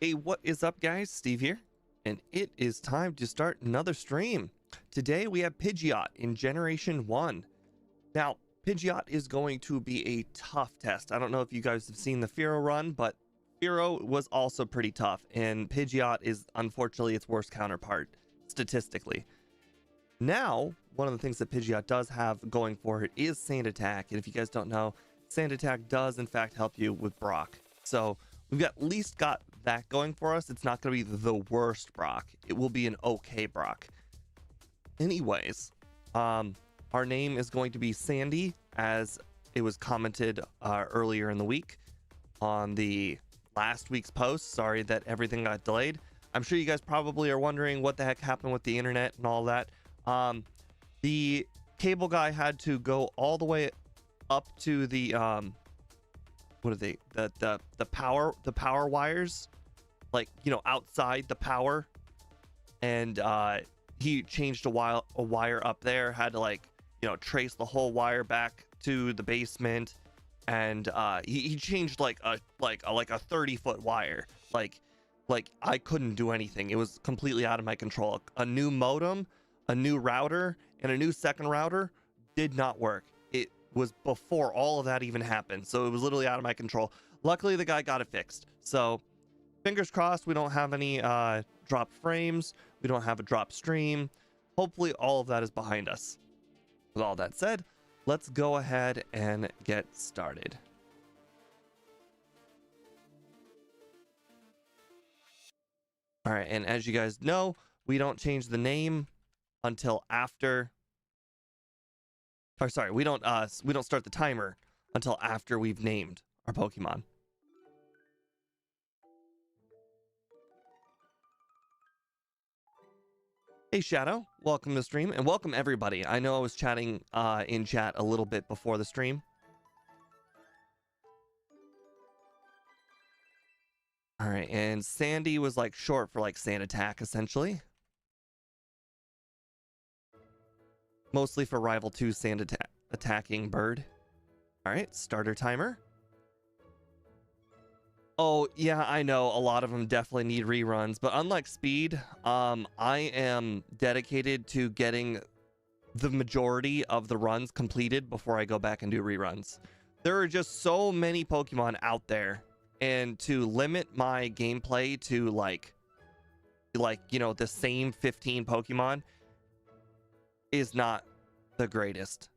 Hey, what is up, guys? Steve here, and it is time to start another stream. Today we have Pidgeot in Generation 1. Now, Pidgeot is going to be a tough test. I don't know if you guys have seen the Fearow run, but Fearow was also pretty tough, and Pidgeot is unfortunately its worst counterpart, statistically. Now, one of the things that Pidgeot does have going for it is Sand Attack, and if you guys don't know, Sand Attack does in fact help you with Brock. So we've at least got that going for us. It's not going to be the worst Brock. It will be an okay Brock. Anyways, our name is going to be Sandy, as it was commented earlier in the week on the last week's post. Sorry that everything got delayed. I'm sure you guys probably are wondering what the heck happened with the internet and all that. The cable guy had to go all the way up to the what are they, the power wires, like, you know, outside the power, and he changed a wire up there, had to, like, you know, trace the whole wire back to the basement, and he changed like a 30-foot wire. Like I couldn't do anything. It was completely out of my control. A new modem, a new router, and a new second router did not work. It was before all of that even happened, so it was literally out of my control. Luckily the guy got it fixed, so fingers crossed we don't have any dropped frames, we don't have a drop stream. Hopefully all of that is behind us. With all that said, let's go ahead and get started. All right, and as you guys know, we don't change the name until after, or sorry, we don't start the timer until after we've named our Pokemon. Hey Shadow, welcome to the stream, and welcome everybody. I know I was chatting in chat a little bit before the stream. All right, and Sandy was like short for like Sand Attack, essentially. Mostly for Rival 2 Sand Attacking Bird. All right, starter timer. Oh, yeah, I know a lot of them definitely need reruns, but unlike Speed, I am dedicated to getting the majority of the runs completed before I go back and do reruns. There are just so many Pokemon out there, and to limit my gameplay to like you know, the same 15 Pokemon is not the greatest.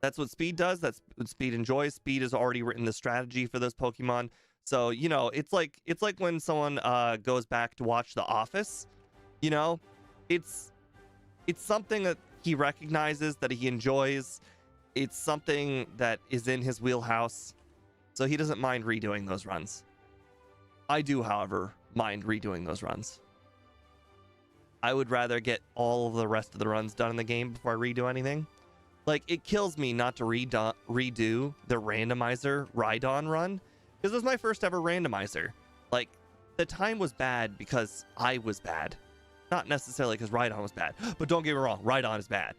That's what Speed does. That's what Speed enjoys. Speed has already written the strategy for those Pokemon. So, you know, it's like when someone goes back to watch The Office, you know, it's something that he recognizes, that he enjoys. It's something that is in his wheelhouse, so he doesn't mind redoing those runs. I do, however, mind redoing those runs. I would rather get all of the rest of the runs done in the game before I redo anything. Like, it kills me not to redo the randomizer Rhydon run, because it was my first ever randomizer. Like, the time was bad because I was bad. Not necessarily because Rhydon was bad. But don't get me wrong, Rhydon is bad.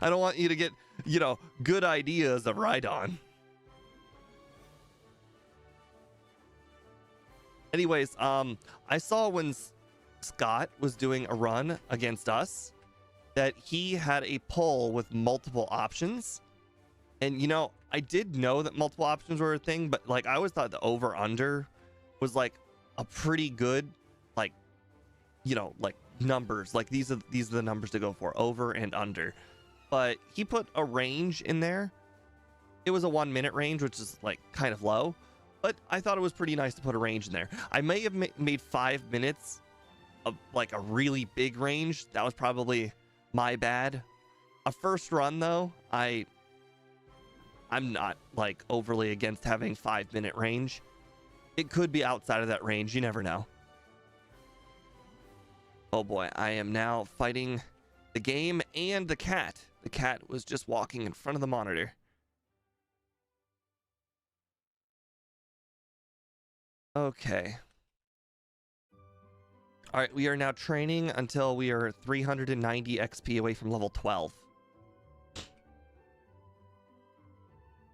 I don't want you to get, you know, good ideas of Rhydon. Anyways, I saw when Scott was doing a run against us that he had a poll with multiple options. And, you know, I did know that multiple options were a thing, but like I always thought the over under was like a pretty good, like, you know, like numbers. Like these are the numbers to go for, over and under. But he put a range in there. It was a 1 minute range, which is like kind of low, but I thought it was pretty nice to put a range in there. I may have made 5 minutes of like a really big range. That was probably my bad. A first run though, I'm not like overly against having 5 minute range. It could be outside of that range, you never know. Oh boy, I am now fighting the game and the cat. The cat was just walking in front of the monitor. Okay. All right, we are now training until we are 390 XP away from level 12.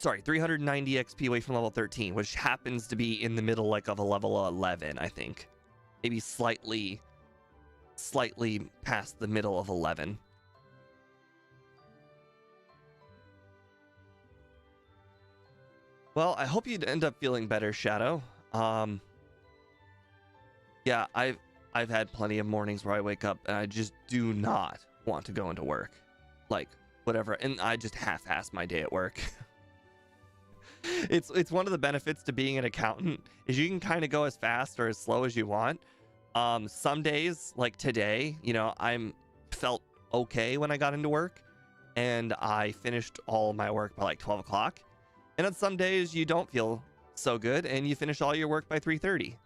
Sorry, 390 XP away from level 13, which happens to be in the middle like of a level 11, I think. Maybe slightly past the middle of 11. Well, I hope you'd end up feeling better, Shadow. Yeah, I've had plenty of mornings where I wake up and I just do not want to go into work. Like, whatever, and I just half-ass my day at work. It's one of the benefits to being an accountant is you can kind of go as fast or as slow as you want. Some days, like today, you know, felt okay when I got into work and I finished all my work by like 12 o'clock. And on some days you don't feel so good and you finish all your work by 3:30.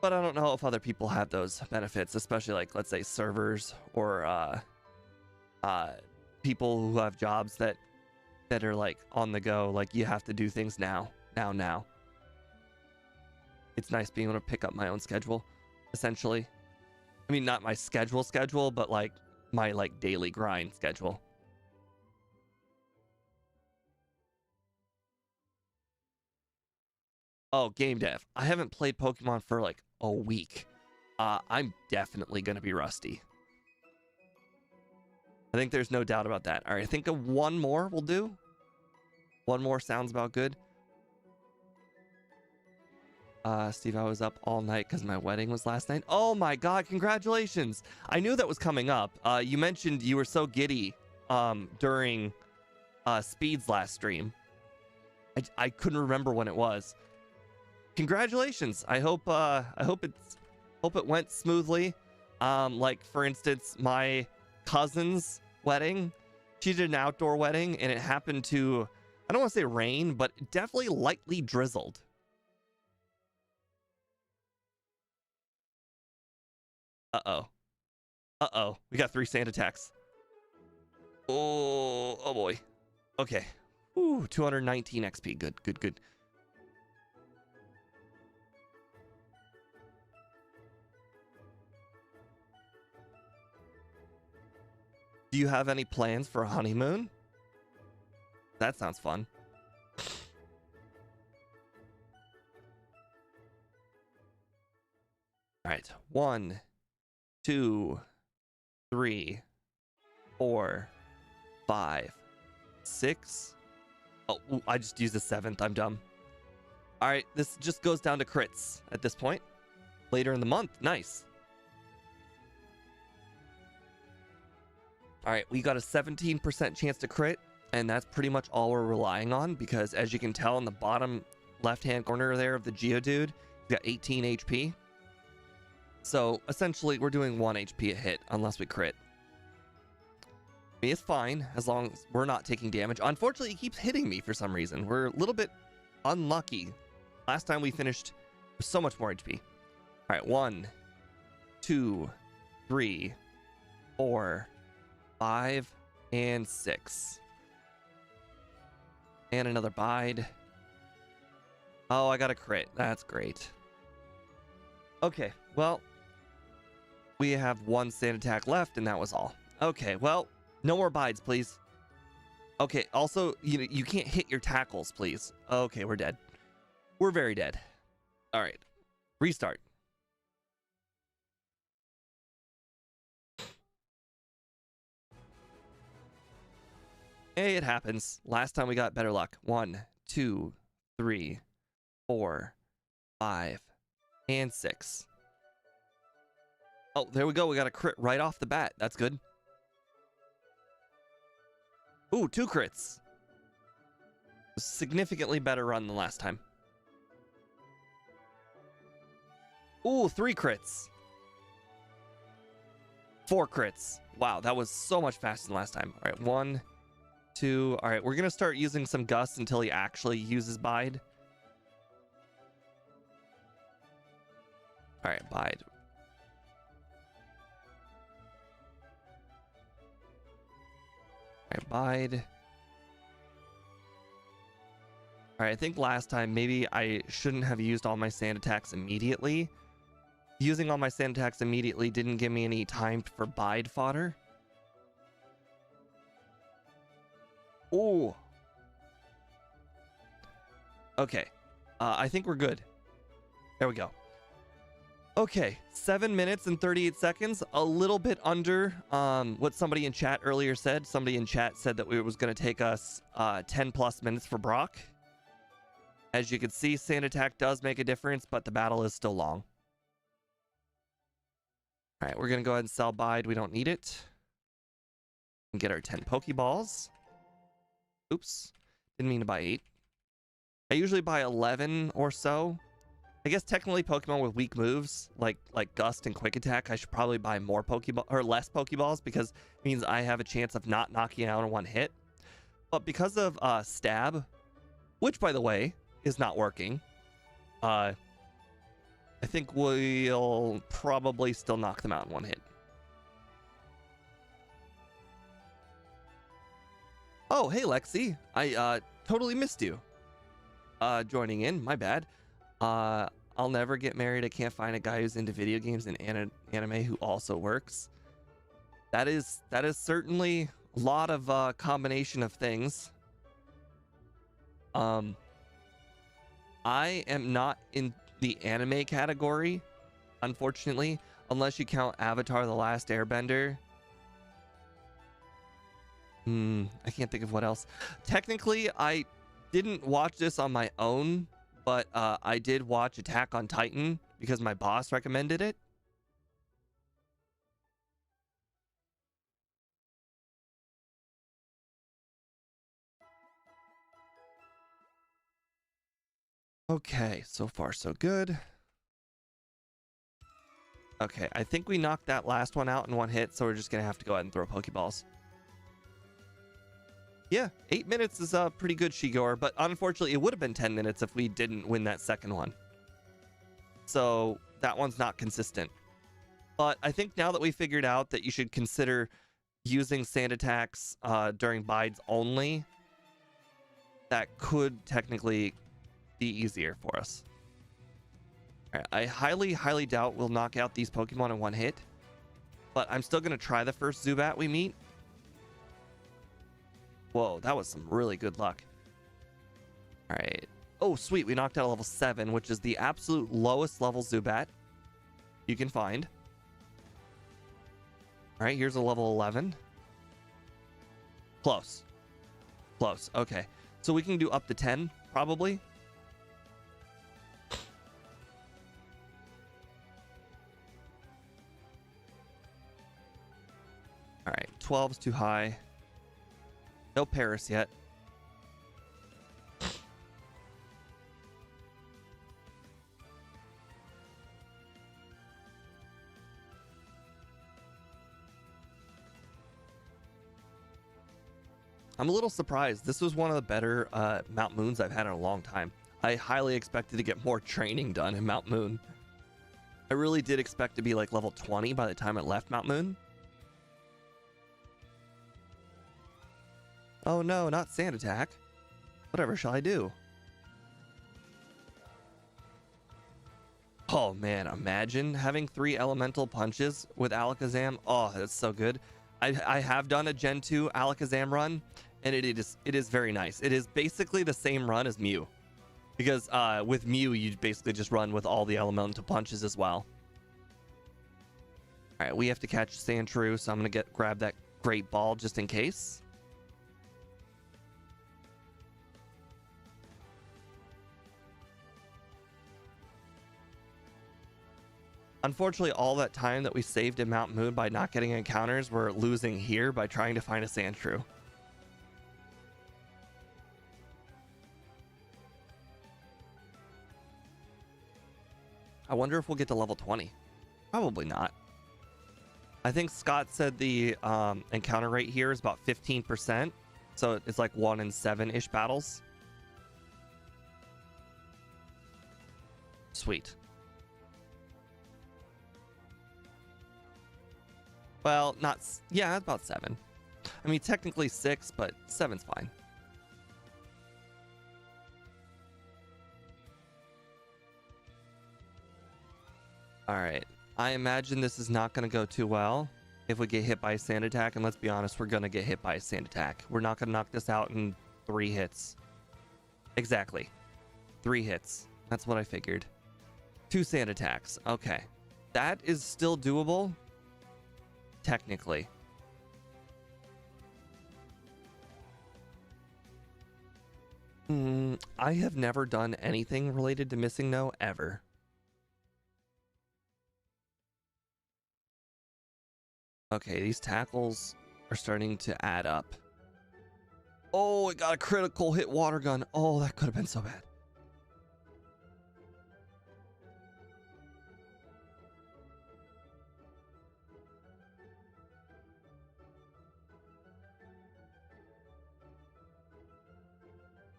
But I don't know if other people have those benefits, especially like, let's say, servers or people who have jobs that are like on the go, like you have to do things now. It's nice being able to pick up my own schedule, essentially. I mean, not my schedule, but like my like daily grind schedule. Oh, game dev. I haven't played Pokemon for like a week. I'm definitely gonna be rusty. I think there's no doubt about that. All right, I think one more will do. One more sounds about good. Steve, I was up all night because my wedding was last night. Oh my God, congratulations. I knew that was coming up. You mentioned you were so giddy during Speed's last stream. I couldn't remember when it was. Congratulations. I hope it went smoothly. Like for instance, my cousin's wedding, she did an outdoor wedding and it happened to, I don't want to say rain, but it definitely lightly drizzled. Uh-oh. We got 3 sand attacks. Oh boy. Okay. Ooh, 219 XP. Good. Do you have any plans for a honeymoon? That sounds fun. All right. 1, 2, 3, 4, 5, 6. Oh, I just used the 7th. I'm dumb. All right. This just goes down to crits at this point. Later in the month. Nice. All right, we got a 17% chance to crit, and that's pretty much all we're relying on because as you can tell in the bottom left-hand corner there of the Geodude, he's got 18 HP. So essentially, we're doing 1 HP a hit unless we crit. I mean, it's fine as long as we're not taking damage. Unfortunately, he keeps hitting me for some reason. We're a little bit unlucky. Last time we finished with so much more HP. All right, 1, 2, 3, 4, 5, and 6. And another bide. Oh, I got a crit. That's great. Okay, well, we have 1 sand attack left, and that was all. Okay, well, no more bides, please. Okay, also, you can't hit your tackles, please. Okay, we're dead. We're very dead. All right, restart. Hey, it happens. Last time we got better luck. 1, 2, 3, 4, 5, and 6. Oh, there we go. We got a crit right off the bat. That's good. Ooh, 2 crits. Significantly better run than last time. Ooh, 3 crits. 4 crits. Wow, that was so much faster than last time. All right, 1, 2. All right, we're gonna start using some gusts until he actually uses bide. All right, bide. All right, bide. All right, I think last time maybe I shouldn't have used all my sand attacks immediately. Using all my sand attacks immediately didn't give me any time for bide fodder. Oh. Okay. I think we're good. There we go. Okay, 7 minutes and 38 seconds, a little bit under what somebody in chat earlier said. Somebody in chat said that it was going to take us 10 plus minutes for Brock. As you can see, Sand Attack does make a difference, but the battle is still long. All right, we're going to go ahead and sell Bide. We don't need it. And get our 10 Pokeballs. Oops, didn't mean to buy 8. I usually buy 11 or so. I guess technically Pokemon with weak moves like Gust and Quick Attack, I should probably buy more Pokeball or less Pokeballs because it means I have a chance of not knocking out in one hit. But because of Stab, which by the way is not working, I think we'll probably still knock them out in one hit. Oh, hey Lexi, I totally missed you. Joining in, my bad. I'll never get married. I can't find a guy who's into video games and anime who also works. That is certainly a lot of combination of things. I am not in the anime category, unfortunately, unless you count Avatar: The Last Airbender. I can't think of what else. Technically, I didn't watch this on my own, but I did watch Attack on Titan because my boss recommended it. Okay, so far so good. Okay, I think we knocked that last one out in one hit, so we're just gonna have to go ahead and throw Pokeballs. Yeah, 8 minutes is a pretty good Shigor, but unfortunately it would have been 10 minutes if we didn't win that second one. So that one's not consistent. But I think now that we figured out that you should consider using Sand Attacks during bides only, that could technically be easier for us. All right, I highly doubt we'll knock out these Pokemon in one hit, but I'm still going to try the first Zubat we meet. Whoa, that was some really good luck. All right. Oh, sweet. We knocked out a level 7, which is the absolute lowest level Zubat you can find. All right, here's a level 11. Close. Close. Okay. So we can do up to 10, probably. All right, 12's too high. No Paris yet. I'm a little surprised. This was one of the better Mount Moons I've had in a long time. I highly expected to get more training done in Mount Moon. I really did expect to be like level 20 by the time I left Mount Moon. Oh no, not Sand Attack. Whatever shall I do? Oh man, imagine having 3 elemental punches with Alakazam. Oh, that's so good. I have done a Gen 2 Alakazam run, and it is very nice. It is basically the same run as Mew. Because with Mew, you basically just run with all the elemental punches as well. Alright, we have to catch Sandshrew, so I'm going to grab that Great Ball just in case. Unfortunately, all that time that we saved in Mount Moon by not getting encounters, we're losing here by trying to find a Sandshrew. I wonder if we'll get to level 20. Probably not. I think Scott said the encounter rate here is about 15%. So it's like 1 in 7-ish battles. Sweet. Well, not... Yeah, about 7. I mean, technically 6, but 7's fine. Alright. I imagine this is not going to go too well. if we get hit by a sand attack. And let's be honest, we're going to get hit by a sand attack. We're not going to knock this out in 3 hits. Exactly. 3 hits. That's what I figured. 2 sand attacks. Okay. That is still doable. Technically. I have never done anything related to missing no ever. Okay, these tackles are starting to add up. Oh, it got a critical hit water gun. Oh, that could have been so bad.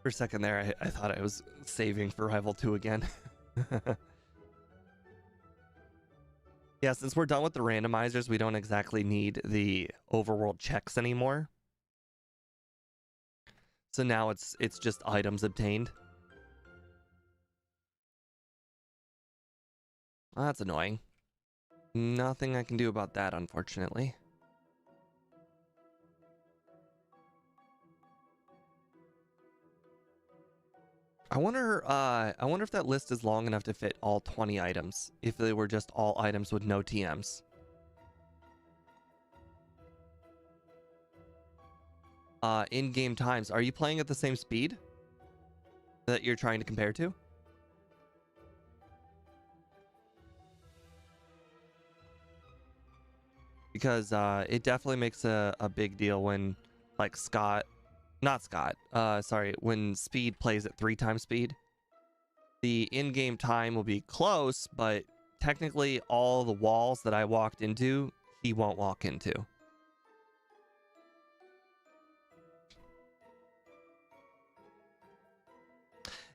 For a second there, I thought I was saving for Rival 2 again. Yeah, since we're done with the randomizers, we don't exactly need the overworld checks anymore. So now it's just items obtained. Oh, that's annoying. Nothing I can do about that, unfortunately. I wonder if that list is long enough to fit all 20 items, if they were just all items with no TMs. In-game times. Are you playing at the same speed that you're trying to compare to? Because it definitely makes a big deal when, like, when Speed plays at 3 times speed. The in-game time will be close, but technically all the walls that I walked into, he won't walk into.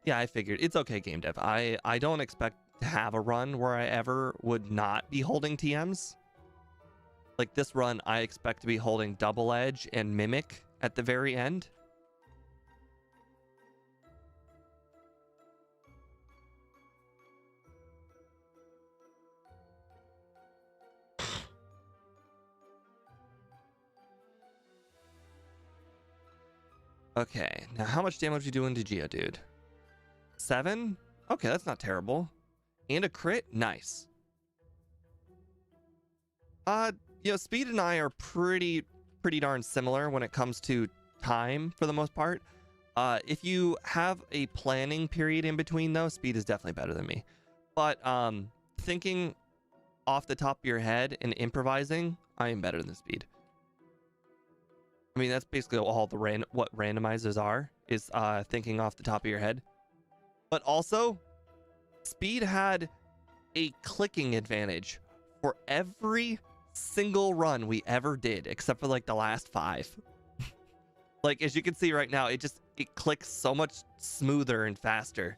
Yeah, I figured. It's okay, game dev. I don't expect to have a run where I ever would not be holding TMs. Like this run, I expect to be holding Double Edge and Mimic at the very end. Okay, now how much damage are you doing to Geodude? 7? Okay, that's not terrible. And a crit? Nice. Speed and I are pretty darn similar when it comes to time for the most part. If you have a planning period in between though, Speed is definitely better than me. But thinking off the top of your head and improvising, I am better than Speed. I mean, that's basically all the what randomizers are, is thinking off the top of your head. But also, Speed had a clicking advantage for every single run we ever did, except for like the last 5. Like, as you can see right now, it clicks so much smoother and faster.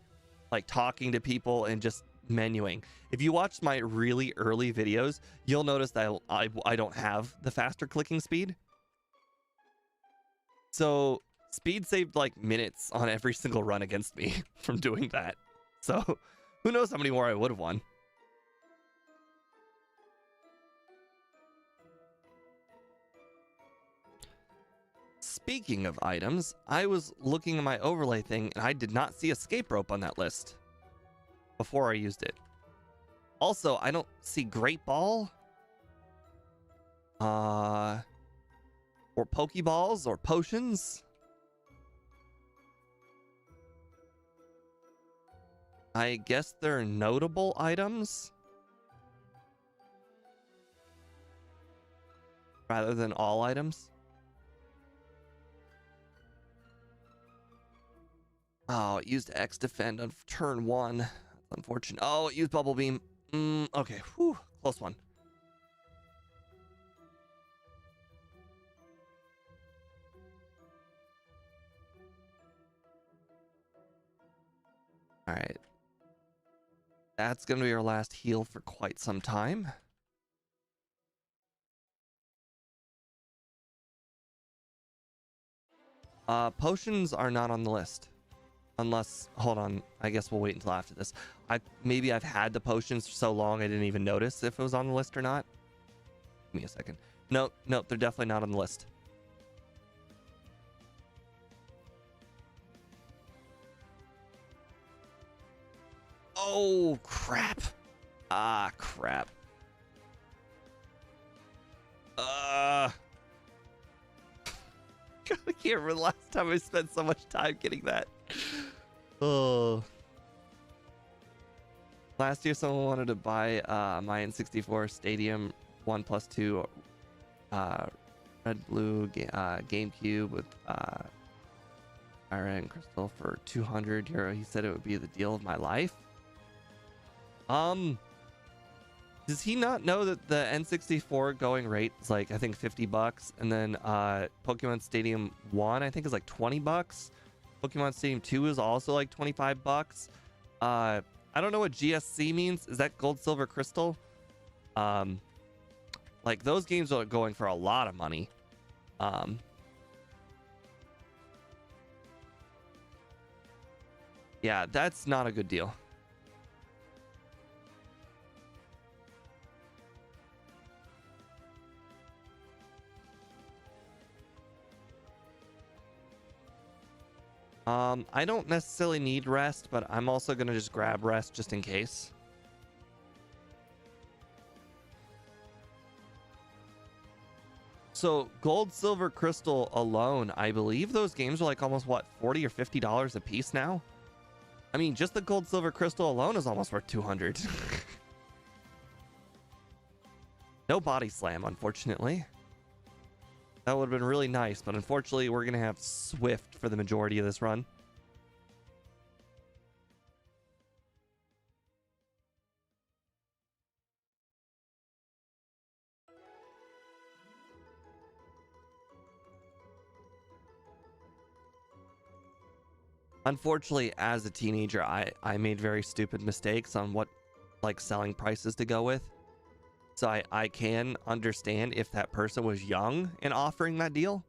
Like talking to people and just menuing. If you watch my really early videos, you'll notice that I don't have the faster clicking speed. So Speed saved like minutes on every single run against me from doing that. So who knows how many more I would have won. Speaking of items, I was looking at my overlay thing and I did not see escape rope on that list before I used it. Also, I don't see Great Ball. Or Pokeballs or potions. I guess they're notable items rather than all items. Oh, it used X defend on turn 1. That's unfortunate. Oh, it used Bubble Beam. Okay, whew, close one. All right. That's going to be our last heal for quite some time. Potions are not on the list. Unless, hold on, I guess we'll wait until after this. Maybe I've had the potions for so long I didn't even notice if it was on the list or not. Give me a second. Nope, nope, they're definitely not on the list. Oh, crap. Ah, crap. I can't remember the last time I spent so much time getting that. Oh. Last year, someone wanted to buy my N64 Stadium 1+2 red blue GameCube with Iron and Crystal for €200. He said it would be the deal of my life. Does he not know that the N64 going rate is like, I think $50, and then Pokemon Stadium 1 I think is like $20. Pokemon Stadium 2 is also like $25. I don't know what GSC means. Is that gold, silver, crystal? Like those games are going for a lot of money. Yeah, that's not a good deal. I don't necessarily need rest, but I'm also gonna just grab rest just in case. So gold, silver, crystal alone, I believe those games are like almost what, $40 or $50 a piece now? I mean, just the gold, silver, crystal alone is almost worth 200. No body slam, unfortunately. That would have been really nice, but unfortunately we're gonna have Swift for the majority of this run. Unfortunately, as a teenager, I made very stupid mistakes on what like selling prices to go with. So I can understand if that person was young and offering that deal.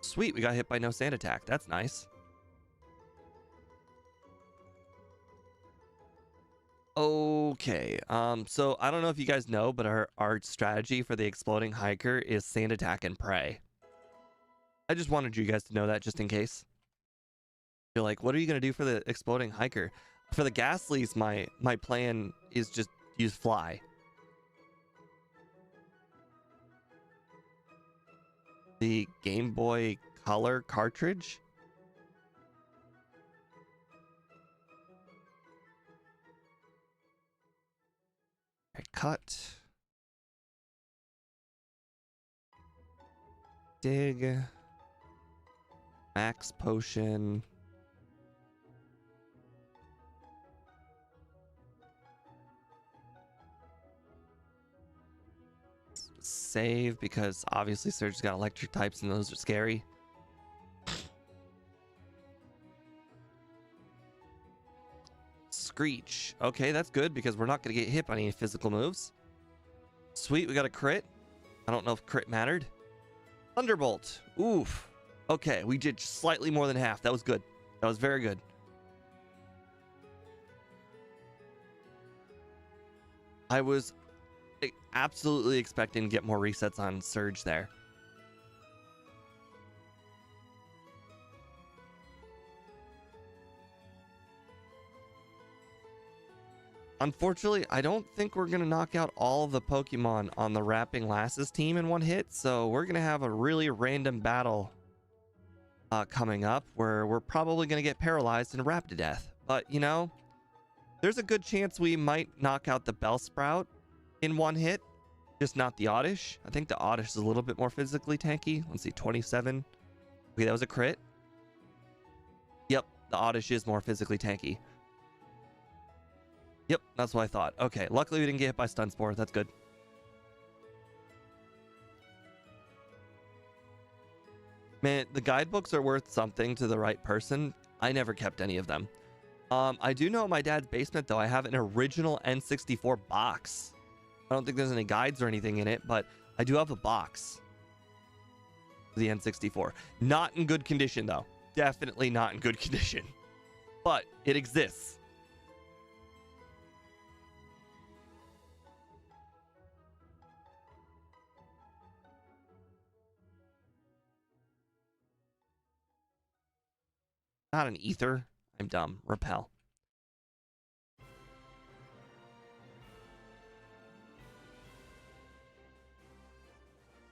Sweet, we got hit by no sand attack. That's nice. Okay, so I don't know if you guys know, but our strategy for the exploding hiker is sand attack and prey. I just wanted you guys to know that just in case. You're like, what are you gonna do for the exploding hiker? For the Ghastlies, my plan is just use fly. The Game Boy Color cartridge? Right, cut. Dig. Max potion. Save, because obviously Surge's got electric types and those are scary. Screech. Okay, that's good because we're not going to get hit by any physical moves. Sweet, we got a crit. I don't know if crit mattered. Thunderbolt. Oof. Okay, we did slightly more than half. That was good. That was very good. I was absolutely expecting to get more resets on Surge there. Unfortunately, I don't think we're going to knock out all the Pokemon on the Wrapping Lasses team in one hit, so we're going to have a really random battle coming up where we're probably going to get paralyzed and wrapped to death. But, you know, there's a good chance we might knock out the Bellsprout in one hit, just not the Oddish. I think the Oddish is a little bit more physically tanky. Let's see, 27. Okay, that was a crit. Yep, the Oddish is more physically tanky. Yep, that's what I thought. Okay, luckily we didn't get hit by Stun Spore. That's good. Man, the guidebooks are worth something to the right person. I never kept any of them. I do know in my dad's basement, though, I have an original N64 box. I don't think there's any guides or anything in it, but I do have a box. The N64. Not in good condition, though. Definitely not in good condition. But it exists. Not an ether. I'm dumb. Repel.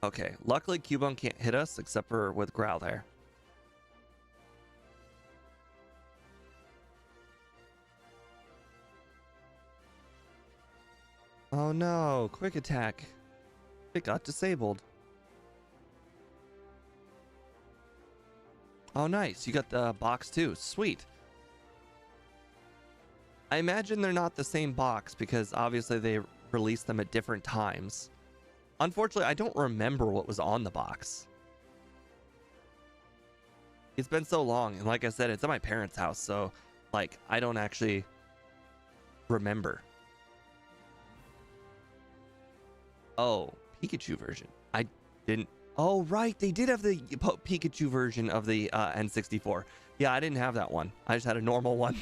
Okay, luckily Cubone can't hit us except for with Growl there. Oh no, quick attack. It got disabled. Oh nice, you got the box too. Sweet. I imagine they're not the same box because obviously they released them at different times. Unfortunately, I don't remember what was on the box. It's been so long, and like I said, it's at my parents' house, so like I don't actually remember. Oh, Pikachu version. I didn't. Oh, right. They did have the Pikachu version of the N64. Yeah, I didn't have that one. I just had a normal one.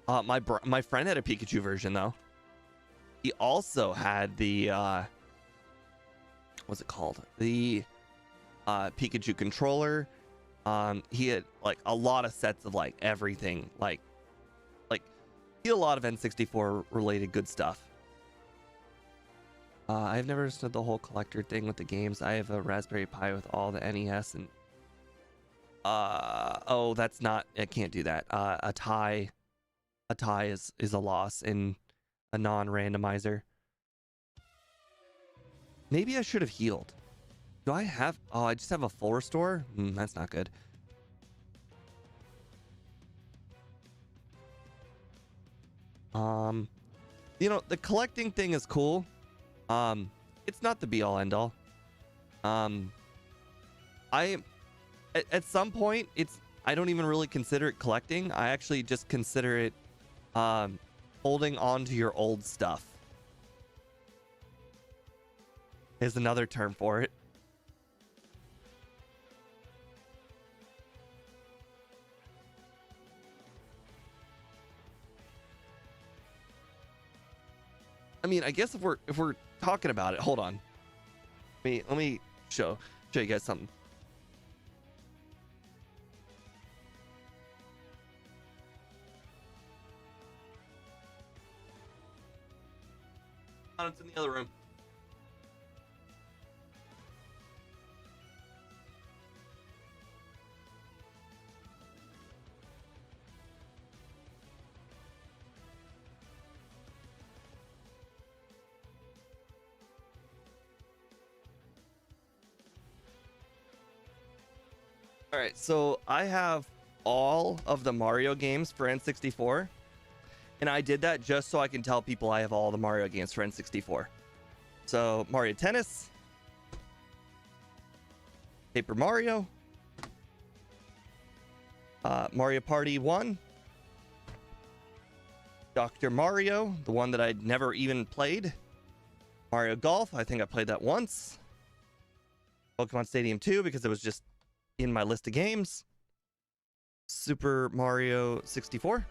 My friend had a Pikachu version, though. He also had the, what's it called? The Pikachu controller. He had like a lot of sets of like everything, like he had a lot of N64 related good stuff. I've never understood the whole collector thing with the games. I have a Raspberry Pi with all the NES and oh, that's not, I can't do that. A tie is a loss in a non-randomizer. Maybe I should have healed. Do I have, oh, I just have a full restore? That's not good. You know, the collecting thing is cool. It's not the be all end all. At some point, I don't even really consider it collecting. I actually just consider it, holding on to your old stuff. Is another term for it. I mean, I guess if we're talking about it, hold on. Let me show you guys something. Oh, it's in the other room. All right, so I have all of the Mario games for N64, and I did that just so I can tell people I have all the Mario games for N64. So Mario Tennis, Paper Mario, Mario Party 1, Dr. Mario, the one that I'd never even played, Mario Golf, I think I played that once, Pokemon Stadium 2 because it was just in my list of games, Super Mario 64,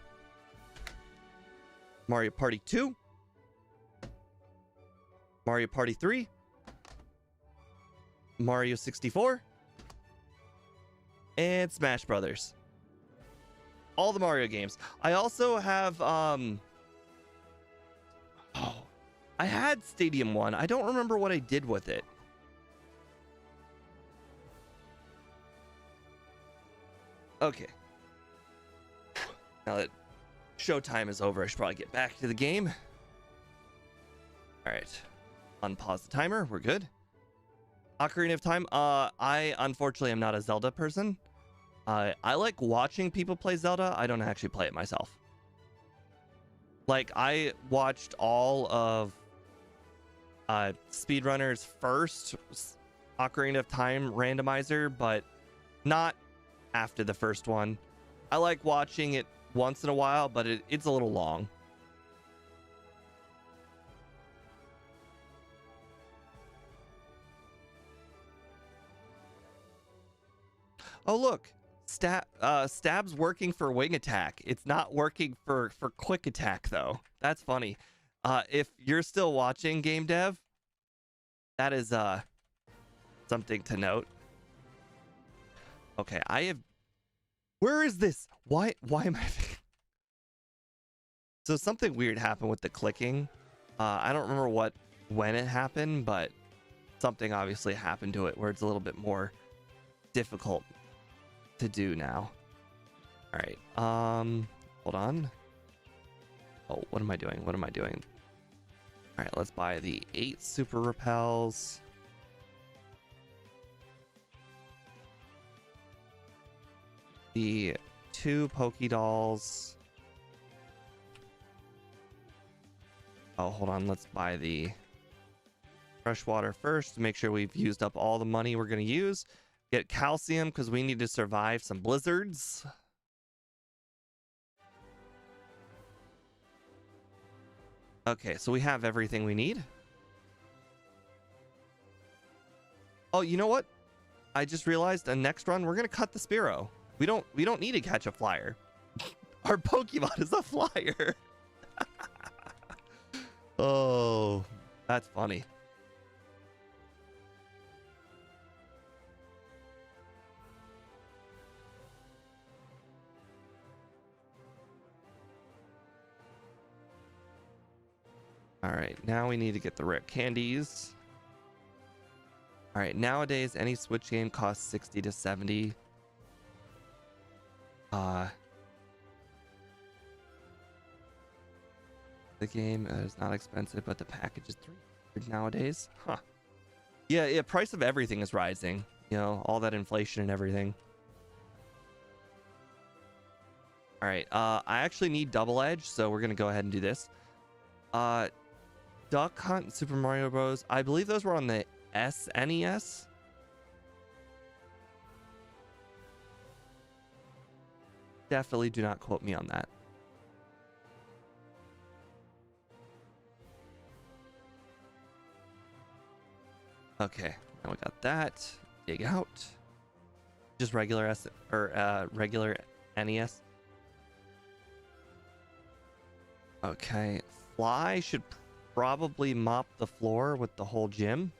Mario Party 2, Mario Party 3, Mario 64, and Smash Brothers. All the Mario games. I also have I had Stadium 1. I don't remember what I did with it. Okay. Now that showtime is over, I should probably get back to the game. All right. Unpause the timer. We're good. Ocarina of Time. I unfortunately am not a Zelda person. I like watching people play Zelda. I don't actually play it myself. Like, I watched all of Speedrunner's first Ocarina of Time randomizer, but not after the first one. I like watching it once in a while, but it's a little long. Oh look, Stab's working for wing attack. It's not working for quick attack though. That's funny. If you're still watching, game dev, that is something to note. Okay, I have. Where is this? Why am I? So something weird happened with the clicking. I don't remember when it happened, but something obviously happened to it where it's a little bit more difficult to do now. All right. Hold on. Oh, what am I doing? What am I doing? All right, let's buy the 8 super repels. The 2 Pokedolls. Oh, hold on. Let's buy the freshwater first to make sure we've used up all the money we're going to use. Get calcium because we need to survive some blizzards. Okay, so we have everything we need. Oh, you know what? I just realized the next run we're gonna cut the Spearow. We don't need to catch a flyer. Our Pokemon is a flyer. Oh, that's funny. All right, now we need to get the rare candies. All right, nowadays any Switch game costs 60 to 70. The game is not expensive, but the package is $300 nowadays. Huh. Yeah, price of everything is rising. You know, all that inflation and everything. All right, I actually need double edge, so we're gonna go ahead and do this. Duck Hunt and Super Mario Bros. I believe those were on the SNES. Definitely do not quote me on that. Okay, now we got that. Dig out. Just regular regular NES. Okay, Fly should probably mop the floor with the whole gym.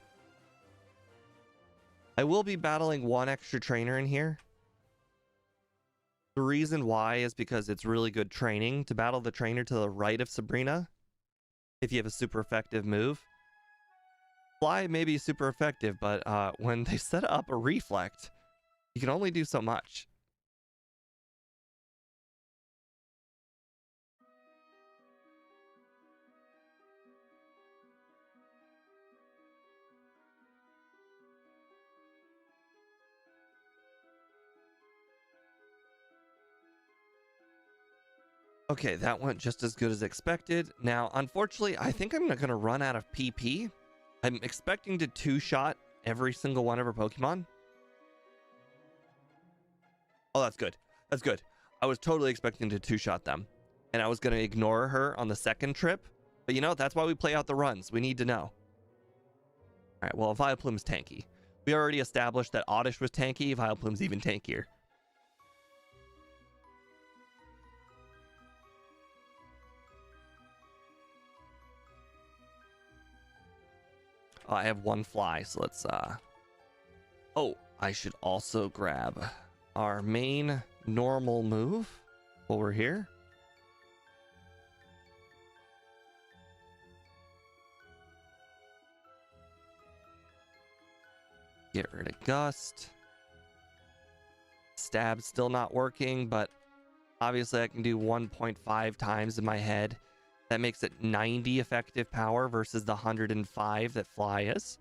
I will be battling one extra trainer in here. The reason why is because it's really good training to battle the trainer to the right of Sabrina if you have a super effective move. Fly may be super effective, but when they set up a reflect, you can only do so much. Okay, that went just as good as expected. Now, unfortunately, I think I'm going to run out of PP. I'm expecting to two-shot every single one of her Pokemon. Oh, that's good. That's good. I was totally expecting to two-shot them. And I was going to ignore her on the second trip. But you know, that's why we play out the runs. We need to know. All right, well, Vileplume's tanky. We already established that Oddish was tanky. Vileplume's even tankier. Oh, I have one fly, so let's oh, I should also grab our main normal move while we're here. Get rid of Gust. Stab's still not working, but obviously I can do 1.5 times in my head. That makes it 90 effective power versus the 105 that Fly is.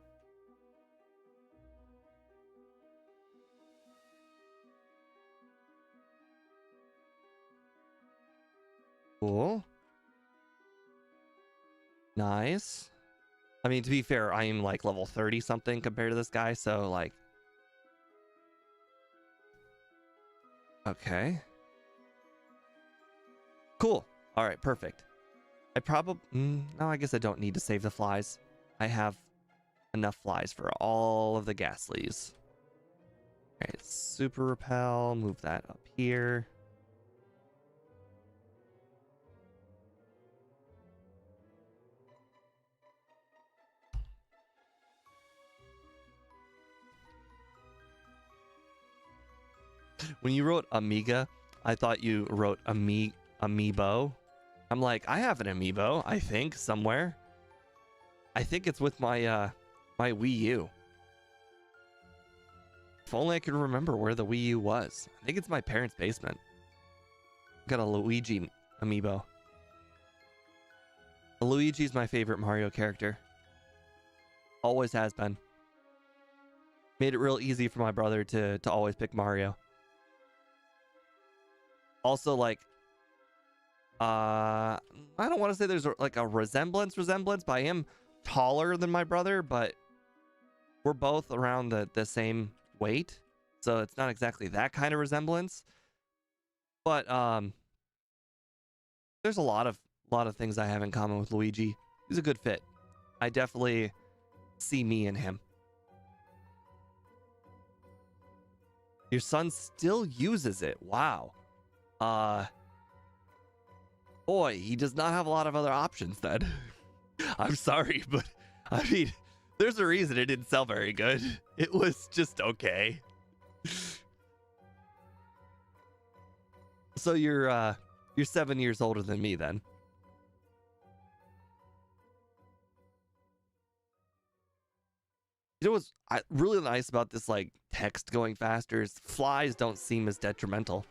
Cool. Nice. I mean, to be fair, I am like level 30 something compared to this guy, so like... Okay. Cool. All right, perfect. I probably... no, I guess I don't need to save the flies. I have enough flies for all of the Ghastlies. All right, Super Repel. Move that up here. When you wrote Amiga, I thought you wrote Amiibo. I'm like, I have an Amiibo, I think, somewhere. I think it's with my my Wii U. If only I could remember where the Wii U was. I think it's my parents' basement. Got a Luigi Amiibo. Luigi's my favorite Mario character. Always has been. Made it real easy for my brother to always pick Mario. Also, like, I don't want to say there's like a resemblance, but I am taller than my brother, but we're both around the same weight, so it's not exactly that kind of resemblance. But there's a lot of things I have in common with Luigi. He's a good fit. I definitely see me in him. Your son still uses it. Wow. Boy, he does not have a lot of other options then. I'm sorry, but I mean, there's a reason it didn't sell very good. It was just okay. So you're 7 years older than me then. You know what's really nice about this, like, text going faster is flies don't seem as detrimental.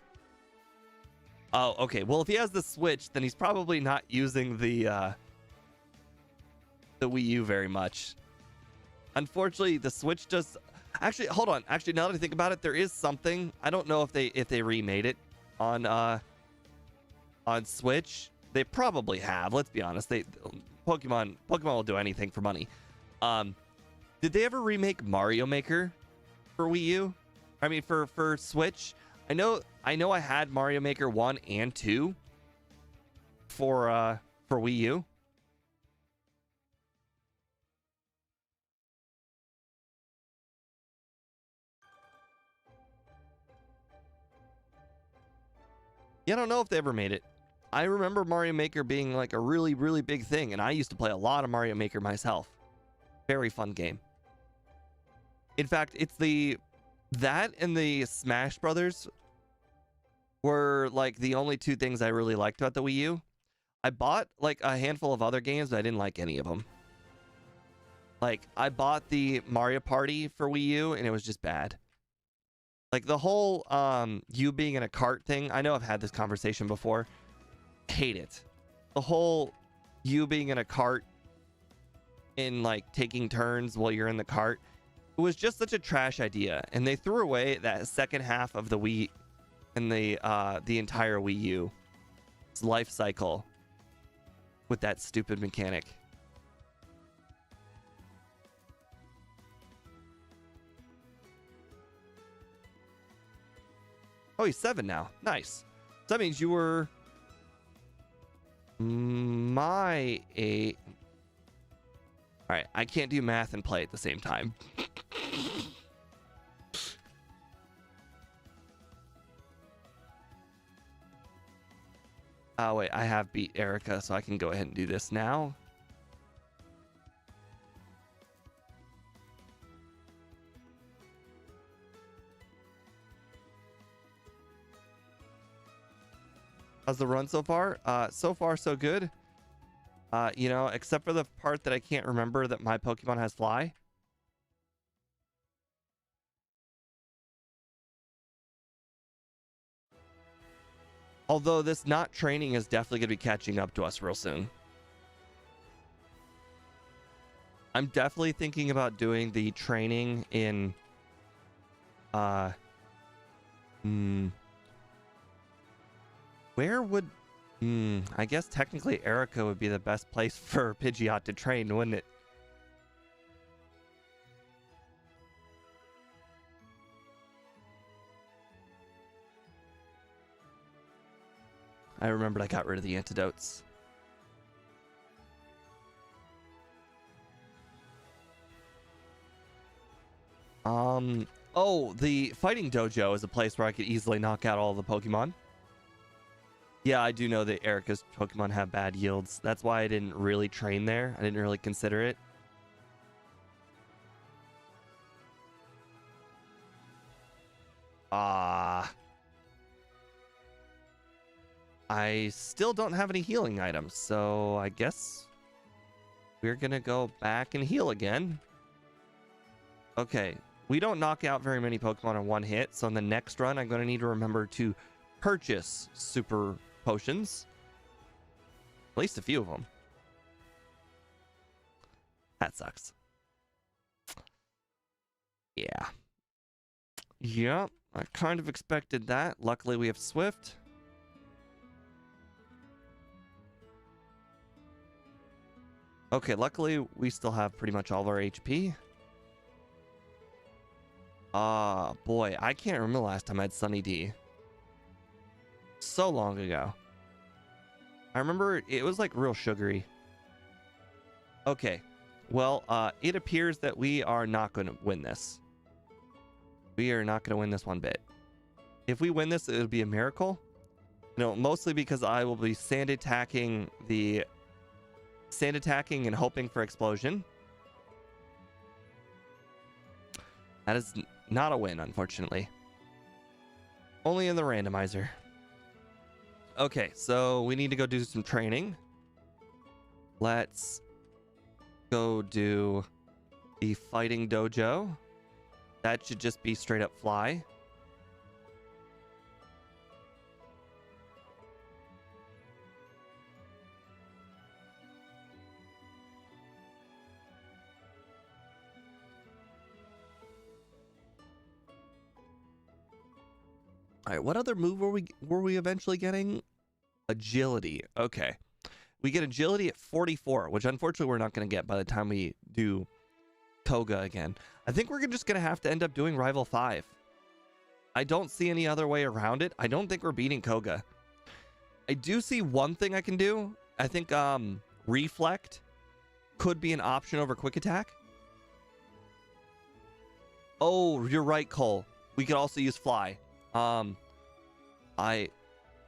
Oh, okay. Well, if he has the Switch, then he's probably not using the Wii U very much. Unfortunately, the Switch does... Actually, hold on. Actually, now that I think about it, there is something. I don't know if they remade it on Switch. They probably have. Let's be honest. Pokemon will do anything for money. Did they ever remake Mario Maker for Wii U? I mean, for Switch? I know I had Mario Maker 1 and 2 for Wii U. Yeah, I don't know if they ever made it. I remember Mario Maker being like a really, really big thing, and I used to play a lot of Mario Maker myself. Very fun game. In fact, it's that and the Smash Brothers were like the only two things I really liked about the Wii U. I bought like a handful of other games, but I didn't like any of them. Like, I bought the Mario Party for Wii U, and it was just bad. Like, the whole you being in a cart thing, I know I've had this conversation before. Hate it. The whole you being in a cart and like taking turns while you're in the cart, it was just such a trash idea, and they threw away that second half of the Wii and the entire Wii U's life cycle with that stupid mechanic. Oh, he's 7 now. Nice. So that means you were my 8. All right, I can't do math and play at the same time. Oh, wait, I have beat Erica, so I can go ahead and do this now. How's the run so far? So far, so good. You know, except for the part that I can't remember that my Pokemon has fly. Although this not training is definitely going to be catching up to us real soon. I'm definitely thinking about doing the training in... Where would... I guess technically Erica would be the best place for Pidgeot to train, wouldn't it? I remembered I got rid of the antidotes. Oh, the fighting dojo is a place where I could easily knock out all the Pokemon. Yeah, I do know that Erica's Pokemon have bad yields. That's why I didn't really train there. I didn't really consider it. Ah. I still don't have any healing items, so I guess we're gonna go back and heal again. Okay, we don't knock out very many Pokemon in one hit, so in the next run, I'm gonna need to remember to purchase super potions. At least a few of them. That sucks. Yeah. Yeah, I kind of expected that. Luckily, we have Swift. Okay, luckily, we still have pretty much all of our HP. Boy, I can't remember the last time I had Sunny D. So long ago. I remember it was like real sugary. Okay, well, it appears that we are not going to win this. We are not going to win this one bit. If we win this, it would be a miracle. No, mostly because I will be sand attacking and hoping for explosion. That is not a win, unfortunately. Only in the randomizer. Okay, so we need to go do some training. Let's go do the fighting dojo. That should just be straight up fly. All right, what other move were we eventually getting? Agility. Okay. We get agility at 44, which unfortunately we're not going to get by the time we do Koga again. I think we're just going to have to end up doing Rival 5. I don't see any other way around it. I don't think we're beating Koga. I do see one thing I can do. I think Reflect could be an option over Quick Attack. Oh, you're right, Cole. We could also use Fly. I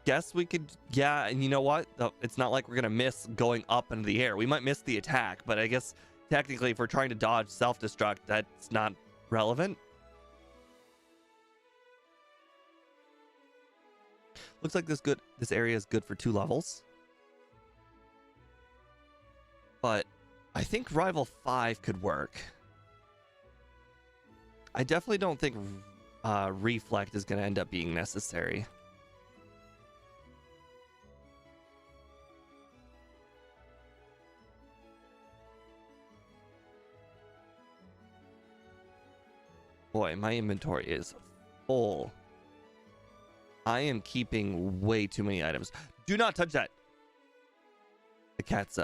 guess we could, yeah, and you know what? It's not like we're gonna miss going up into the air. We might miss the attack, but I guess technically if we're trying to dodge self-destruct, that's not relevant. Looks like this area is good for 2 levels. But I think Rival 5 could work. I definitely don't think Reflect is going to end up being necessary. Boy, my inventory is full. I am keeping way too many items. Do not touch that. The cat's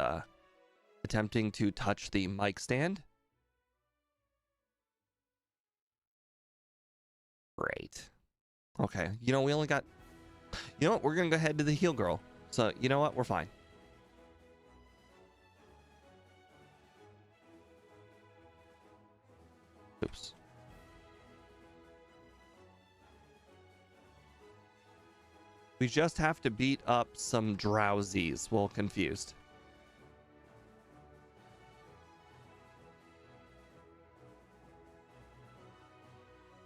attempting to touch the mic stand. Great. Okay. You know, we only got... You know what? We're going to go ahead to the heal girl. So, you know what? We're fine. Oops. We just have to beat up some drowsies. Well, confused.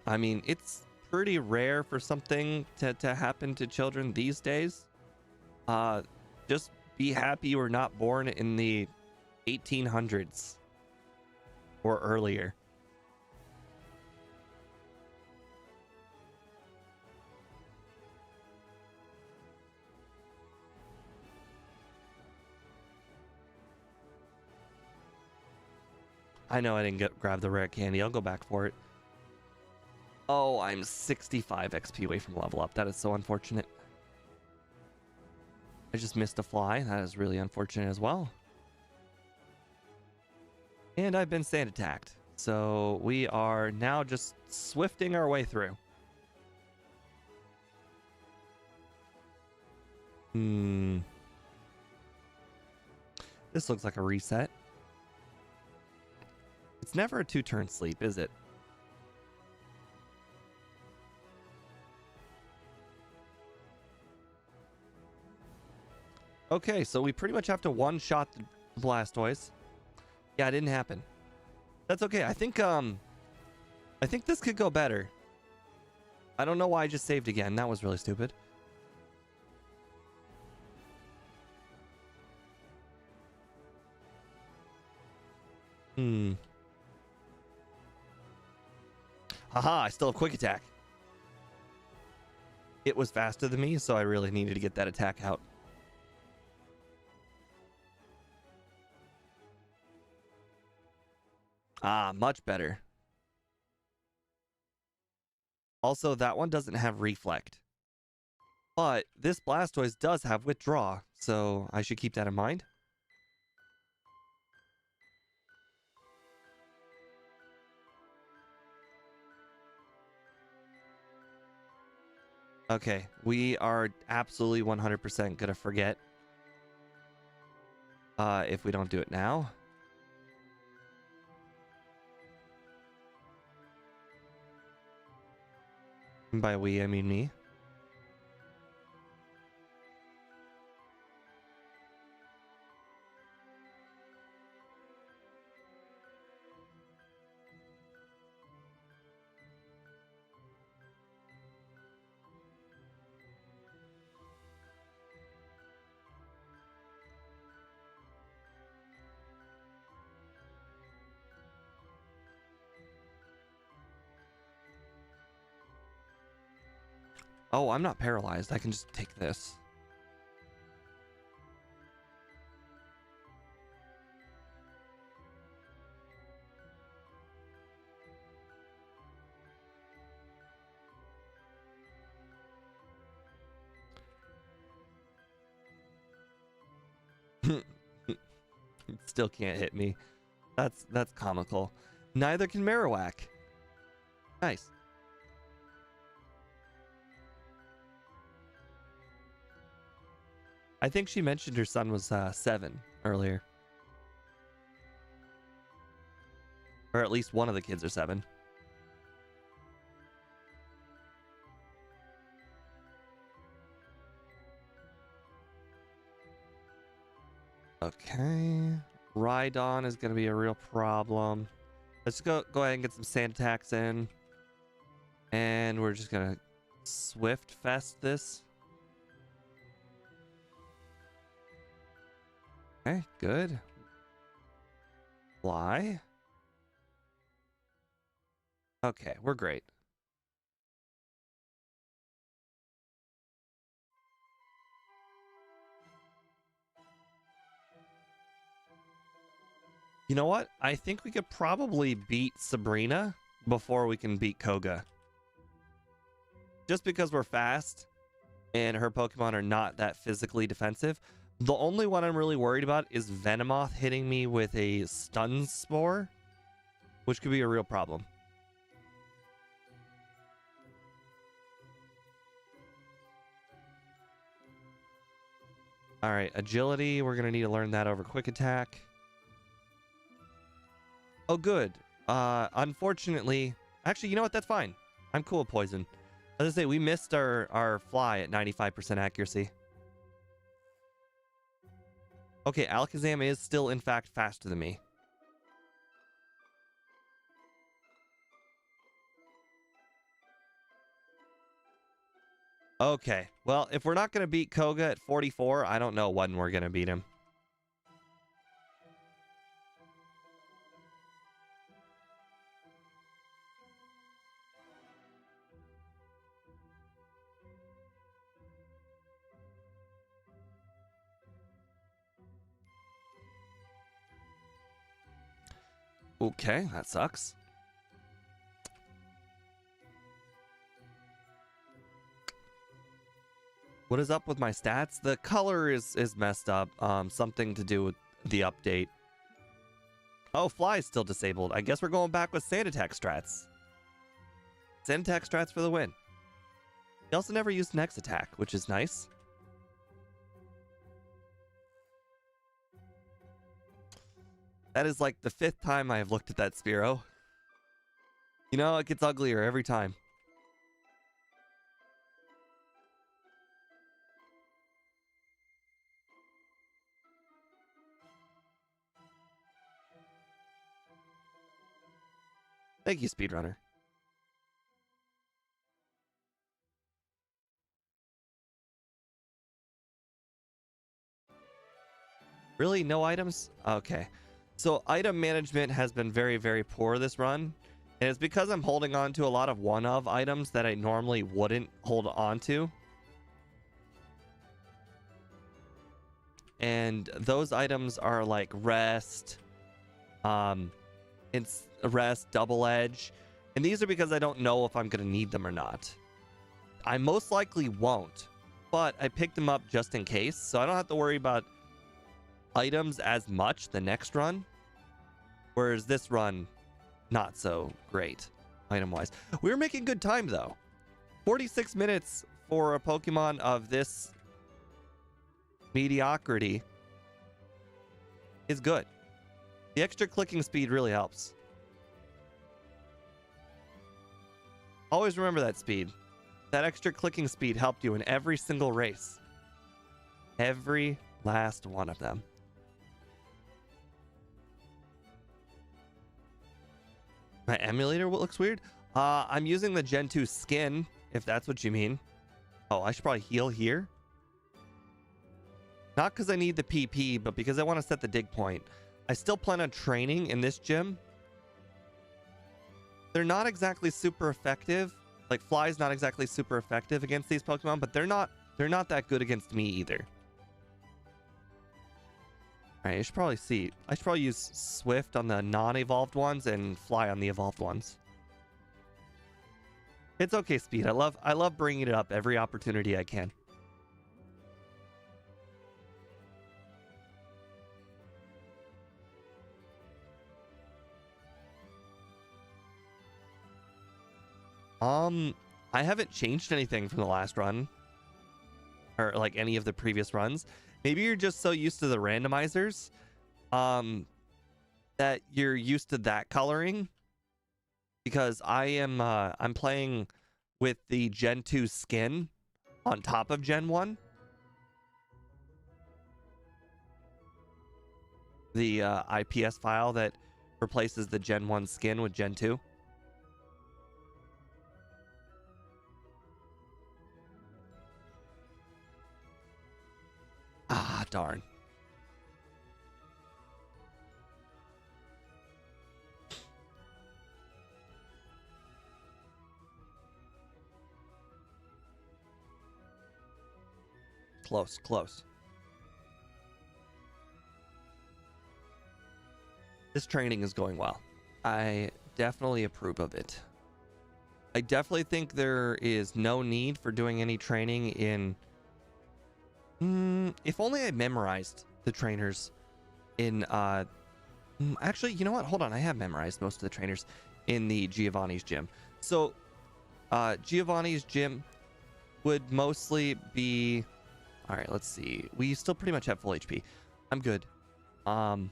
I mean, it's pretty rare for something to happen to children these days. Just be happy you were not born in the 1800s or earlier. I know I didn't grab the rare candy. I'll go back for it. Oh, I'm 65 XP away from level up. That is so unfortunate. I just missed a fly. That is really unfortunate as well. And I've been sand attacked. So we are now just swifting our way through. This looks like a reset. It's never a 2-turn sleep, is it? Okay, so we pretty much have to one-shot the Blastoise. Yeah, it didn't happen. That's okay. I think this could go better. I don't know why I just saved again. That was really stupid. Hmm. Haha, I still have quick attack. It was faster than me, so I really needed to get that attack out. Ah, much better. Also, that one doesn't have reflect. But this Blastoise does have withdraw, so I should keep that in mind. Okay, we are absolutely 100% gonna forget if we don't do it now. And by we, I mean me. Oh, I'm not paralyzed. I can just take this. It still can't hit me. That's comical. Neither can Marowak. Nice. I think she mentioned her son was 7 earlier. Or at least one of the kids are 7. Okay. Rhydon is going to be a real problem. Let's go ahead and get some sand attacks in. And we're just going to Swift Fest this. Okay, good. Fly. Okay, we're great. You know what? I think we could probably beat Sabrina before we can beat Koga. Just because we're fast and her Pokemon are not that physically defensive. The only one I'm really worried about is Venomoth hitting me with a Stun Spore, which could be a real problem. All right, agility. We're going to need to learn that over quick attack. Oh, good. Unfortunately, actually, you know what? That's fine. I'm cool with poison. I was gonna say, we missed our fly at 95% accuracy. Okay, Alakazam is still, in fact, faster than me. Okay, well, if we're not going to beat Koga at 44, I don't know when we're going to beat him. Okay, that sucks. What is up with my stats? The color is messed up. Something to do with the update. Oh, Fly is still disabled. I guess we're going back with Sand Attack strats. Sand Attack strats for the win. He also never used Next Attack, which is nice. That is like the 5th time I have looked at that Spearow. You know, it gets uglier every time. Thank you, Speedrunner. Really? No items? Okay. So item management has been very, very poor this run. And it's because I'm holding on to a lot of one-of items that I normally wouldn't hold on to. And those items are like rest, it's rest, double edge. And these are because I don't know if I'm going to need them or not. I most likely won't, but I picked them up just in case. So I don't have to worry about items as much the next run. Whereas this run, not so great item-wise. We were making good time, though. 46 minutes for a Pokemon of this mediocrity is good. The extra clicking speed really helps. Always remember that speed. That extra clicking speed helped you in every single race. Every last one of them. My emulator looks weird. I'm using the Gen 2 skin, if that's what you mean. Oh, I should probably heal here. Not because I need the PP, but because I want to set the dig point. I still plan on training in this gym. They're not exactly super effective. Like, Fly's not exactly super effective against these Pokemon, but they're not that good against me either. Alright, I should probably use Swift on the non-evolved ones and Fly on the evolved ones. It's okay, Speed. I love bringing it up every opportunity I can. I haven't changed anything from the last run. Or like any of the previous runs. Maybe you're just so used to the randomizers that you're used to that coloring. Because I'm playing with the Gen 2 skin on top of Gen 1. The IPS file that replaces the Gen 1 skin with Gen 2. Ah, darn. Close. This training is going well. I definitely approve of it. I definitely think there is no need for doing any training in... if only I memorized the trainers in... actually, you know what? Hold on. I have memorized most of the trainers in the Giovanni's gym. So, Giovanni's gym would mostly be... All right, let's see. We still pretty much have full HP. I'm good. No,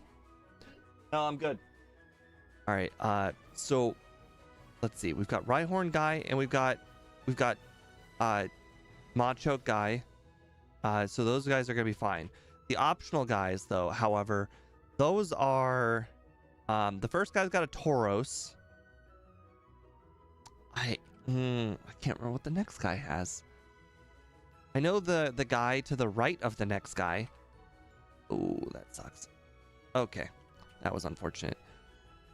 I'm good. All right. So let's see. We've got Rhyhorn guy, and we've got Machoke guy. So those guys are gonna be fine. The optional guys, though, however, those are the first guy's got a Tauros. I can't remember what the next guy has. I know the guy to the right of the next guy. Ooh, that sucks. Okay, that was unfortunate.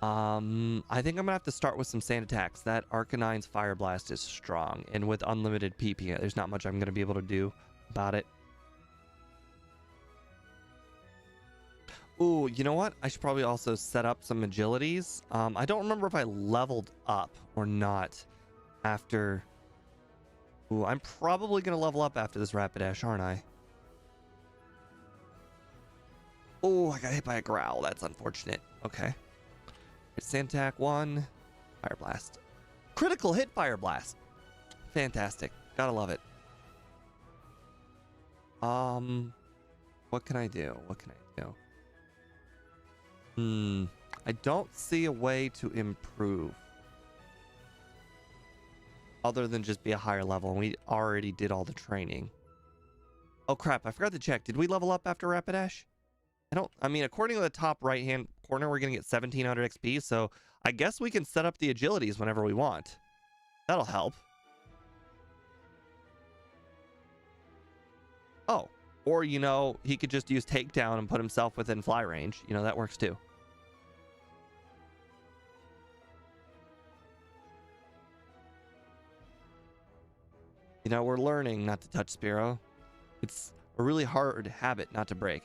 I think I'm gonna have to start with some sand attacks. That Arcanine's Fire Blast is strong, and with unlimited PP, there's not much I'm gonna be able to do about it. Ooh, you know what? I should probably also set up some agilities. I don't remember if I leveled up or not after... Ooh, I'm probably going to level up after this Rapidash, aren't I? Oh, I got hit by a growl. That's unfortunate. Okay. Sand attack 1. Fire Blast. Critical hit Fire Blast. Fantastic. Gotta love it. What can I do? I don't see a way to improve. Other than just be a higher level, and we already did all the training. Oh crap, I forgot to check. Did we level up after Rapidash? I mean, according to the top right-hand corner, we're gonna get 1700 XP, so I guess we can set up the agilities whenever we want. That'll help. Oh, or, you know, he could just use takedown and put himself within fly range. You know, that works too. You know, we're learning not to touch Spearow. It's a really hard habit not to break.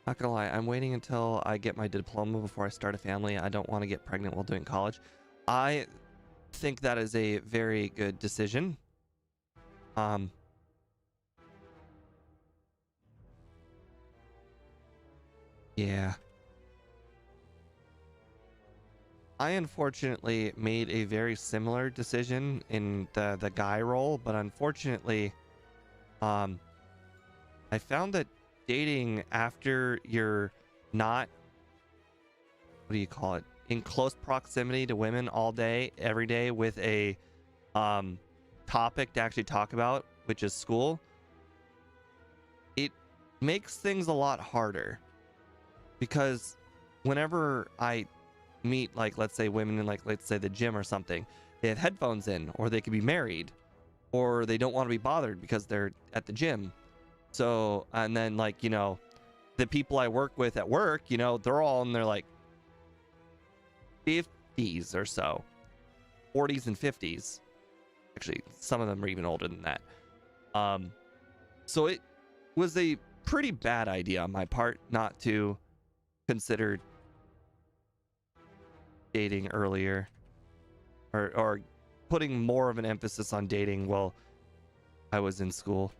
Not gonna lie, I'm waiting until I get my diploma before I start a family. I don't want to get pregnant while doing college. I think that is a very good decision. Yeah. I unfortunately made a very similar decision in the guy role, but unfortunately, I found that dating after you're not, what do you call it, in close proximity to women all day, every day with a topic to actually talk about, which is school, it makes things a lot harder. Because whenever I meet, like, let's say women in, like, let's say the gym or something, they have headphones in, or they could be married, or they don't want to be bothered because they're at the gym. So, and then, like, you know, the people I work with at work, you know, they're all in their like 50s or so, 40s and 50s. Actually, some of them are even older than that. So it was a pretty bad idea on my part not to consider dating earlier, or putting more of an emphasis on dating while I was in school.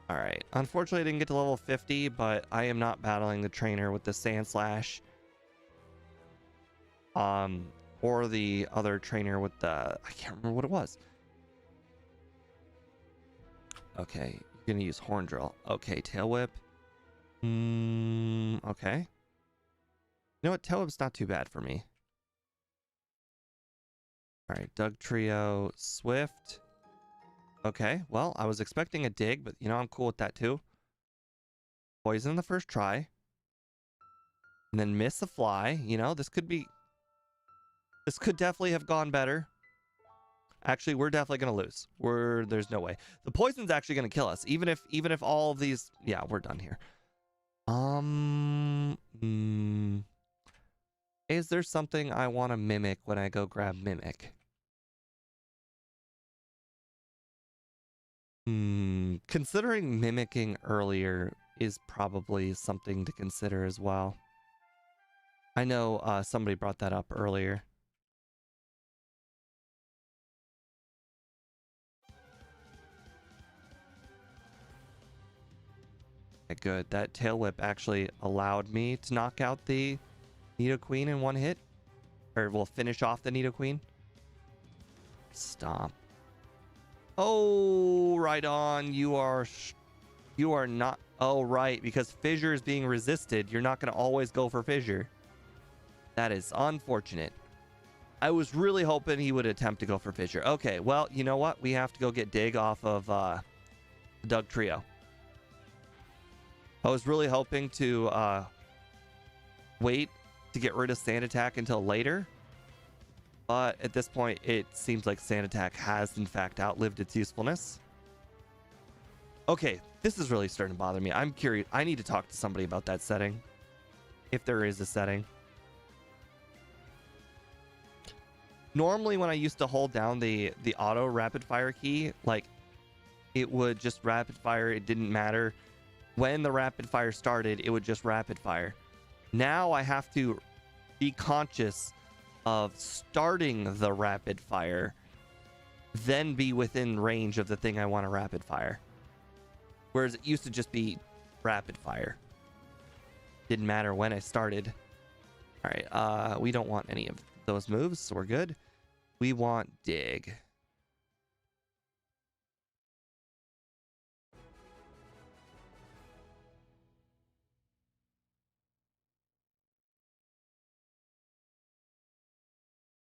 All right. Unfortunately, I didn't get to level 50, but I am not battling the trainer with the Sand Slash. Or the other trainer with the, I can't remember what it was. Okay, you're gonna use Horn Drill. Okay, Tail Whip. Okay. You know what? Tail Whip's not too bad for me. All right, Doug Trio, Swift. Okay, well, I was expecting a dig, but you know, I'm cool with that too. Poison the first try. And then miss a fly. You know, this could definitely have gone better. Actually, we're definitely gonna lose. There's no way. The poison's actually gonna kill us. Even if all of these, yeah, we're done here. Is there something I want to mimic when I go grab Mimic? Considering mimicking earlier is probably something to consider as well. I know somebody brought that up earlier. Okay, good. That Tail Whip actually allowed me to knock out the Nidoqueen in one hit. Or we'll finish off the Nidoqueen. Stomp. Oh, right on. You are not. Oh, right. Because Fissure is being resisted. You're not going to always go for Fissure. That is unfortunate. I was really hoping he would attempt to go for Fissure. Okay, well, you know what? We have to go get Dig off of Doug Trio. I was really hoping to wait to get rid of Sand Attack until later. But at this point, it seems like Sand Attack has, in fact, outlived its usefulness. Okay, this is really starting to bother me. I'm curious. I need to talk to somebody about that setting. If there is a setting. Normally, when I used to hold down the auto rapid fire key, like, it would just rapid fire. It didn't matter. When the rapid fire started, it would just rapid fire. Now I have to be conscious of starting the rapid fire, then be within range of the thing I want to rapid fire. Whereas it used to just be rapid fire. Didn't matter when I started. All right, we don't want any of those moves, so we're good. We want Dig.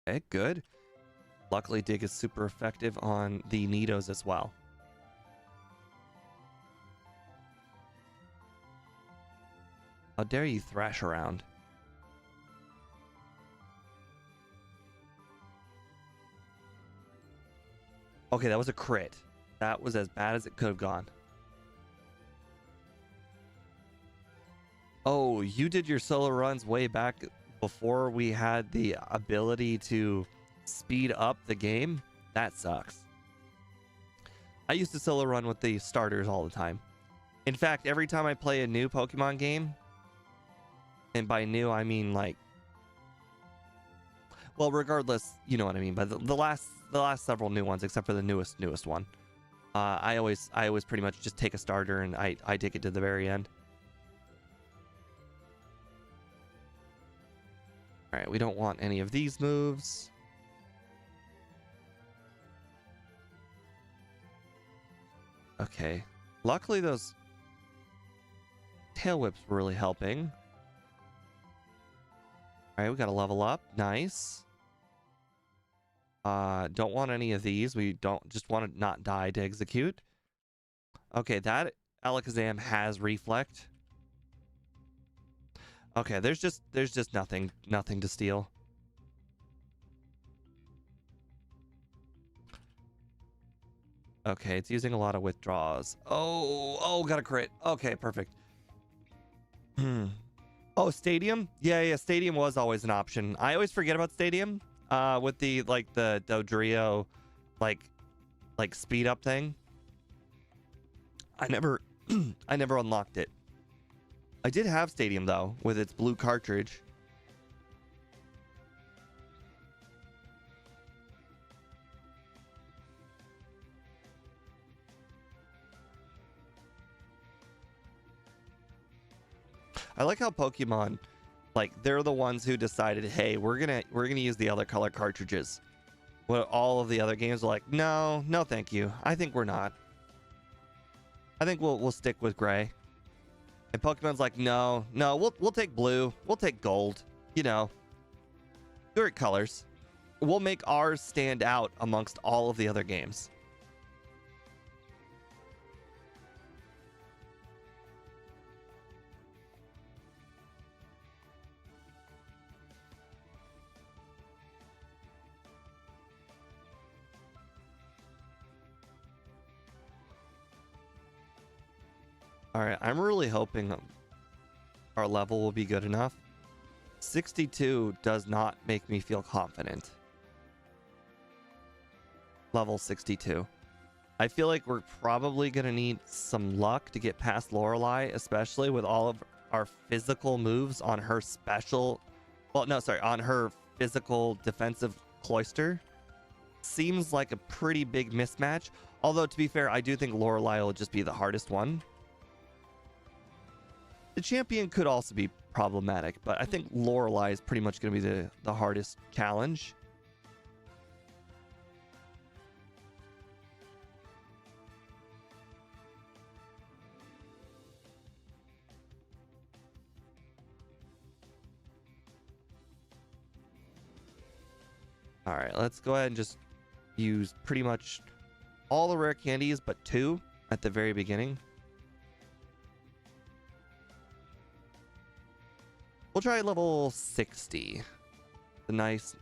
Okay, good. Luckily, Dig is super effective on the Nidos as well. How dare you thrash around? Okay, that was a crit. That was as bad as it could have gone. Oh, you did your solo runs way back before we had the ability to speed up the game? That sucks. I used to solo run with the starters all the time. In fact, every time I play a new Pokemon game, and by new I mean like, well, regardless, you know what I mean. But the last several new ones, except for the newest one, I always pretty much just take a starter and I take it to the very end. All right, we don't want any of these moves. Okay, luckily those tail whips were really helping. All right, we got to level up. Nice. Don't want any of these. We don't just want to not die to execute. Okay, that Alakazam has Reflect. Okay, there's just nothing to steal. Okay, it's using a lot of withdraws. Oh, got a crit. Okay, perfect. Oh, Stadium? Yeah, Stadium was always an option. I always forget about Stadium. With the Dodrio like speed up thing. I never unlocked it. I did have Stadium though, with its blue cartridge. I like how Pokemon, like, they're the ones who decided, hey, we're gonna use the other color cartridges. Well, all of the other games are like, no, thank you. I think we're not. I think we'll stick with gray. And Pokemon's like, no, we'll take blue. We'll take gold. You know, great colors. We'll make ours stand out amongst all of the other games. All right, I'm really hoping our level will be good enough. 62 does not make me feel confident. Level 62. I feel like we're probably going to need some luck to get past Lorelei, especially with all of our physical moves on her special... Well, no, sorry, on her physical defensive Cloyster. Seems like a pretty big mismatch. Although, to be fair, I do think Lorelei will just be the hardest one. The champion could also be problematic, but I think Lorelei is pretty much going to be the hardest challenge. All right, let's go ahead and just use pretty much all the rare candies, but 2 at the very beginning. We'll try level 60. A nice,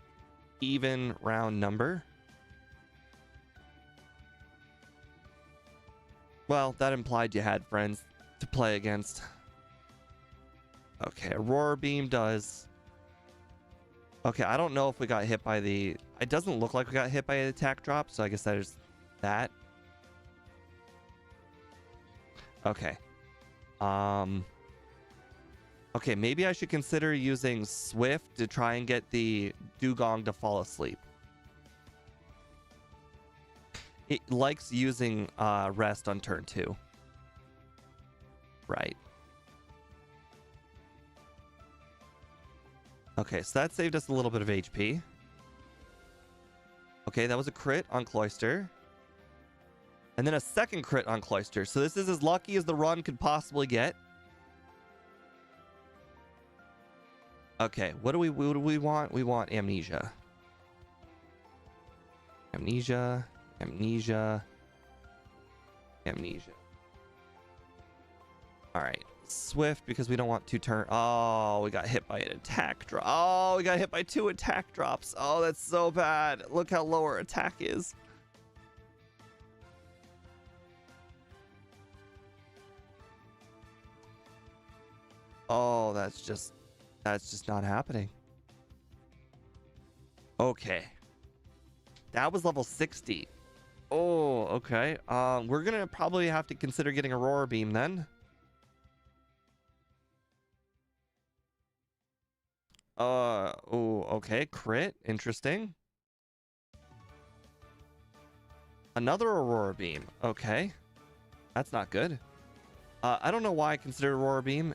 even, round number. Well, that implied you had friends to play against. Okay, Aurora Beam does. Okay, I don't know if we got hit by the... It doesn't look like we got hit by an attack drop, so I guess that is that. Okay. Okay, maybe I should consider using Swift to try and get the Dugong to fall asleep. It likes using rest on turn 2. Right. Okay, so that saved us a little bit of HP. Okay, that was a crit on Cloyster. And then a second crit on Cloyster. So this is as lucky as the run could possibly get. Okay, what do we want? We want Amnesia. Amnesia. All right, Swift, because we don't want 2 turn. Oh, we got hit by an attack drop. Oh, we got hit by 2 attack drops. Oh, that's so bad. Look how low our attack is. Oh, that's just not happening. Okay. That was level 60. Oh, okay. We're gonna probably have to consider getting Aurora Beam then. Oh, okay. Crit. Interesting. Another Aurora Beam. Okay. That's not good. I don't know why I consider Aurora Beam.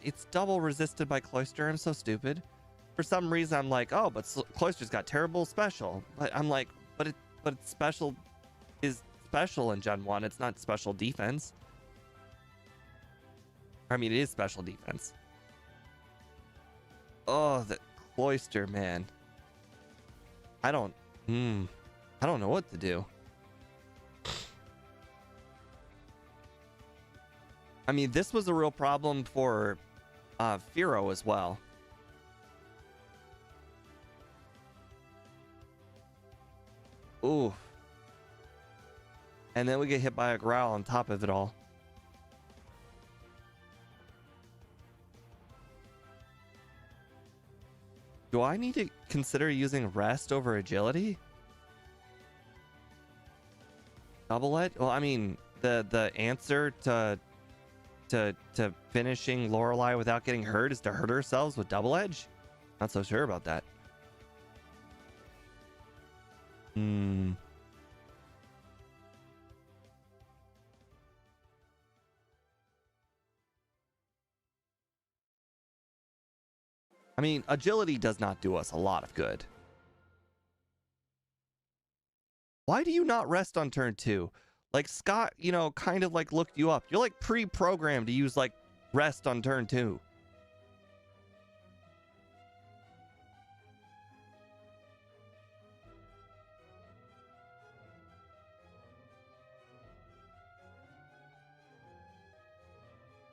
It's double resisted by Cloyster. I'm so stupid. For some reason, I'm like, oh, but Cloyster's got terrible special. But I'm like, but it's special is special in Gen 1. It's not special defense. I mean, it is special defense. Oh, the Cloyster, man. I don't know what to do. I mean, this was a real problem for Firo as well. Ooh. And then we get hit by a growl on top of it all. Do I need to consider using rest over agility? Double edge? Well, I mean, the answer to finishing Lorelei without getting hurt is to hurt ourselves with double edge? Not so sure about that. I mean, agility does not do us a lot of good. Why do you not rest on turn 2? Like, Scott, you know, kind of like looked you up. You're like pre-programmed to use like rest on turn 2.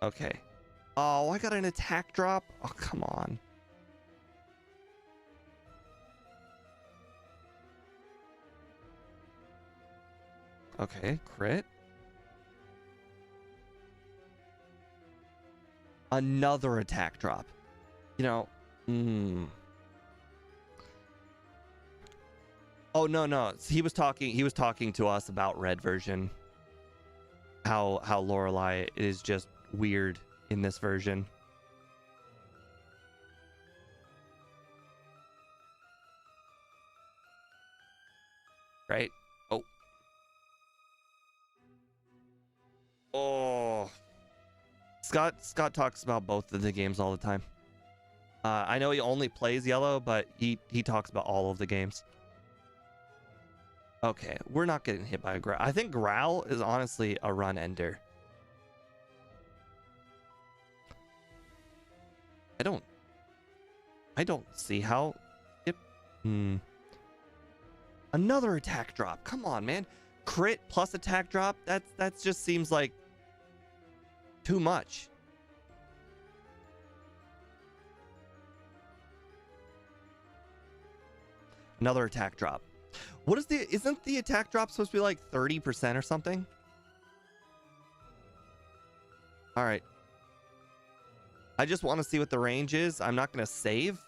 Okay. Oh, I got an attack drop? Oh, come on. Okay, crit. Another attack drop. You know, Oh, no. He was talking to us about red version. How Lorelei is just weird in this version. Right? Oh. Scott talks about both of the games all the time. I know he only plays yellow, but he talks about all of the games. Okay, we're not getting hit by a growl. I think growl is honestly a run ender. I don't see how it. Another attack drop. Come on, man. Crit plus attack drop. That just seems like too much. Another attack drop. What is isn't the attack drop supposed to be like 30% or something? All right. I just want to see what the range is. I'm not going to save.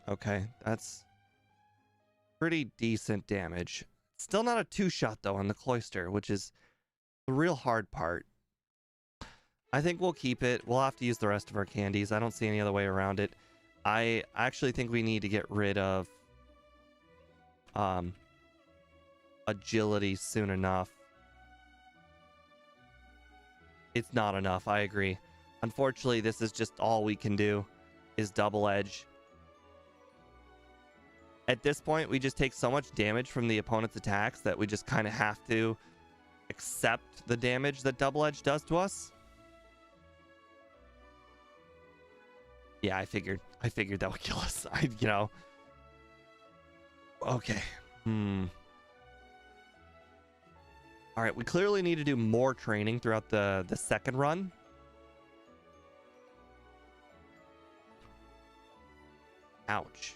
Okay, that's pretty decent damage. Still not a 2-shot though on the Cloyster, which is the real hard part. I think we'll keep it. We'll have to use the rest of our candies. I don't see any other way around it. I actually think we need to get rid of agility soon enough. It's not enough, I agree. Unfortunately, this is just all we can do is double edge. At this point, we just take so much damage from the opponent's attacks that we just kind of have to accept the damage that double edge does to us. Yeah, I figured that would kill us. You know. Okay. All right, we clearly need to do more training throughout the second run. Ouch.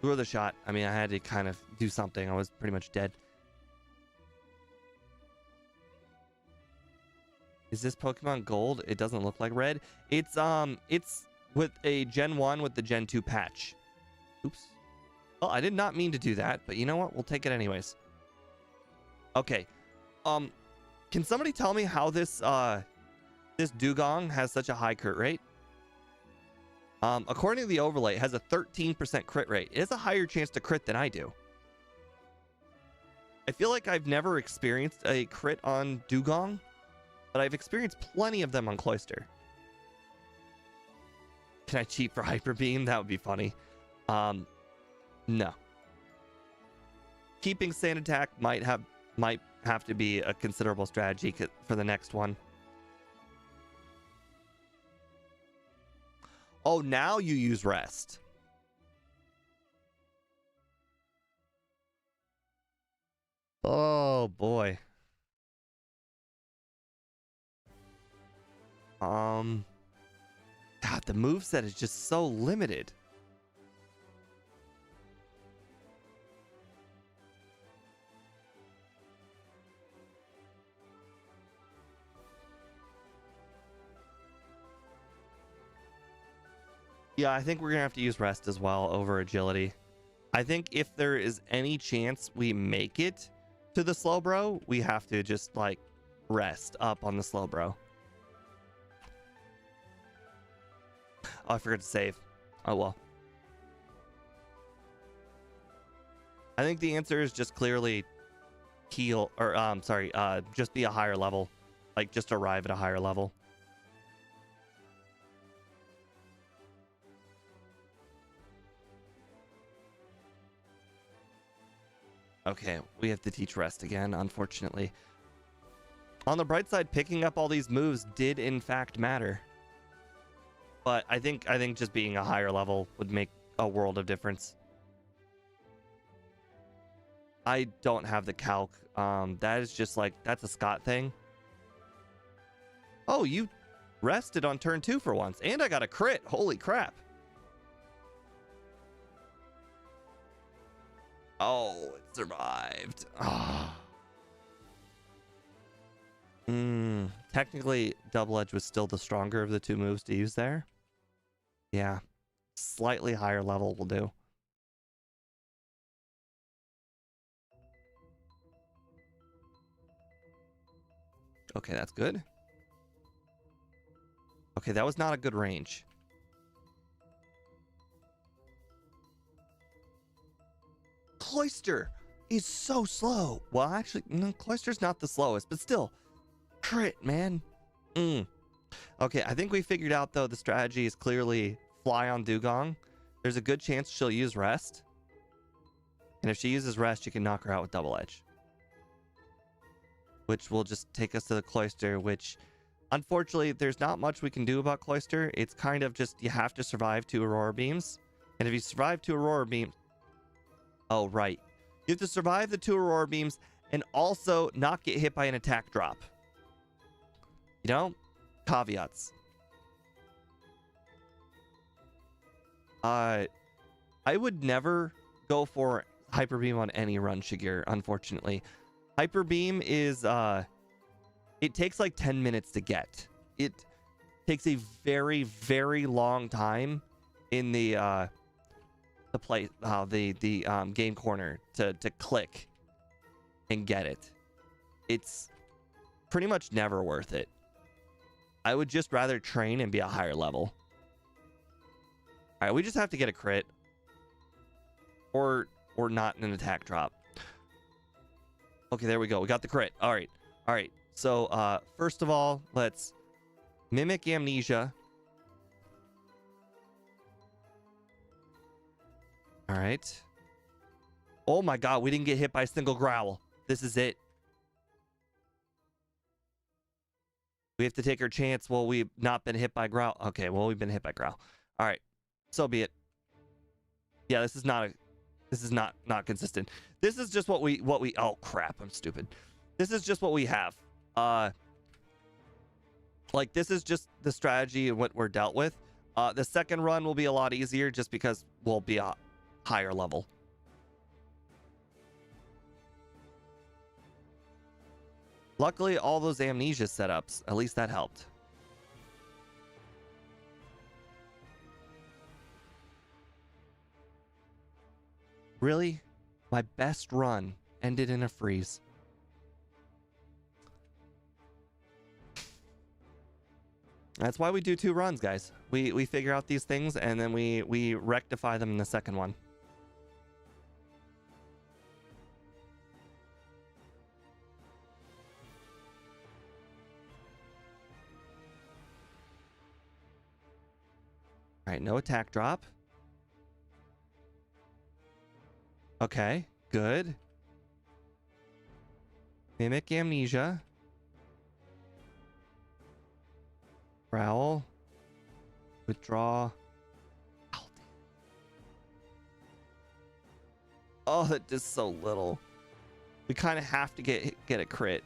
Lure the shot. I mean, I had to kind of do something. I was pretty much dead. Is this Pokemon Gold? It doesn't look like red. It's with a Gen 1 with the Gen 2 patch. Oops. Well, I did not mean to do that, but you know what? We'll take it anyways. Okay. Can somebody tell me how this Dugong has such a high crit rate? According to the overlay, it has a 13% crit rate. It has a higher chance to crit than I do. I feel like I've never experienced a crit on Dugong, but I've experienced plenty of them on Cloyster. Can I cheat for Hyper Beam? That would be funny. No. Keeping Sand Attack might have to be a considerable strategy for the next one. Oh, now you use Rest. Oh boy. God, the moveset is just so limited. Yeah, I think we're gonna have to use Rest as well over Agility. I think if there is any chance we make it to the Slowbro, we have to just like rest up on the Slowbro. Oh, I forgot to save. Oh well. I think the answer is just clearly heal, or just be a higher level. Like just arrive at a higher level. Okay, we have to teach Rest again, unfortunately. On the bright side, picking up all these moves did in fact matter. But I think just being a higher level would make a world of difference. I don't have the calc. That is just like, that's a Scott thing. Oh, you rested on turn 2 for once, and I got a crit. Holy crap. Oh, it survived. Oh. Technically, Double Edge was still the stronger of the two moves to use there. Yeah, slightly higher level will do. Okay, that's good. Okay, that was not a good range. Cloyster is so slow. Well, actually, no, Cloyster's not the slowest, but still. Crit, man. Okay, I think we figured out, though, the strategy is clearly fly on Dugong. There's a good chance she'll use Rest. And if she uses Rest, you can knock her out with Double Edge. Which will just take us to the Cloyster, which, unfortunately, there's not much we can do about Cloyster. It's kind of just, you have to survive 2 Aurora Beams. And if you survive 2 Aurora Beams... Oh, right. You have to survive the 2 Aurora Beams and also not get hit by an attack drop. You know? Caveats. I would never go for Hyper Beam on any run, Shigeru, unfortunately. Hyper Beam is, it takes like 10 minutes to get. It takes a very, very long time in the game corner to click and get it. It's pretty much never worth it. I would just rather train and be a higher level. All right, we just have to get a crit or not an attack drop. Okay, there we go. We got the crit. All right. All right. So, first of all, let's mimic Amnesia. All right. Oh my god, we didn't get hit by a single growl. This is it. We have to take our chance. Well, we've not been hit by growl. Okay, well, we've been hit by growl. All right. So be it. Yeah, this is not consistent. This is just what we oh crap, I'm stupid. This is just what we have. Like this is just the strategy and what we're dealt with. The second run will be a lot easier just because we'll be higher level. Luckily, all those amnesia setups, at least that helped. Really? My best run ended in a freeze. That's why we do 2 runs, guys. We figure out these things and then we rectify them in the second one. All right, no attack drop. Okay, good. Mimic amnesia. Growl. Withdraw. Oh, that does so little. We kind of have to get a crit.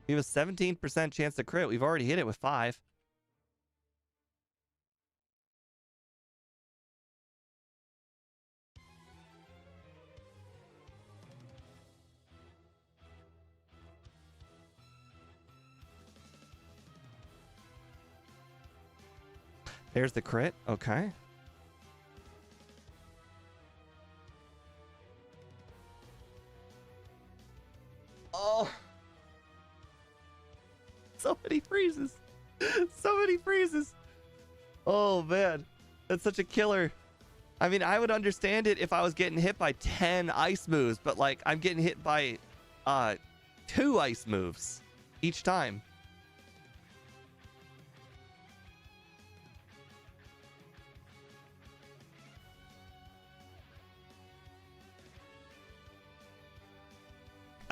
We have a 17% chance to crit. We've already hit it with 5. There's the crit. Okay. Oh. So many freezes. So many freezes. Oh, man. That's such a killer. I mean, I would understand it if I was getting hit by 10 ice moves, but like I'm getting hit by 2 ice moves each time.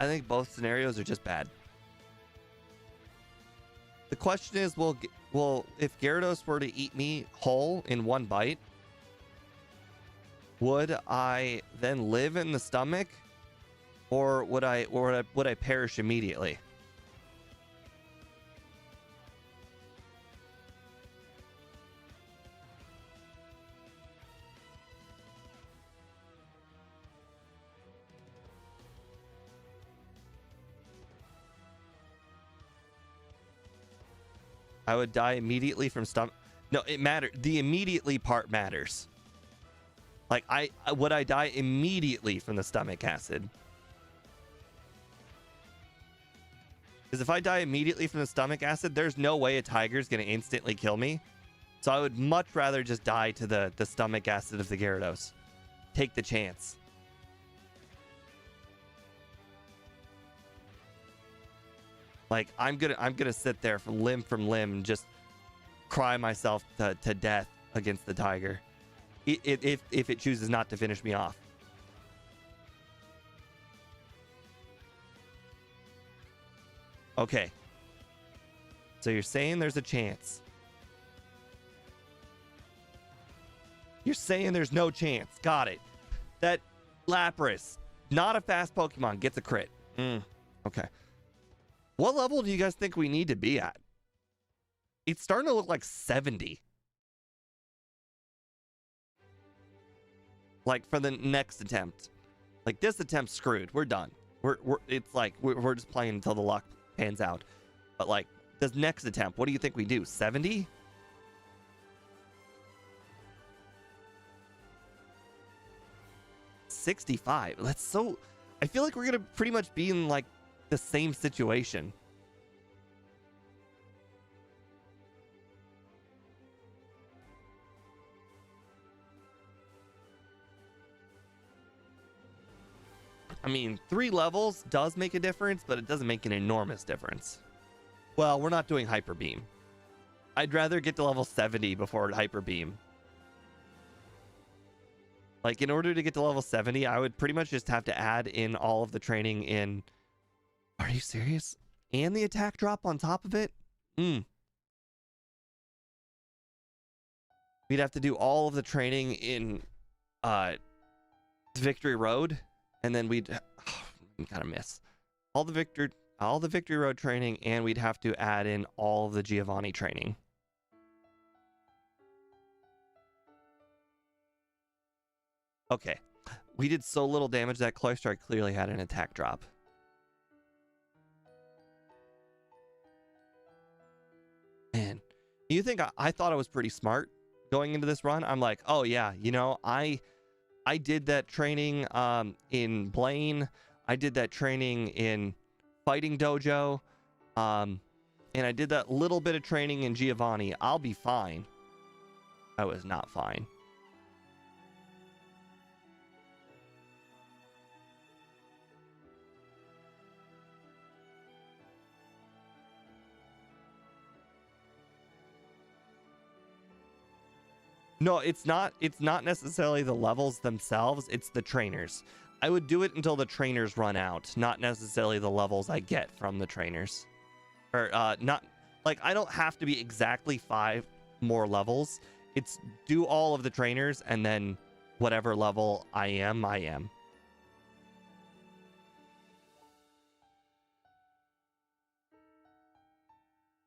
I think both scenarios are just bad. The question is, will if Gyarados were to eat me whole in 1 bite, would I then live in the stomach, or would I perish immediately? I would die immediately from stomach. No, it matters. The immediately part matters. Like, would I die immediately from the stomach acid? Because if I die immediately from the stomach acid, there's no way a tiger's going to instantly kill me. So I would much rather just die to the stomach acid of the Gyarados. Take the chance. Like, I'm gonna sit there from limb and just cry myself to death against the tiger, if it chooses not to finish me off. Okay. So you're saying there's a chance. You're saying there's no chance. Got it. That Lapras, not a fast Pokemon, gets a crit. Okay. What level do you guys think we need to be at? It's starting to look like 70. Like for the next attempt. Like this attempt's screwed. We're done. It's like we're just playing until the luck pans out. But like this next attempt, what do you think we do? 70? $65. That's so... I feel like we're gonna pretty much be in like the same situation. I mean, 3 levels does make a difference, but it doesn't make an enormous difference. Well, we're not doing Hyper Beam. I'd rather get to level 70 before Hyper Beam. Like, in order to get to level 70, I would pretty much just have to add in all of the training in... Are you serious? And the attack drop on top of it? We'd have to do all of the training in Victory Road, and then we'd kind of miss all the Victory Road training, and we'd have to add in all of the Giovanni training. Okay. We did so little damage that Cloyster clearly had an attack drop. Man, you think I thought I was pretty smart going into this run? I'm like, oh yeah, you know, I did that training in Blaine. I did that training in Fighting Dojo. And I did that little bit of training in Giovanni. I'll be fine. I was not fine. No, it's not necessarily the levels themselves, it's the trainers. I would do it until the trainers run out, not necessarily the levels I get from the trainers. Or not like I don't have to be exactly 5 more levels. It's do all of the trainers and then whatever level I am.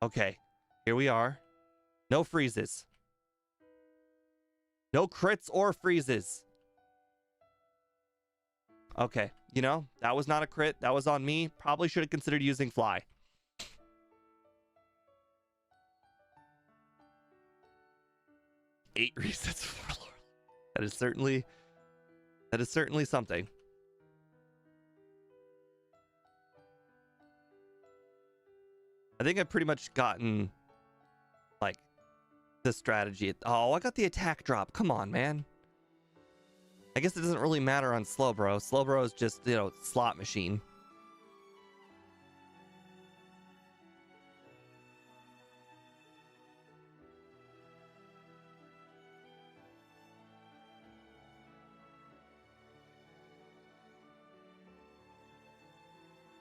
Okay, here we are. No freezes. No crits or freezes. Okay, you know, that was not a crit. That was on me. Probably should have considered using fly. Eight resets for Lord. That is certainly something. I think I've pretty much gotten like the strategy. Oh, I got the attack drop. Come on, man. I guess it doesn't really matter on Slowbro. Slowbro is just, you know, slot machine.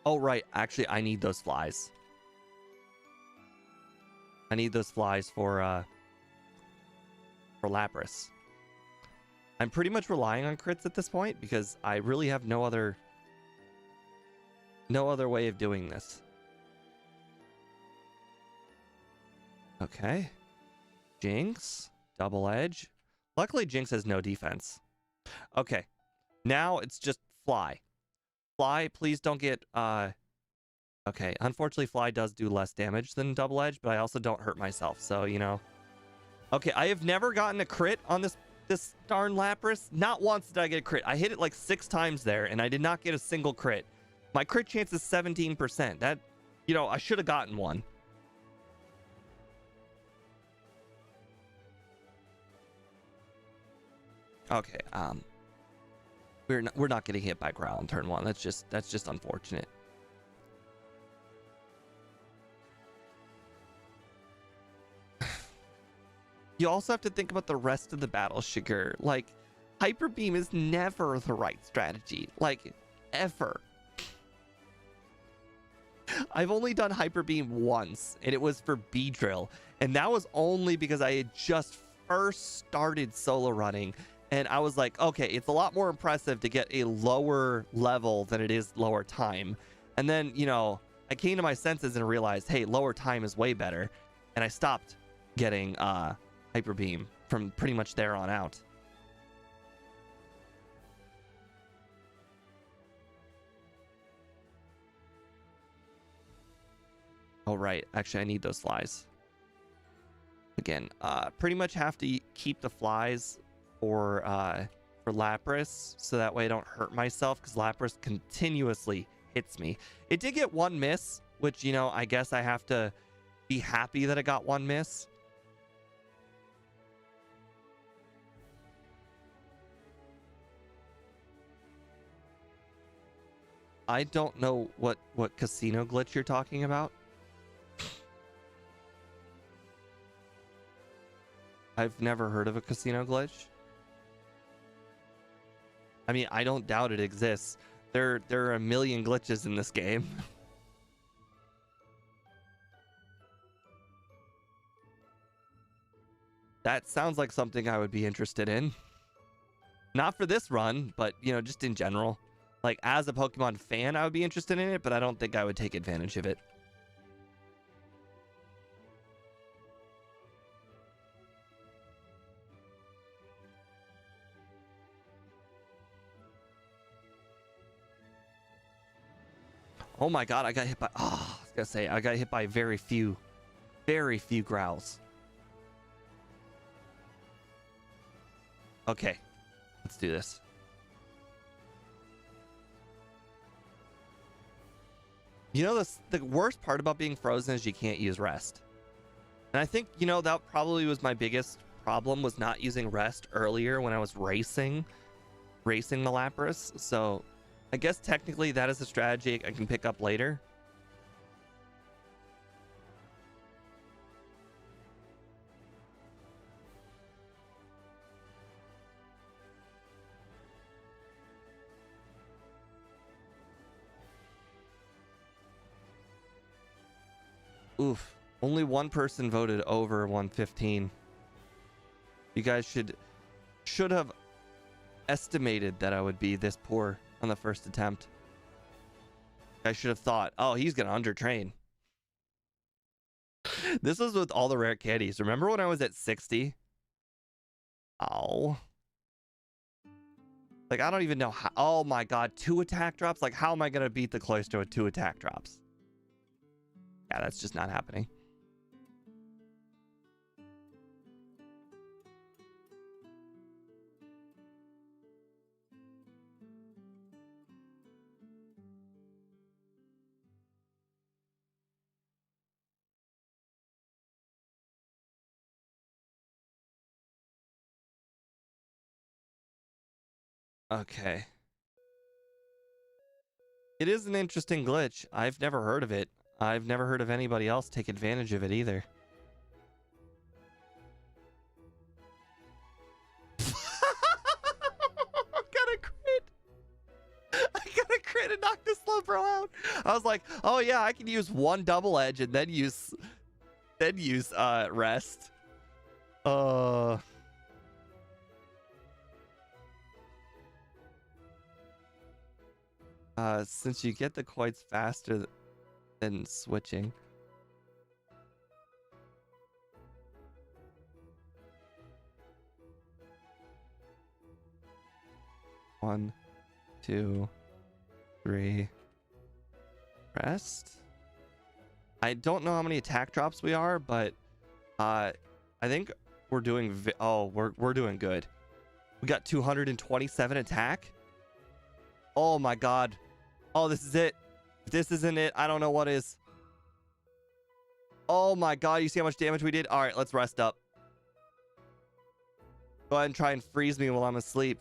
Oh, right. Actually, I need those flies. I need those flies for Lapras. I'm pretty much relying on crits at this point because I really have no other way of doing this. Okay. Jinx, double edge. Luckily, Jinx has no defense. Okay. Now it's just fly. Fly, please don't get okay, unfortunately fly does do less damage than double edge, but I also don't hurt myself, so you know. Okay, I have never gotten a crit on this darn Lapras. Not once did I get a crit. I hit it like 6 times there and I did not get a single crit. My crit chance is 17%. That, you know, I should have gotten one. Okay, we're not getting hit by Growl in turn 1. That's just unfortunate. You also have to think about the rest of the battle, Sugar. Like, Hyper Beam is never the right strategy. Like, ever. I've only done Hyper Beam once, and it was for Beedrill. And that was only because I had just first started solo running. And I was like, okay, it's a lot more impressive to get a lower level than it is lower time. And then, you know, I came to my senses and realized, hey, lower time is way better. And I stopped getting Hyper Beam from pretty much there on out. Oh, right. Actually, I need those flies. Again, pretty much have to keep the flies for Lapras, so that way I don't hurt myself, because Lapras continuously hits me. It did get 1 miss, which, you know, I guess I have to be happy that I got 1 miss. I don't know what casino glitch you're talking about. I've never heard of a casino glitch. I mean, I don't doubt it exists. There are a million glitches in this game. That sounds like something I would be interested in. Not for this run, but, you know, just in general. Like, as a Pokemon fan, I would be interested in it, but I don't think I would take advantage of it. Oh my god, I got hit by... Oh, I was gonna say, I got hit by very few growls. Okay, let's do this. You know, the worst part about being frozen is you can't use rest. And I think, you know, that probably was my biggest problem, was not using rest earlier when I was racing the Lapras. So I guess technically that is a strategy I can pick up later. Oof. Only one person voted over 115. You guys should have estimated that I would be this poor on the first attempt. I should have thought, oh, he's gonna undertrain. This was with all the rare candies. Remember when I was at 60? Oh. Like, I don't even know how. Oh my god, 2 attack drops? Like, how am I gonna beat the Cloyster with 2 attack drops? Yeah, that's just not happening. Okay. It is an interesting glitch. I've never heard of it. I've never heard of anybody else take advantage of it either. I got a crit. I got a crit and knocked this Slowbro out. I was like, oh yeah, I can use 1 double edge and then use rest. Since you get the coins faster than switching. One, 2, 3. Rest. I don't know how many attack drops we are, but I think we're doing we're doing good. We got 227 attack. Oh my god. Oh, this is it. If this isn't it, I don't know what is. Oh my god, you see how much damage we did? All right, let's rest up. Go ahead and try and freeze me while I'm asleep.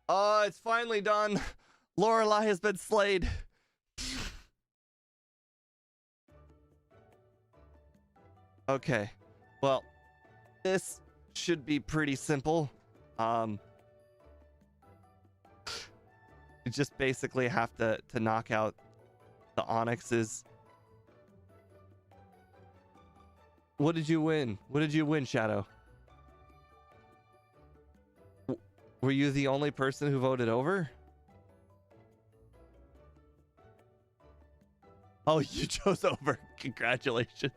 Oh, it's finally done. Lorelei has been slayed. Okay. Well, this should be pretty simple. You just basically have to knock out the Onyxes. What did you win? What did you win, Shadow? Were you the only person who voted over? Oh, you chose over. Congratulations.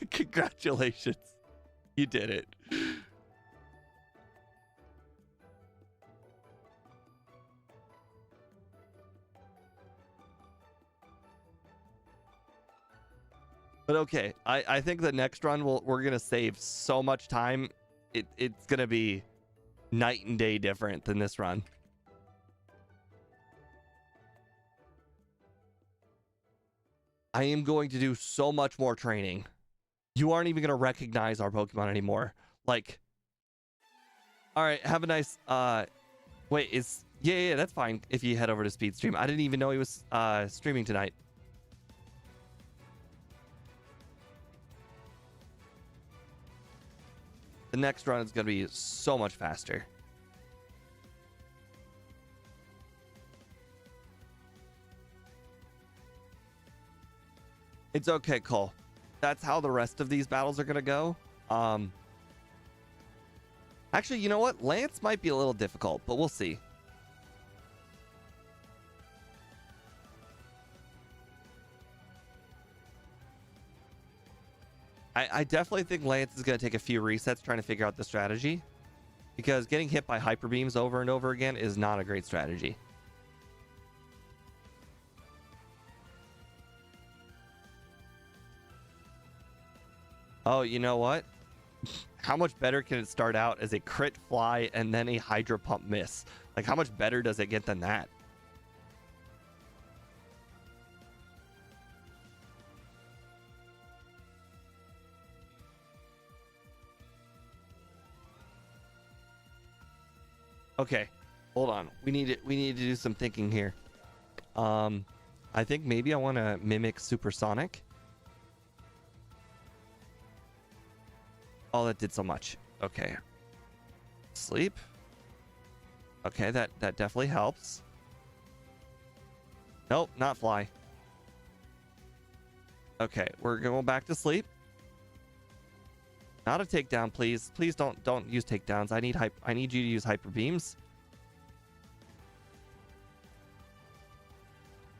Congratulations. You did it. But okay, I think the next run we're gonna save so much time. It's gonna be night and day different than this run. I am going to do so much more training. You aren't even gonna recognize our Pokemon anymore. Like, all right, have a nice wait, yeah, that's fine if you head over to Speed Stream. I didn't even know he was streaming tonight. The next run is going to be so much faster. It's okay, Cole. That's how the rest of these battles are going to go. Actually, you know what? Lance might be a little difficult, but we'll see. I definitely think Lance is going to take a few resets trying to figure out the strategy. because getting hit by hyper beams over and over again is not a great strategy. Oh, you know what? How much better can it start out as a crit fly and then a Hydro Pump miss? Like, how much better does it get than that? Okay, hold on. We need to do some thinking here. I think maybe I want to mimic Supersonic. Oh, that did so much. Okay. Sleep. Okay, that definitely helps. Nope, not fly. Okay, we're going back to sleep. Not a takedown, please. Please don't use takedowns. I need you to use hyper beams.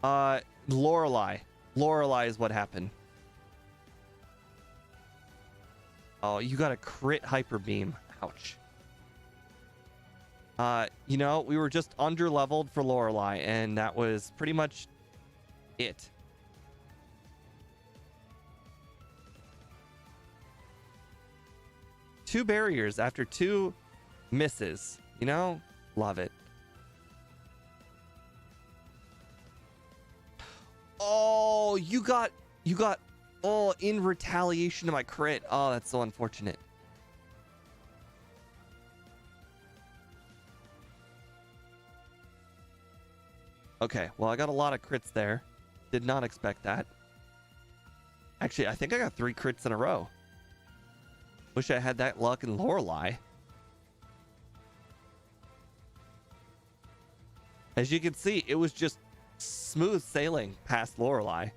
Lorelei. Lorelei is what happened. Oh, you got a crit hyper beam. Ouch. You know, we were just under leveled for Lorelei, and that was pretty much it. Two barriers after two misses. You know, love it. Oh, you got oh, in retaliation to my crit. Oh, that's so unfortunate. Okay, well, I got a lot of crits there. Did not expect that. Actually, I think I got 3 crits in a row. Wish I had that luck in Lorelei. As you can see, it was just smooth sailing past Lorelei.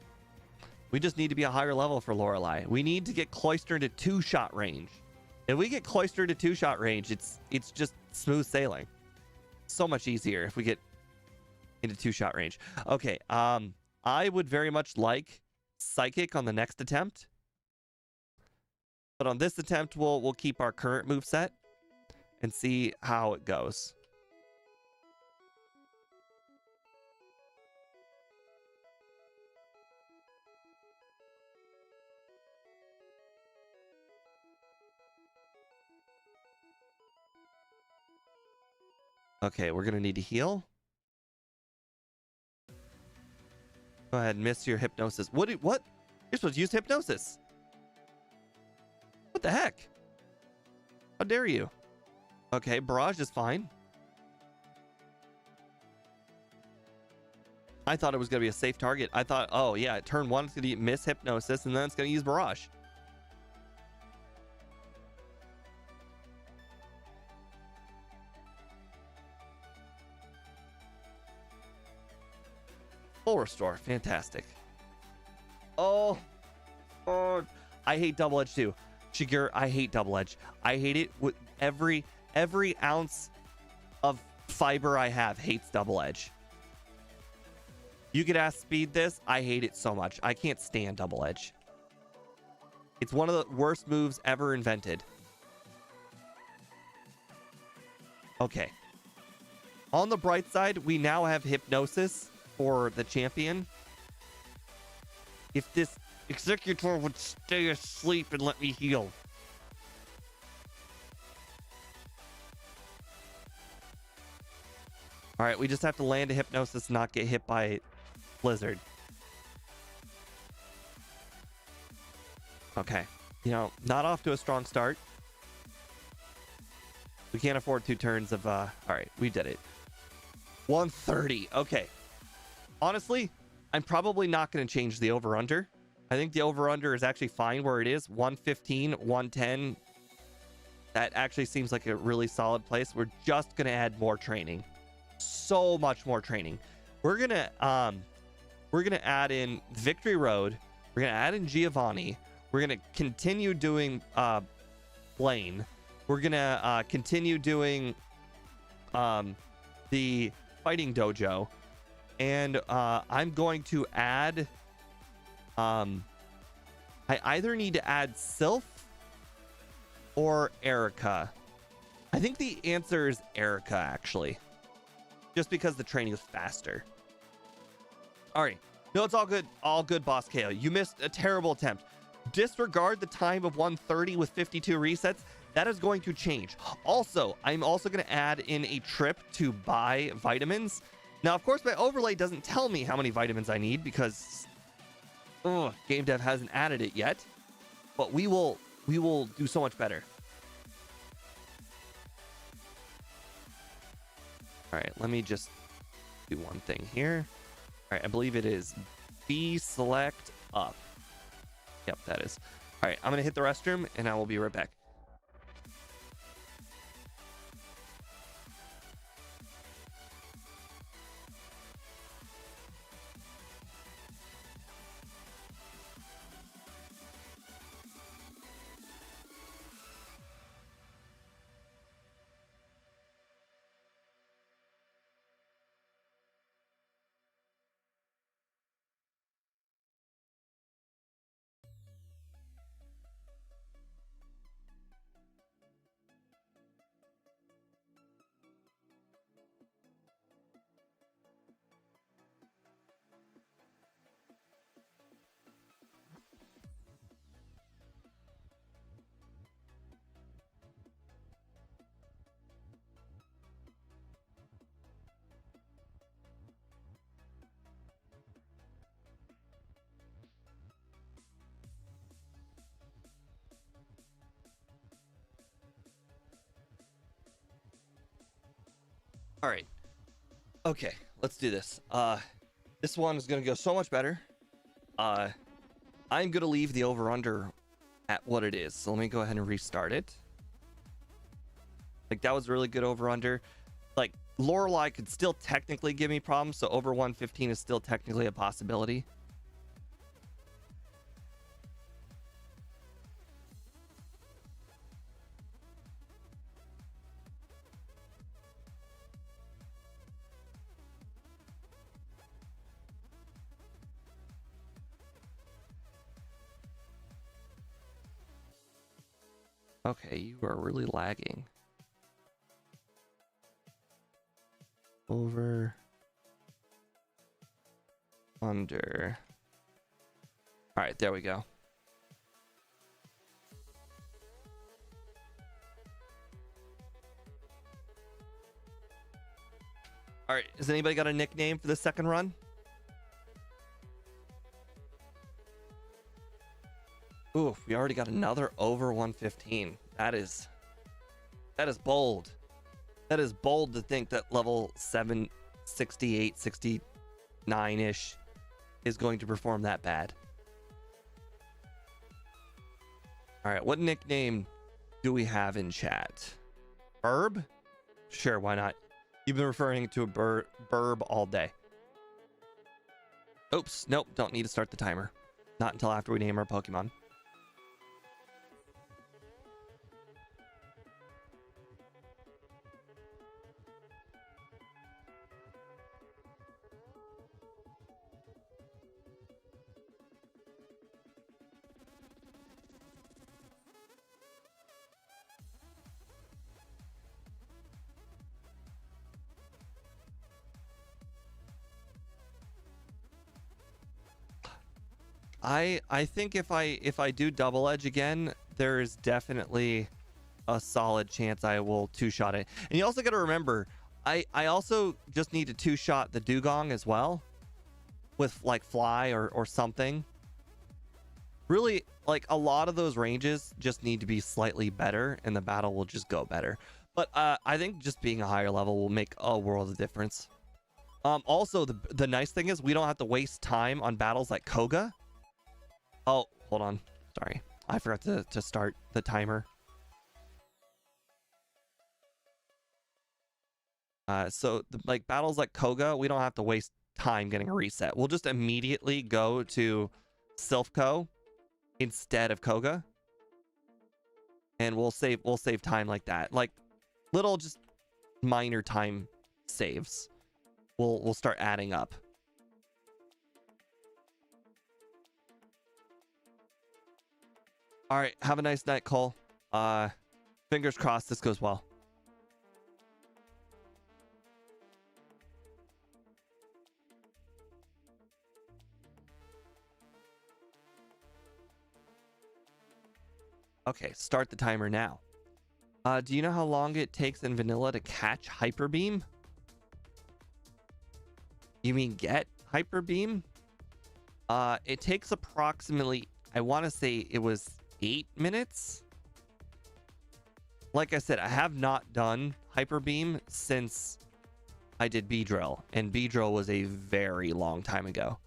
We just need to be a higher level for Lorelei. We need to get Cloyster into 2-shot range. If we get Cloyster to 2-shot range, it's just smooth sailing. So much easier if we get into 2-shot range. Okay, I would very much like Psychic on the next attempt. But on this attempt, we'll keep our current moveset and see how it goes. Okay, we're gonna need to heal. Go ahead and miss your hypnosis. What? You're supposed to use hypnosis. What the heck? How dare you? Okay, barrage is fine. I thought it was gonna be a safe target. I thought, oh yeah, turn 1 it's gonna miss hypnosis and then it's gonna use barrage. Full restore, fantastic. Oh, I hate double edge too. Shigur, I hate double edge. I hate it with every ounce of fiber I have. Hates double edge. You could ask Speed this. I hate it so much. I can't stand double edge. It's one of the worst moves ever invented. Okay. On the bright side, we now have hypnosis for the champion. If this Executor would stay asleep and let me heal. All right, we just have to land a hypnosis and not get hit by Blizzard. Okay, you know, not off to a strong start. We can't afford 2 turns of all right, we did it. 130. Okay. Honestly, I'm probably not going to change the over under. I think the over under is actually fine where it is. 115, 110. That actually seems like a really solid place. We're just going to add more training. So much more training. We're going to add in Victory Road. We're going to add in Giovanni. We're going to continue doing Blaine. We're going to continue doing the Fighting Dojo. And I'm going to add I either need to add Sylph or Erica. I think the answer is Erica, actually. Just because the training is faster. All right. No, it's all good. All good, Boss KO. You missed a terrible attempt. Disregard the time of 1:30 with 52 resets. That is going to change. Also, I'm also going to add in a trip to buy vitamins. Now, of course, my overlay doesn't tell me how many vitamins I need because game dev hasn't added it yet. But we will do so much better. All right, let me just do one thing here. All right, I believe it is B select up. Yep, that is. All right, I'm going to hit the restroom and I will be right back. All right. Okay, let's do this. This one is going to go so much better. I'm going to leave the over-under at what it is. So let me go ahead and restart it. Like, that was a really good over-under. Like, Lorelei could still technically give me problems, so over 115 is still technically a possibility. Okay, you are really lagging. Over. Under. All right, there we go. All right, has anybody got a nickname for the second run? Ooh, we already got another over 115. That is bold. That is bold to think that level 768, 69-ish is going to perform that bad. All right, what nickname do we have in chat? Burb? Sure, why not? You've been referring to a burb all day. Oops, nope, don't need to start the timer. Not until after we name our Pokemon. I think if I do double edge again, there is definitely a solid chance I will two-shot it. And you also got to remember, I also just need to two-shot the dugong as well with like fly or something. Really, like a lot of those ranges just need to be slightly better and the battle will just go better. But I think just being a higher level will make a world of difference. Also, the nice thing is we don't have to waste time on battles like Koga. Oh, hold on. Sorry. I forgot to start the timer. So like battles like Koga, we don't have to waste time getting a reset. We'll just immediately go to Silphco instead of Koga. And we'll save time like that. Like little just minor time saves. We'll start adding up. All right, have a nice night, Cole. Fingers crossed this goes well. Okay, start the timer now. Do you know how long it takes in vanilla to catch Hyper Beam? You mean get Hyper Beam? It takes approximately, I want to say it was 8 minutes. Like I said, I have not done Hyper Beam since I did Beedrill, and Beedrill was a very long time ago.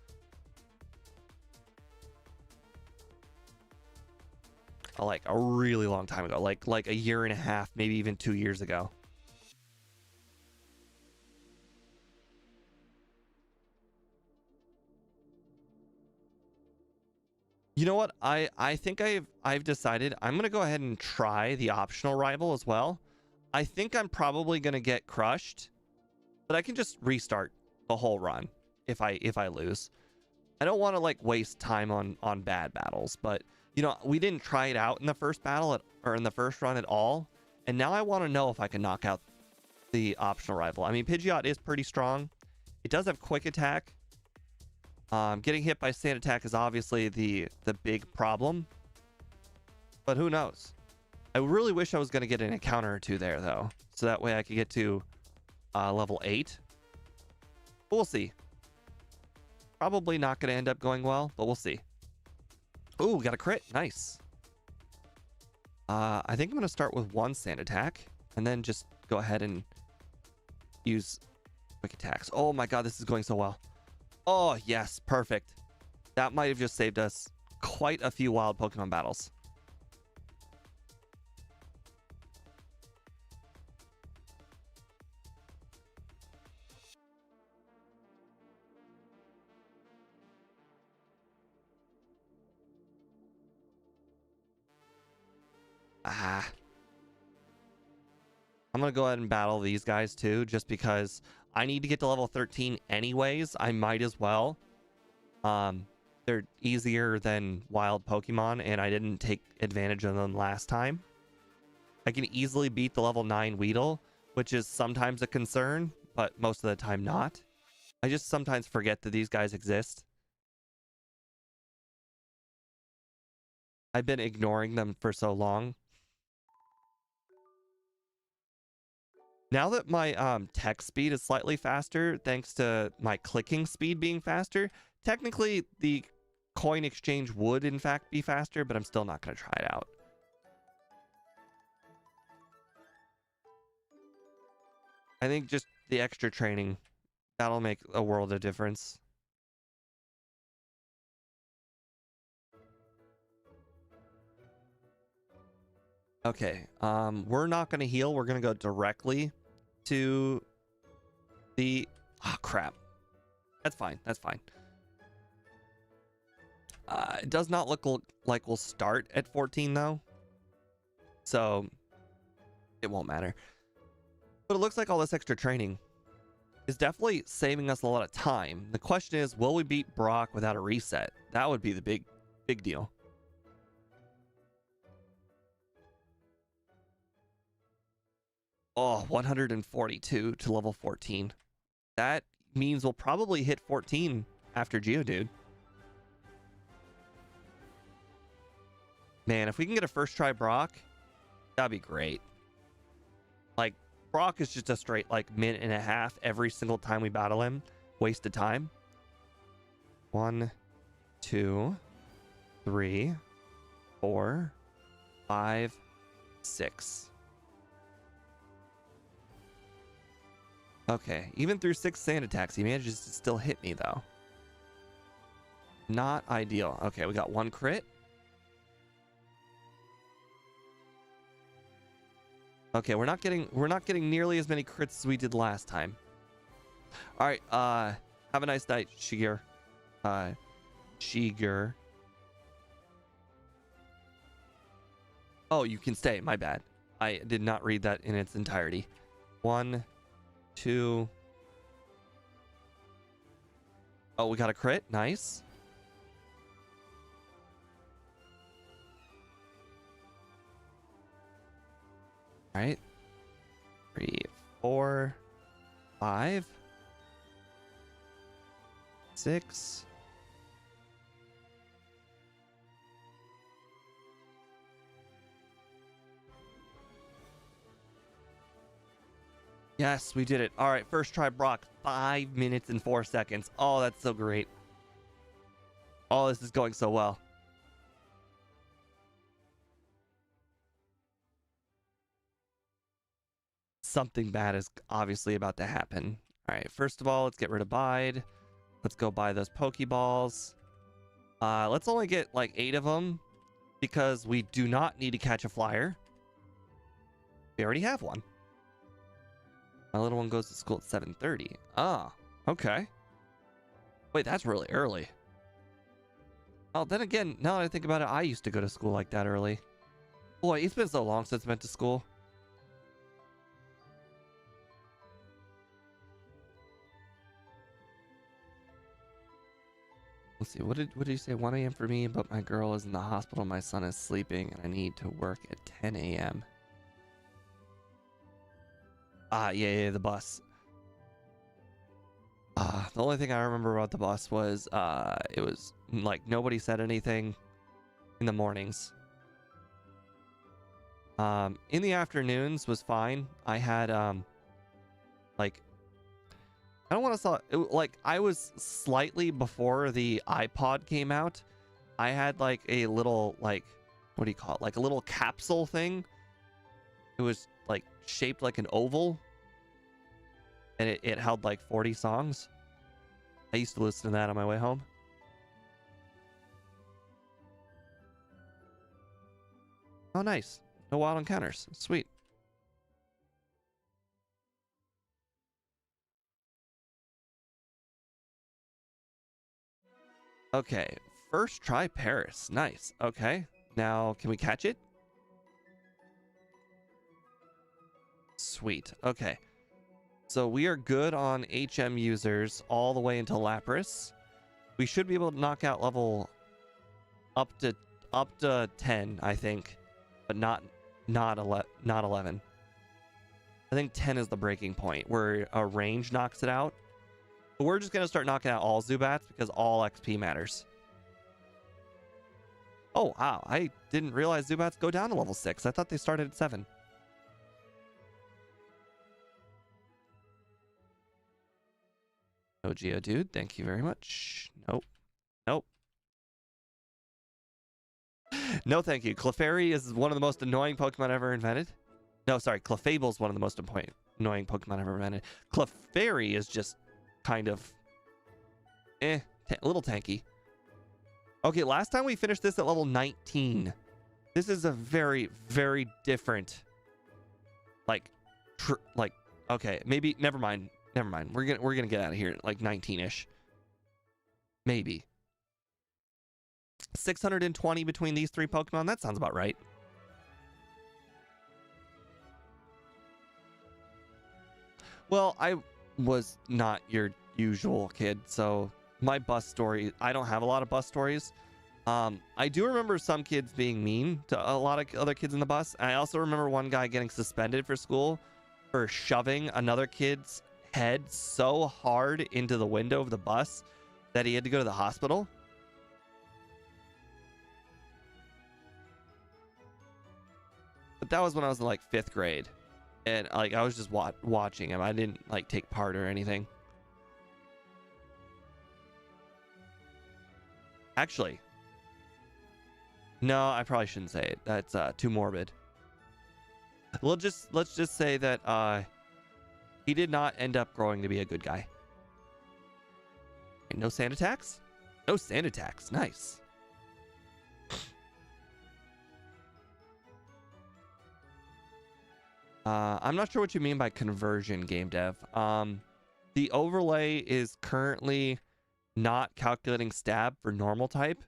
Like a really long time ago, like a year and a half, maybe even 2 years ago. You know what? I think I've decided I'm gonna go ahead and try the optional rival as well. I think I'm probably gonna get crushed, but I can just restart the whole run if I lose. I don't want to like waste time on bad battles, but you know, we didn't try it out in the first battle or in the first run at all, and now I want to know if I can knock out the optional rival. I mean, Pidgeot is pretty strong. It does have quick attack. Getting hit by sand attack is obviously the big problem, but who knows? I really wish I was going to get an encounter or two there though, so that way I could get to level 8. But we'll see. Probably not going to end up going well, but we'll see. Ooh, got a crit. Nice. I think I'm going to start with 1 sand attack and then just go ahead and use quick attacks. Oh my god, this is going so well. Oh, yes. Perfect. That might have just saved us quite a few wild Pokemon battles. I'm going to go ahead and battle these guys too, just because I need to get to level 13 anyways. I might as well. They're easier than wild Pokemon, and I didn't take advantage of them last time. I can easily beat the level 9 Weedle, which is sometimes a concern, but most of the time not. I just sometimes forget that these guys exist. I've been ignoring them for so long. Now that my text speed is slightly faster, thanks to my clicking speed being faster, technically the coin exchange would in fact be faster, but I'm still not going to try it out. I think just the extra training, that'll make a world of difference. Okay, we're not going to heal. We're going to go directly to the... Oh, crap. That's fine. That's fine. It does not look like we'll start at 14, though. So, it won't matter. But it looks like all this extra training is definitely saving us a lot of time. The question is, will we beat Brock without a reset? That would be the big deal. Oh, 142 to level 14. That means we'll probably hit 14 after Geodude. Man, if we can get a first try Brock, that'd be great. Like, Brock is just a straight, like, minute and a half every single time we battle him. Waste of time. 1, 2, 3, 4, 5, 6. Okay, even through 6 sand attacks, he manages to still hit me, though. Not ideal. Okay, we got 1 crit. Okay, we're not getting nearly as many crits as we did last time. All right, have a nice night, Shiger. Shiger. Oh, you can stay. My bad. I did not read that in its entirety. 1, 2. Oh, we got a crit. Nice. All right. 3, 4, 5, 6. Yes, we did it. All right, first try Brock, 5 minutes and 4 seconds. Oh, that's so great. Oh, this is going so well. Something bad is obviously about to happen. All right, first of all, let's get rid of Bide. Let's go buy those Pokeballs. Let's only get like 8 of them because we do not need to catch a flyer. We already have one. My little one goes to school at 7:30. Ah, okay. Wait, that's really early. Oh, then again, now that I think about it, I used to go to school like that early. Boy, it's been so long since I went to school. Let's see, what did you say? 1 a.m. for me, but my girl is in the hospital, my son is sleeping, and I need to work at 10 a.m. Ah, yeah, the bus. The only thing I remember about the bus was it was like nobody said anything in the mornings. In the afternoons was fine. I had like I don't want to say like I was slightly before the iPod came out. I had like a little like what do you call it? Like a little capsule thing. It was like shaped like an oval. And it held like 40 songs. I used to listen to that on my way home. Oh, nice. No wild encounters. Sweet. Okay. First try Paris. Nice. Okay. Now, can we catch it? Sweet. Okay. So we are good on HM users all the way into Lapras. We should be able to knock out level up to 10, I think, but not 11. I think 10 is the breaking point where a range knocks it out. But we're just gonna start knocking out all Zubats because all XP matters. Oh wow, I didn't realize Zubats go down to level 6. I thought they started at 7. No Geodude, thank you very much. Nope. Nope. No, thank you. Clefairy is one of the most annoying Pokemon ever invented. No, sorry. Clefable is one of the most annoying Pokemon ever invented. Clefairy is just kind of a little tanky. Okay, last time we finished this at level 19. This is a very, very different like okay, maybe never mind. Never mind. We're gonna get out of here at like 19-ish. Maybe. 620 between these 3 Pokemon. That sounds about right. Well, I was not your usual kid, so my bus story, I don't have a lot of bus stories. I do remember some kids being mean to a lot of other kids in the bus. I also remember one guy getting suspended for school for shoving another kid's head so hard into the window of the bus that he had to go to the hospital. But that was when I was in like 5th grade, and like I was just watching him. I didn't like take part or anything. Actually, no, I probably shouldn't say it. That's too morbid. Let's just say that he did not end up growing to be a good guy. And no sand attacks? No sand attacks. Nice. I'm not sure what you mean by conversion, game dev. The overlay is currently not calculating stab for normal type.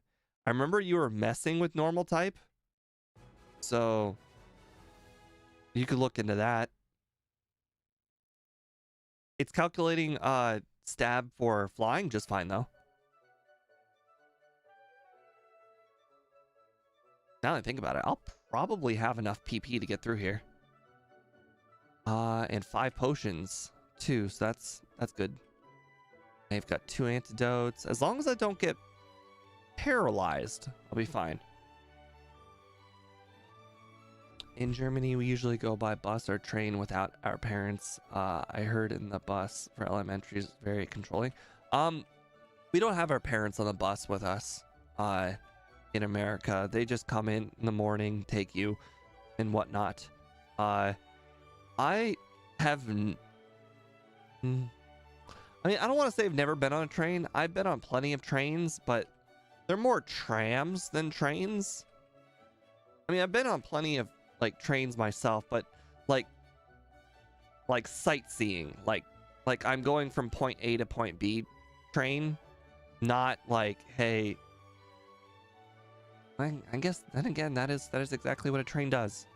I remember you were messing with normal type, so you could look into that. It's calculating stab for flying just fine though. Now that I think about it, I'll probably have enough PP to get through here. And 5 potions too, so that's good. I've got 2 antidotes. As long as I don't get paralyzed, I'll be fine. in Germany, we usually go by bus or train without our parents. I heard in the bus for elementary is very controlling. We don't have our parents on the bus with us in America. They just come in the morning, take you, and whatnot. I have... I mean, I don't want to say I've never been on a train. I've been on plenty of trains, but they're more trams than trains. I mean, I've been on plenty of like trains myself, but like sightseeing, like I'm going from point A to point B train, not like, hey, I guess then again that is exactly what a train does.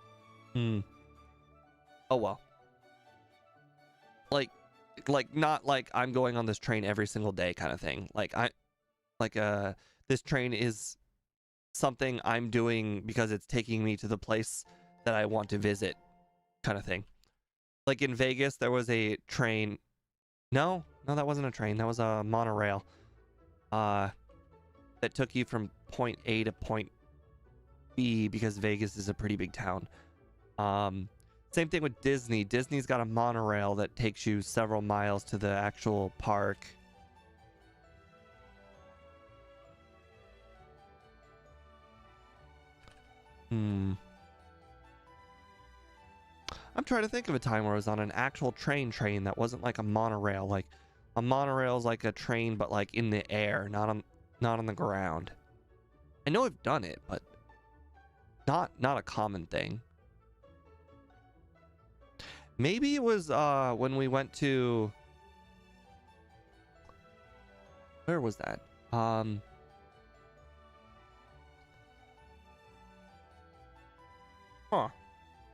Oh well. Like not like I'm going on this train every single day kind of thing. This train is something I'm doing because it's taking me to the place that I want to visit kind of thing. Like in Vegas, there was a train. No, that wasn't a train. That was a monorail that took you from point A to point B because Vegas is a pretty big town. Same thing with Disney. Disney's got a monorail that takes you several miles to the actual park. I'm trying to think of a time where I was on an actual train that wasn't like a monorail. Like a monorail is like a train, but like in the air, not on the ground. I know I've done it, but not a common thing. Maybe it was when we went to... Where was that? Huh.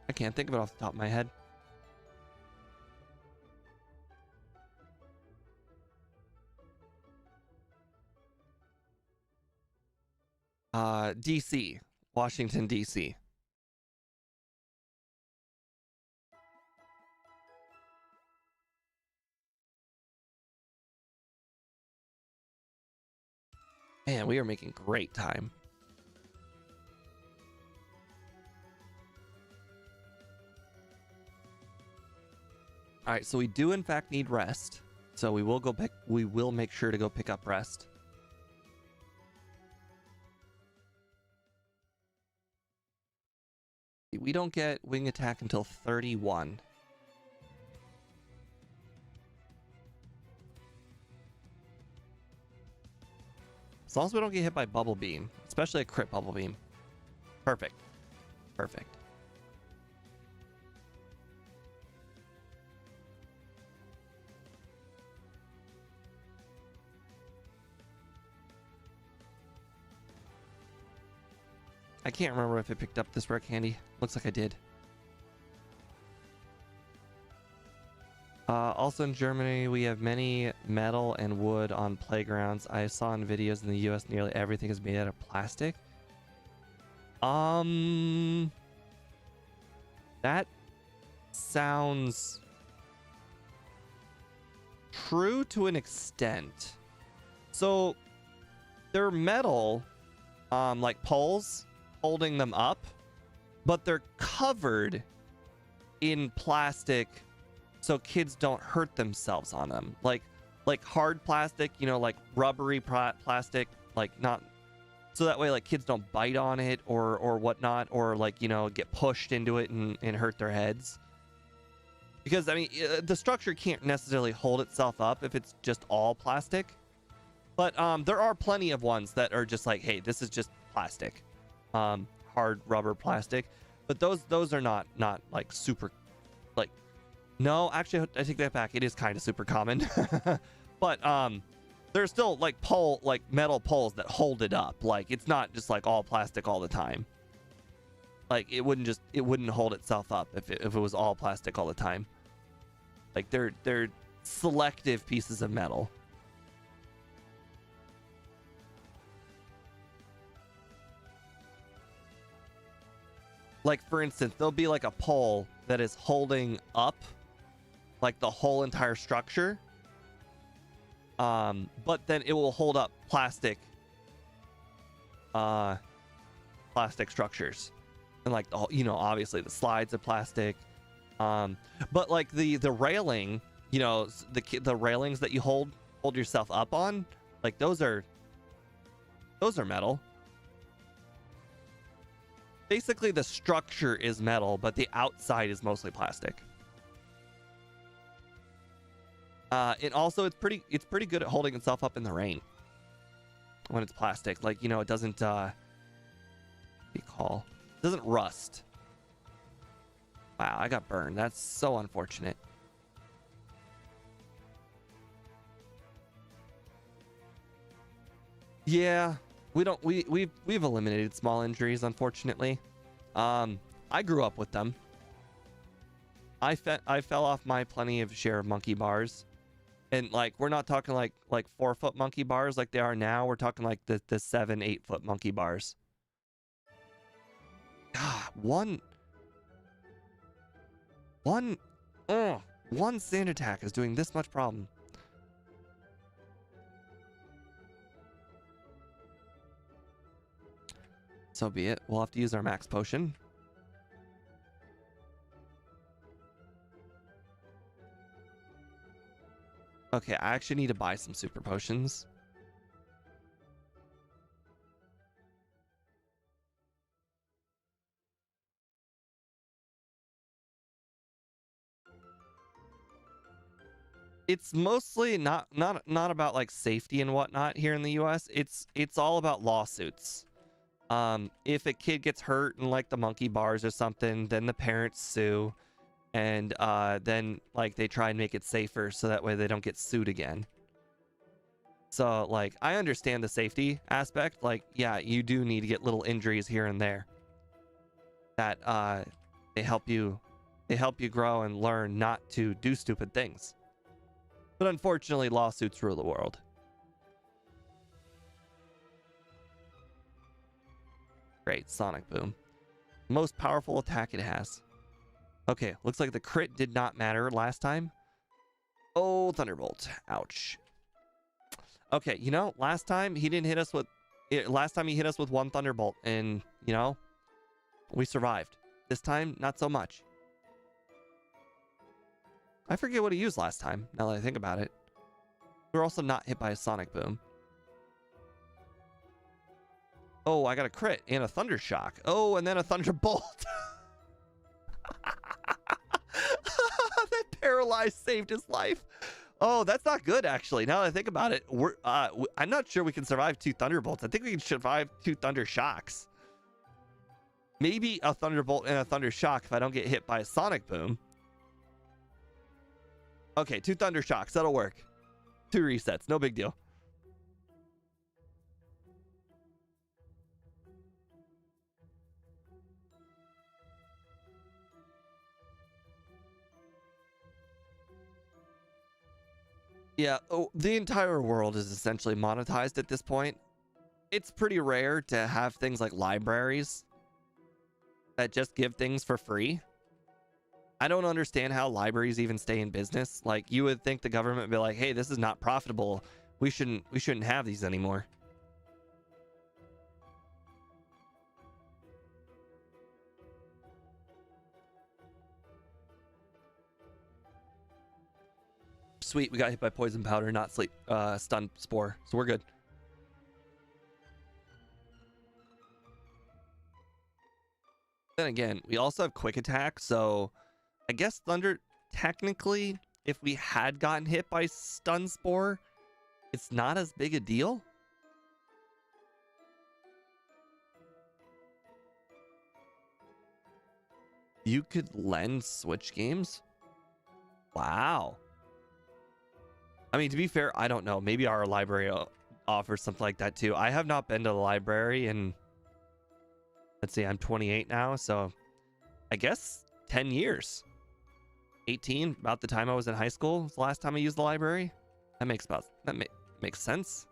I can't think of it off the top of my head. DC. Washington, DC. Man, we are making great time. All right, so we do in fact need rest. So we will make sure to go pick up rest. We don't get wing attack until 31. As long as we don't get hit by bubble beam, especially a crit bubble beam. Perfect. Perfect. I can't remember if I picked up this rare candy. Looks like I did. Also in Germany, we have many metal and wood on playgrounds. I saw in videos in the US nearly everything is made out of plastic. That sounds true to an extent. So they're metal, like poles holding them up, but they're covered in plastic so kids don't hurt themselves on them. Like hard plastic, you know, like rubbery plastic, like not so that way like kids don't bite on it or whatnot, or like, you know, get pushed into it and hurt their heads. Because I mean, the structure can't necessarily hold itself up if it's just all plastic. But there are plenty of ones that are just like, hey, this is just plastic, hard rubber plastic. But those are not like super, like, no, actually I take that back. It is kind of super common. But there's still like metal poles that hold it up. Like it's not just like all plastic all the time. Like it wouldn't hold itself up if it was all plastic all the time. Like they're selective pieces of metal. Like for instance, there'll be like a pole that is holding up like the whole entire structure. But then it will hold up plastic structures. And like, you know, obviously the slides are plastic. But like the railing, you know, the railings that you hold yourself up on, like those are metal. Basically the structure is metal, but the outside is mostly plastic. It also, it's pretty good at holding itself up in the rain when it's plastic. Like, you know, it doesn't what do you call? It doesn't rust. Wow, I got burned. That's so unfortunate. Yeah, we've eliminated small injuries, unfortunately. I grew up with them. I fell off my plenty of share of monkey bars. And like, we're not talking like 4-foot monkey bars like they are now. We're talking like the 7-8 foot monkey bars. Ah, one sand attack is doing this much problem. So be it. We'll have to use our max potion. Okay, I actually need to buy some super potions. It's mostly not about like safety and whatnot here in the US. It's all about lawsuits. If a kid gets hurt in like the monkey bars or something, then the parents sue, and then like they try and make it safer so that way they don't get sued again. So like, I understand the safety aspect. Like, yeah, you do need to get little injuries here and there that they help you grow and learn not to do stupid things. But unfortunately, lawsuits rule the world. Great, Sonic Boom. Most powerful attack it has. Okay, looks like the crit did not matter last time. Oh, Thunderbolt. Ouch. Okay, you know, last time he didn't hit us with... Last time he hit us with one Thunderbolt, and, you know, we survived. This time, not so much. I forget what he used last time, now that I think about it. We're also not hit by a Sonic Boom. Oh, I got a crit and a Thunder Shock. Oh, and then a Thunderbolt. That paralyzed saved his life. Oh, that's not good, actually. Now that I think about it, I'm not sure we can survive 2 Thunderbolts. I think we can survive 2 Thunder Shocks. Maybe a Thunderbolt and a Thunder Shock if I don't get hit by a Sonic Boom. Okay, 2 Thunder Shocks. That'll work. 2 resets. No big deal. Yeah, the entire world is essentially monetized at this point. It's pretty rare to have things like libraries that just give things for free. I don't understand how libraries even stay in business. Like, you would think the government would be like, hey, this is not profitable. We shouldn't have these anymore. Sweet, we got hit by poison powder, not stun spore, so we're good. Then again, we also have quick attack, so I guess Thunder, technically, if we had gotten hit by stun spore, it's not as big a deal. You could lend Switch games? Wow. I mean, to be fair, I don't know. Maybe our library offers something like that too. I have not been to the library in, let's see, I'm 28 now, so I guess 10 years. 18, about the time I was in high school was the last time I used the library. That makes sense.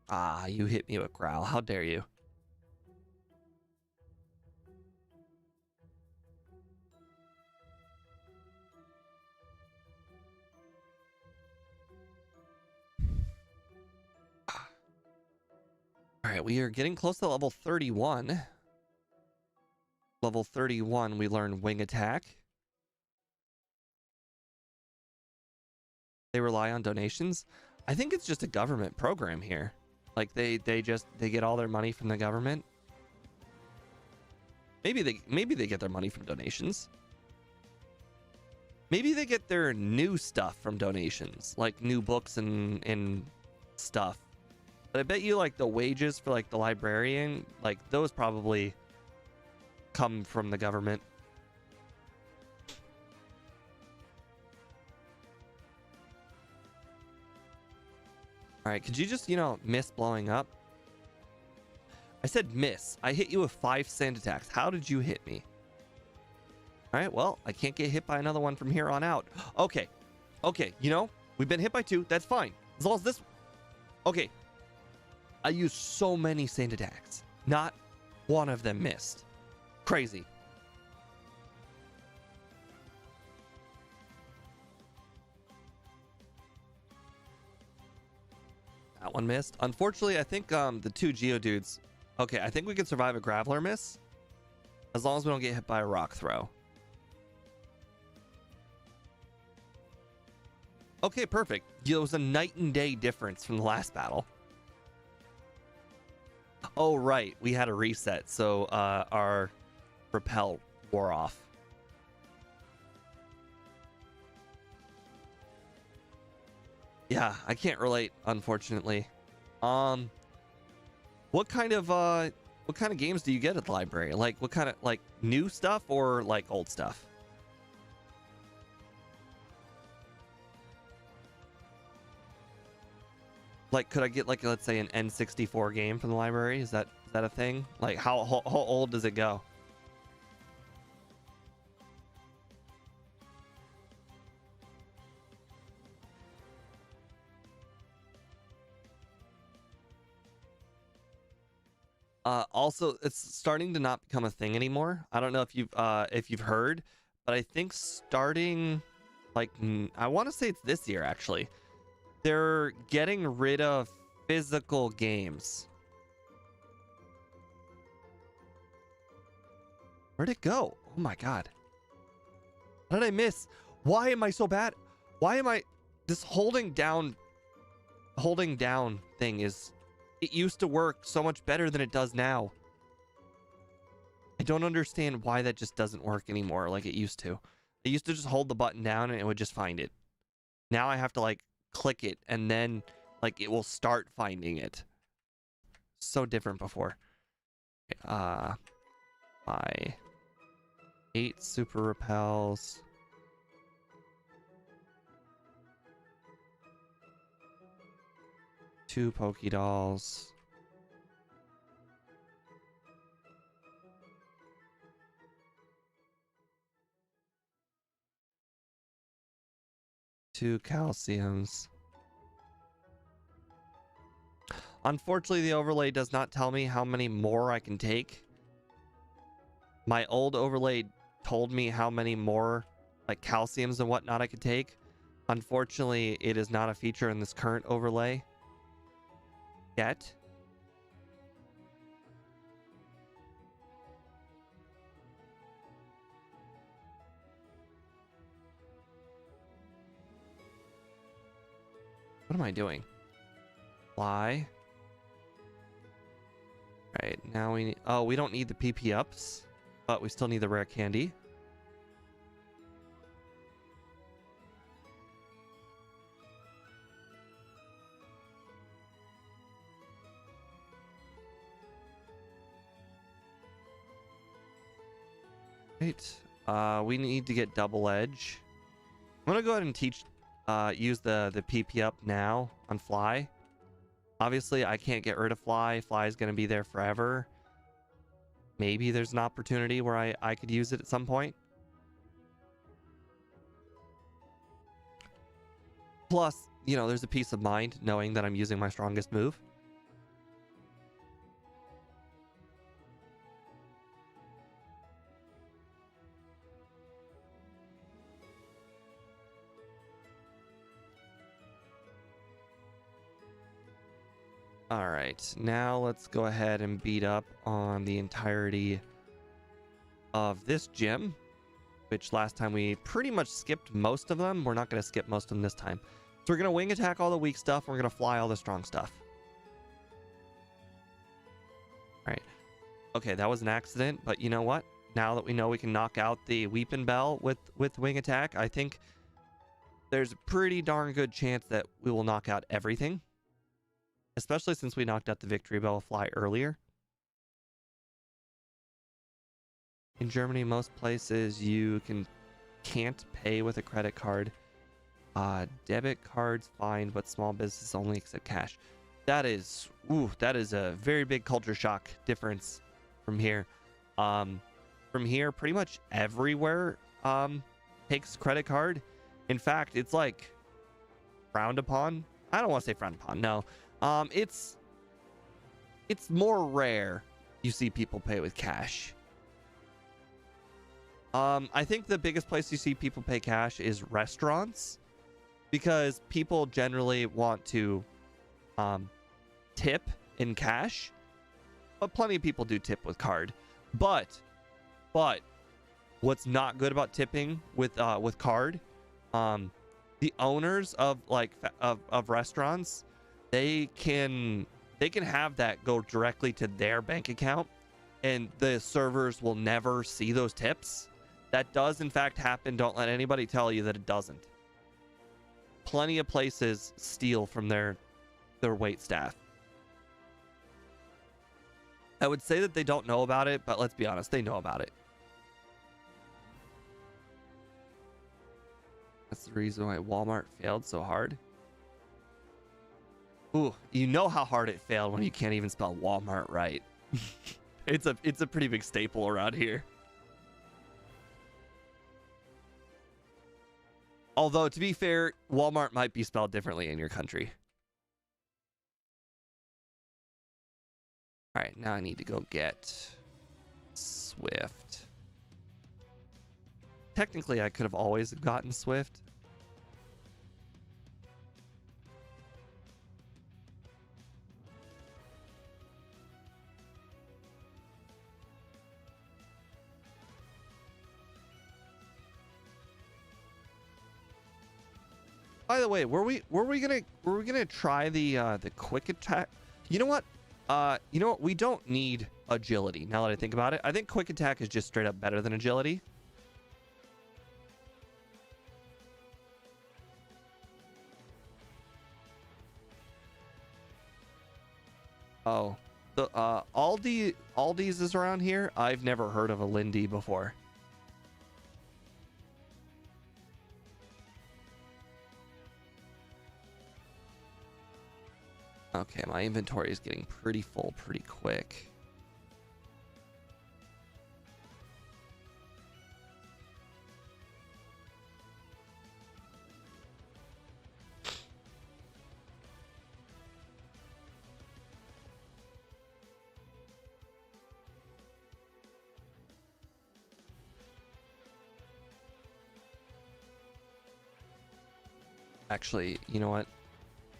Ah, you hit me with Growl. How dare you? right, we are getting close to level 31. Level 31, we learn Wing Attack. They rely on donations. I think it's just a government program here. Like they get all their money from the government. Maybe they get their money from donations. Maybe they get their new stuff from donations, like new books and stuff. But I bet you like the wages for like the librarian, like those probably come from the government. All right, could you just, miss blowing up? I said miss. I hit you with 5 sand attacks. How did you hit me? All right, well, I can't get hit by another one from here on out. Okay, we've been hit by 2. That's fine. As long as this... Okay. I used so many sand attacks. Not one of them missed. Crazy. That one missed. Unfortunately, I think the 2 Geodudes... Okay, I think we can survive a Graveler miss. As long as we don't get hit by a rock throw. Okay, perfect. It was a night and day difference from the last battle. Oh, right. We had a reset, so our repel wore off. Yeah, I can't relate, unfortunately. What kind of games do you get at the library? Like, what kind of, like, new stuff or, like, old stuff? Like, could I get, like, let's say an N64 game from the library? Is that a thing? Like, how old does it go? Also, it's starting to not become a thing anymore. I don't know if you've heard, but I think starting, like, I want to say it's this year, actually. They're getting rid of physical games. Where'd it go? Oh my god. How did I miss? Why am I so bad? Why am I... This holding down thing is... It used to work so much better than it does now. I don't understand why that just doesn't work anymore like it used to. I used to just hold the button down and it would just find it. Now I have to, like, click it and then, like, it will start finding it. So different before. By 8 super repels. Two Pokedolls. Two calciums. Unfortunately, the overlay does not tell me how many more I can take. My old overlay told me how many more, like, calciums and whatnot I could take. Unfortunately, it is not a feature in this current overlay yet. What am I doing? Fly. Right, now we need... Oh, we don't need the PP ups, but we still need the rare candy. Right. We need to get double edge. I'm gonna go ahead and use the PP up now on Fly. Obviously, I can't get rid of Fly. Fly is gonna be there forever. Maybe there's an opportunity where I could use it at some point. Plus, there's a peace of mind knowing that I'm using my strongest move. All right, now let's go ahead and beat up on the entirety of this gym, which last time we pretty much skipped most of them. We're not going to skip most of them this time. So we're going to wing attack all the weak stuff. We're going to fly all the strong stuff. All right. Okay, that was an accident, but you know what? Now that we know we can knock out the Weepin' Bell with wing attack, I think there's a pretty darn good chance that we will knock out everything. Especially since we knocked out the Victory Bell fly earlier. In Germany, most places you can't pay with a credit card. Debit cards fine, but small business only accept cash. That is a very big culture shock difference from here. From here, pretty much everywhere takes credit card. In fact, it's like frowned upon. I don't want to say frowned upon. No. It's more rare you see people pay with cash. I think the biggest place you see people pay cash is restaurants, because people generally want to tip in cash, but plenty of people do tip with card. But what's not good about tipping with card, the owners of restaurants, they can have that go directly to their bank account, and the servers will never see those tips. That does in fact happen. Don't let anybody tell you that it doesn't. Plenty of places steal from their wait staff. I would say that they don't know about it, but let's be honest, they know about it. That's the reason why Walmart failed so hard. Ooh, you know how hard it failed when you can't even spell Walmart right. It's a pretty big staple around here. Although, to be fair, Walmart might be spelled differently in your country. All right, now I need to go get Swift. Technically, I could have always gotten Swift. By the way, were we gonna try the quick attack? You know what? We don't need agility now that I think about it. I think quick attack is just straight up better than agility. Oh, the Aldi's is around here. I've never heard of a Lindy before. Okay, my inventory is getting pretty full pretty quick. Actually, you know what?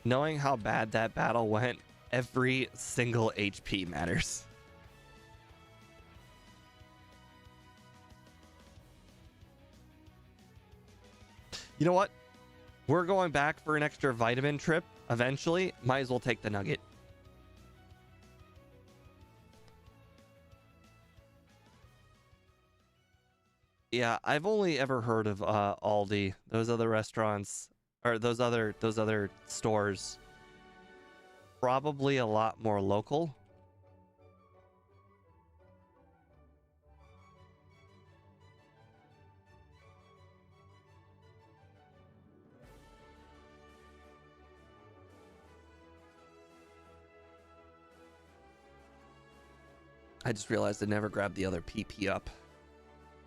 Knowing how bad that battle went, every single HP matters. You know what? We're going back for an extra vitamin trip eventually. Might as well take the nugget. Yeah, I've only ever heard of Aldi. Those other restaurants, or those other stores, probably a lot more local. I just realized I never grabbed the other PP up.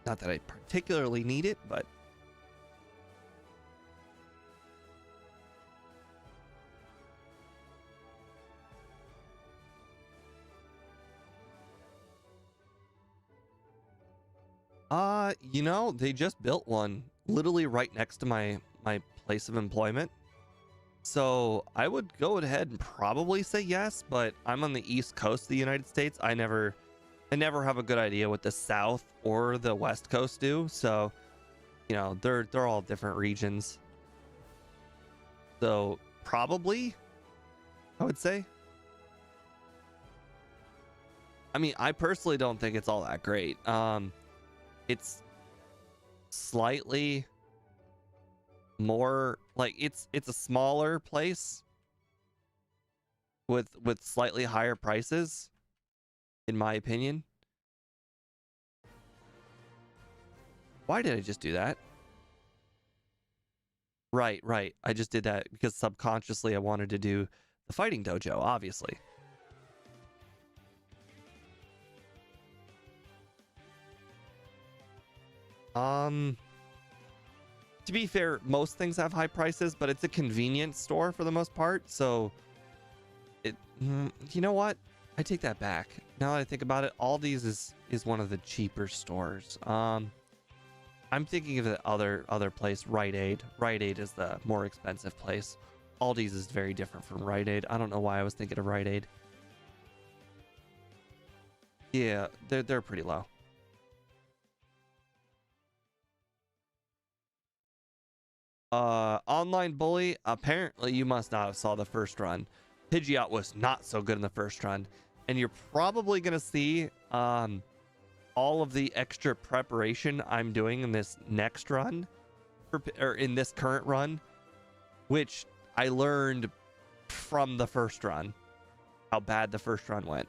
Not that I particularly need it, but you know, they just built one literally right next to my place of employment. So I would go ahead and probably say yes, but I'm on the East Coast of the United States. I never have a good idea what the South or the West Coast do. So, you know, they're all different regions. So probably, I would say. I mean, I personally don't think it's all that great. It's slightly more like it's a smaller place with slightly higher prices, in my opinion. Why did I just do that? Right, right. I just did that because subconsciously I wanted to do the fighting dojo, obviously. To be fair, most things have high prices, but it's a convenience store for the most part. So, you know what? I take that back. Now that I think about it, Aldi's is one of the cheaper stores. I'm thinking of the other place, Rite Aid. Rite Aid is the more expensive place. Aldi's is very different from Rite Aid. I don't know why I was thinking of Rite Aid. Yeah, they're pretty low. Online bully. Apparently, you must not have saw the first run. Pidgeot was not so good in the first run, and you're probably gonna see all of the extra preparation I'm doing in this next run, or in this current run, which I learned from the first run, how bad the first run went.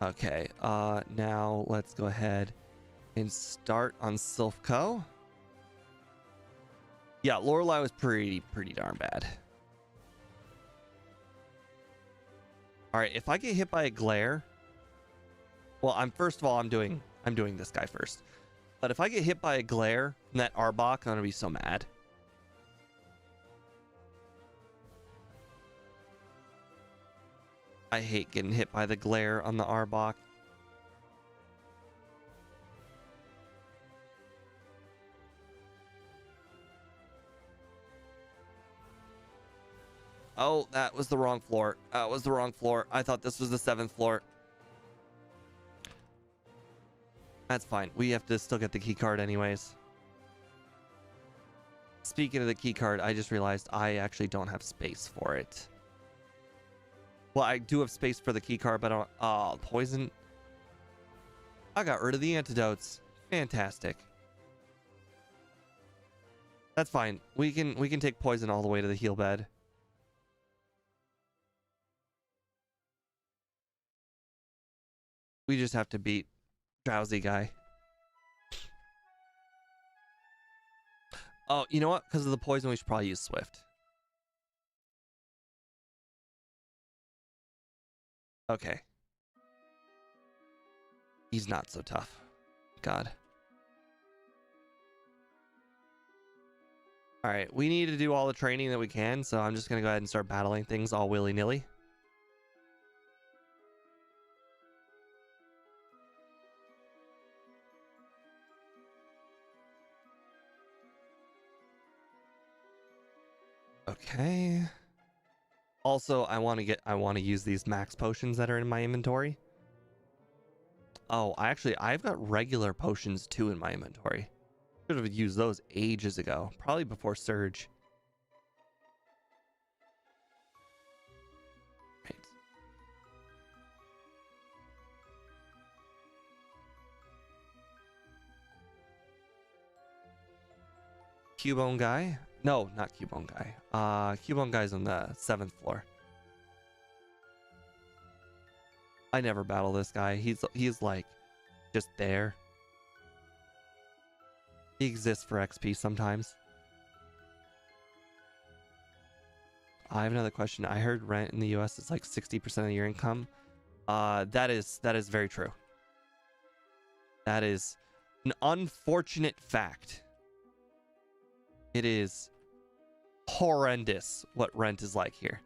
Okay, now let's go ahead and start on Silphco. Yeah, Lorelei was pretty darn bad. All right, if I get hit by a glare, well, first of all, I'm doing this guy first. But if I get hit by a glare from that Arbok, I'm gonna be so mad. I hate getting hit by the glare on the Arbok. Oh, that was the wrong floor. That was the wrong floor. I thought this was the 7th floor. That's fine. We have to still get the key card anyways. Speaking of the key card, I just realized I actually don't have space for it. Well, I do have space for the key card, but I don't. Oh, poison. I got rid of the antidotes. Fantastic. That's fine. We can take poison all the way to the heal bed. We just have to beat Drowsy guy. Oh, you know what? Because of the poison, we should probably use Swift. Okay. He's not so tough. God. All right, we need to do all the training that we can, so I'm just going to go ahead and start battling things all willy-nilly. Okay. Also, I want to use these max potions that are in my inventory. Oh, I've got regular potions too in my inventory. Should have used those ages ago, probably before Surge. Right. Cubone guy? No, not Cubone guy. Cubone guy's on the 7th floor. I never battle this guy. He's like just there. He exists for XP sometimes. I have another question. I heard rent in the US is like 60% of your income. That is very true. That is an unfortunate fact. It is horrendous what rent is like here.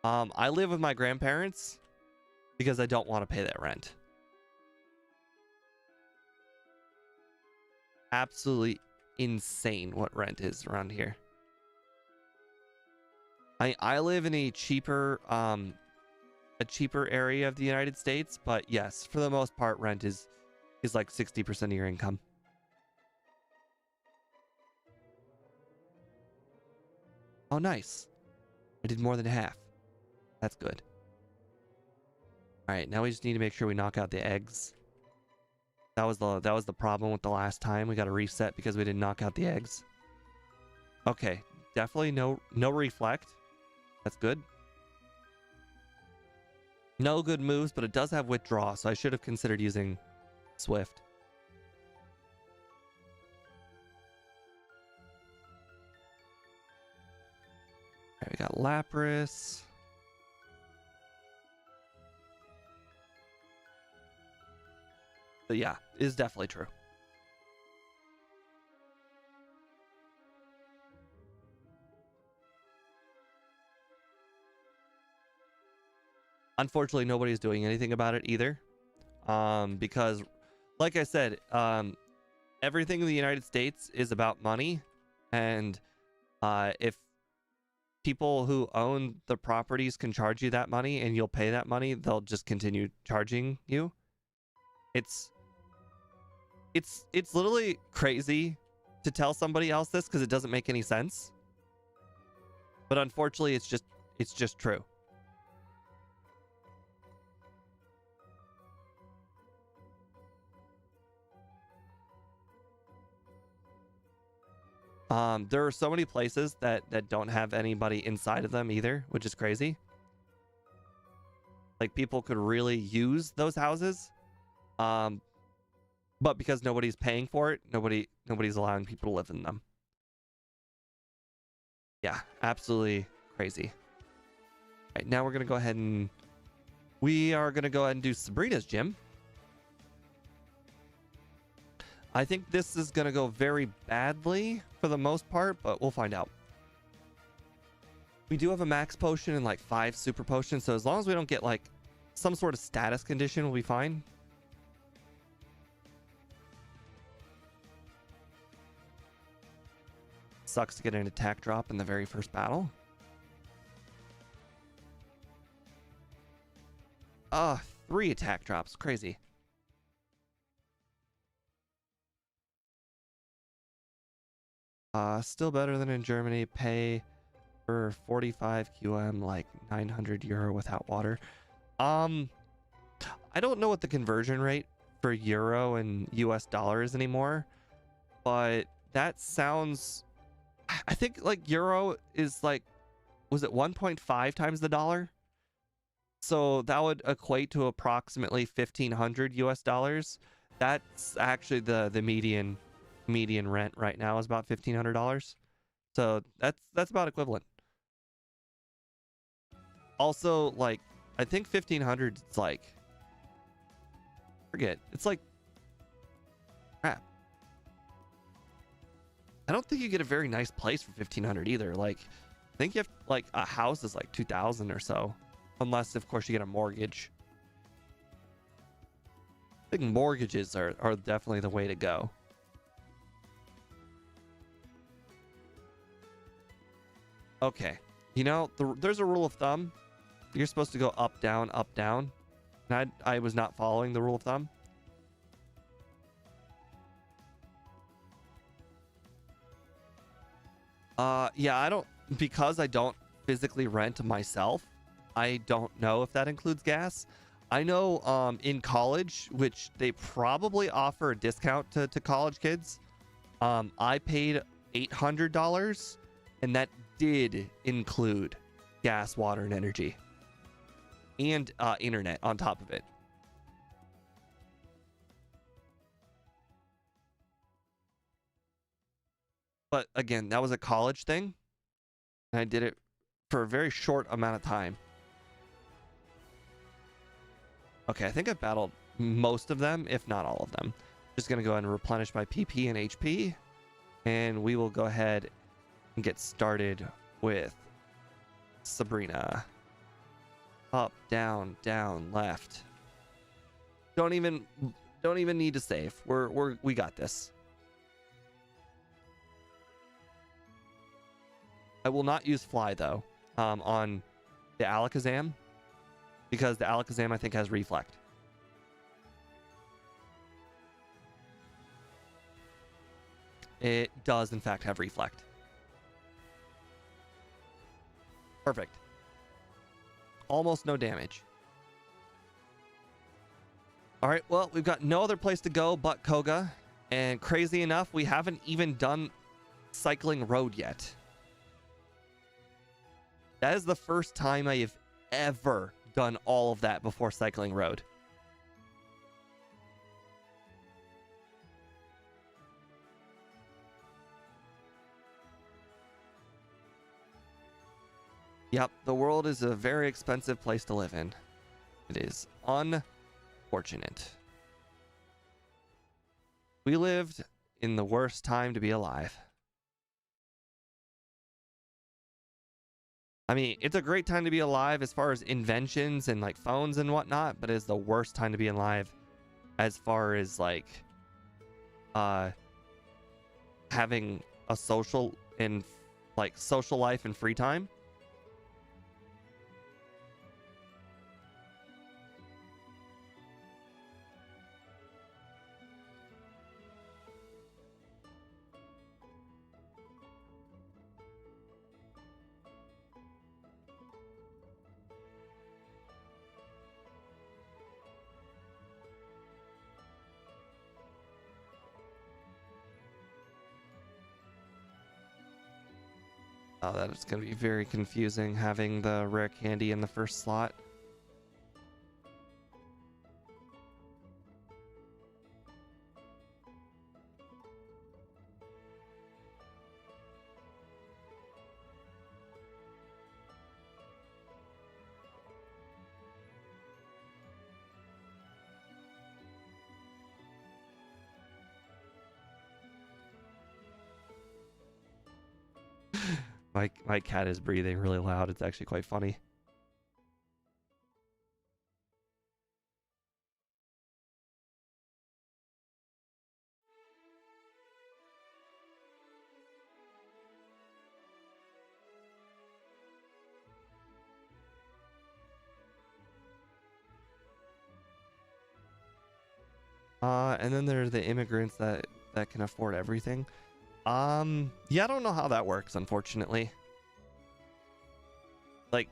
I live with my grandparents because I don't want to pay that rent. Absolutely insane what rent is around here. I live in a cheaper area of the United States, but yes, for the most part, rent is like 60% of your income. Oh, nice. I did more than half. That's good. All right, now we just need to make sure we knock out the eggs. That was the problem with the last time. We got to reset because we didn't knock out the eggs. Okay, definitely no reflect. That's good. No good moves, but it does have withdraw, so I should have considered using Swift. All right, we got Lapras. But yeah, it is definitely true. Unfortunately, nobody's doing anything about it either. Because, like I said, everything in the United States is about money. And if people who own the properties can charge you that money and you'll pay that money, they'll just continue charging you. It's literally crazy to tell somebody else this because it doesn't make any sense. But unfortunately, it's just true. There are so many places that don't have anybody inside of them either, which is crazy. Like, people could really use those houses. But because nobody's paying for it, nobody's allowing people to live in them. Yeah, absolutely crazy. All right, now we're gonna go ahead and do Sabrina's gym. I think this is gonna go very badly for the most part, but we'll find out. We do have a max potion and like 5 super potions, so as long as we don't get like some sort of status condition, we'll be fine. Sucks to get an attack drop in the very first battle. 3 attack drops. Crazy. Still better than in Germany. Pay for 45 QM, like 900 euro without water. I don't know what the conversion rate for euro and US dollar is anymore, but that sounds... I think like euro is like, was it 1.5 times the dollar? So that would equate to approximately 1,500 US dollars. That's actually the median rent right now is about $1,500. So that's about equivalent. Also, like, I think 1,500 is like, forget, it's like crap. I don't think you get a very nice place for 1,500 either. Like, I think you have, like, a house is like 2,000 or so, unless of course you get a mortgage. I think mortgages are definitely the way to go. Okay, you know, there's a rule of thumb. You're supposed to go up, down, up, down. And I was not following the rule of thumb. Yeah, because I don't physically rent myself, I don't know if that includes gas. I know in college, which they probably offer a discount to college kids, I paid $800, and that did include gas, water, and energy, and internet on top of it. But again, that was a college thing, and I did it for a very short amount of time. Okay, I think I battled most of them, if not all of them. Just gonna go ahead and replenish my PP and HP, and we will go ahead and get started with Sabrina. Up, down, down, left. Don't even need to save. We got this. I will not use fly though on the Alakazam, because the Alakazam I think has reflect. It does in fact have reflect. Perfect. Almost no damage. All right, well, we've got no other place to go but Koga, and crazy enough, we haven't even done Cycling Road yet. That is the first time I have ever done all of that before Cycling Road. Yep, the world is a very expensive place to live in. It is unfortunate. We lived in the worst time to be alive. I mean, it's a great time to be alive as far as inventions and like phones and whatnot, but it's the worst time to be alive as far as like having a social life and free time. Oh, that is going to be very confusing having the rare candy in the first slot. My cat is breathing really loud. It's actually quite funny. And then there are the immigrants that can afford everything. Yeah, I don't know how that works, unfortunately. Like,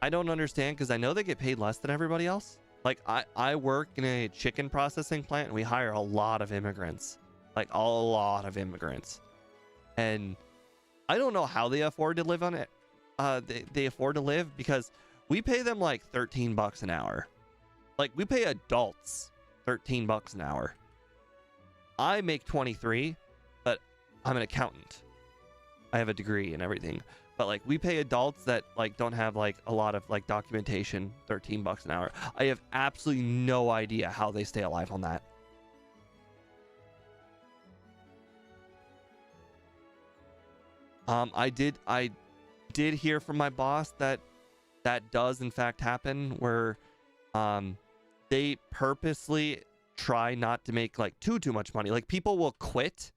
I don't understand, because I know they get paid less than everybody else. Like, I work in a chicken processing plant, and we hire a lot of immigrants. Like, a lot of immigrants. And I don't know how they afford to live on it. They afford to live, because we pay them like $13 an hour. Like, we pay adults $13 an hour. I make 23, but I'm an accountant. I have a degree and everything. But like, we pay adults that like don't have like a lot of like documentation $13 an hour. I have absolutely no idea how they stay alive on that. I did hear from my boss that does in fact happen, where they purposely try not to make like too much money. Like, people will quit.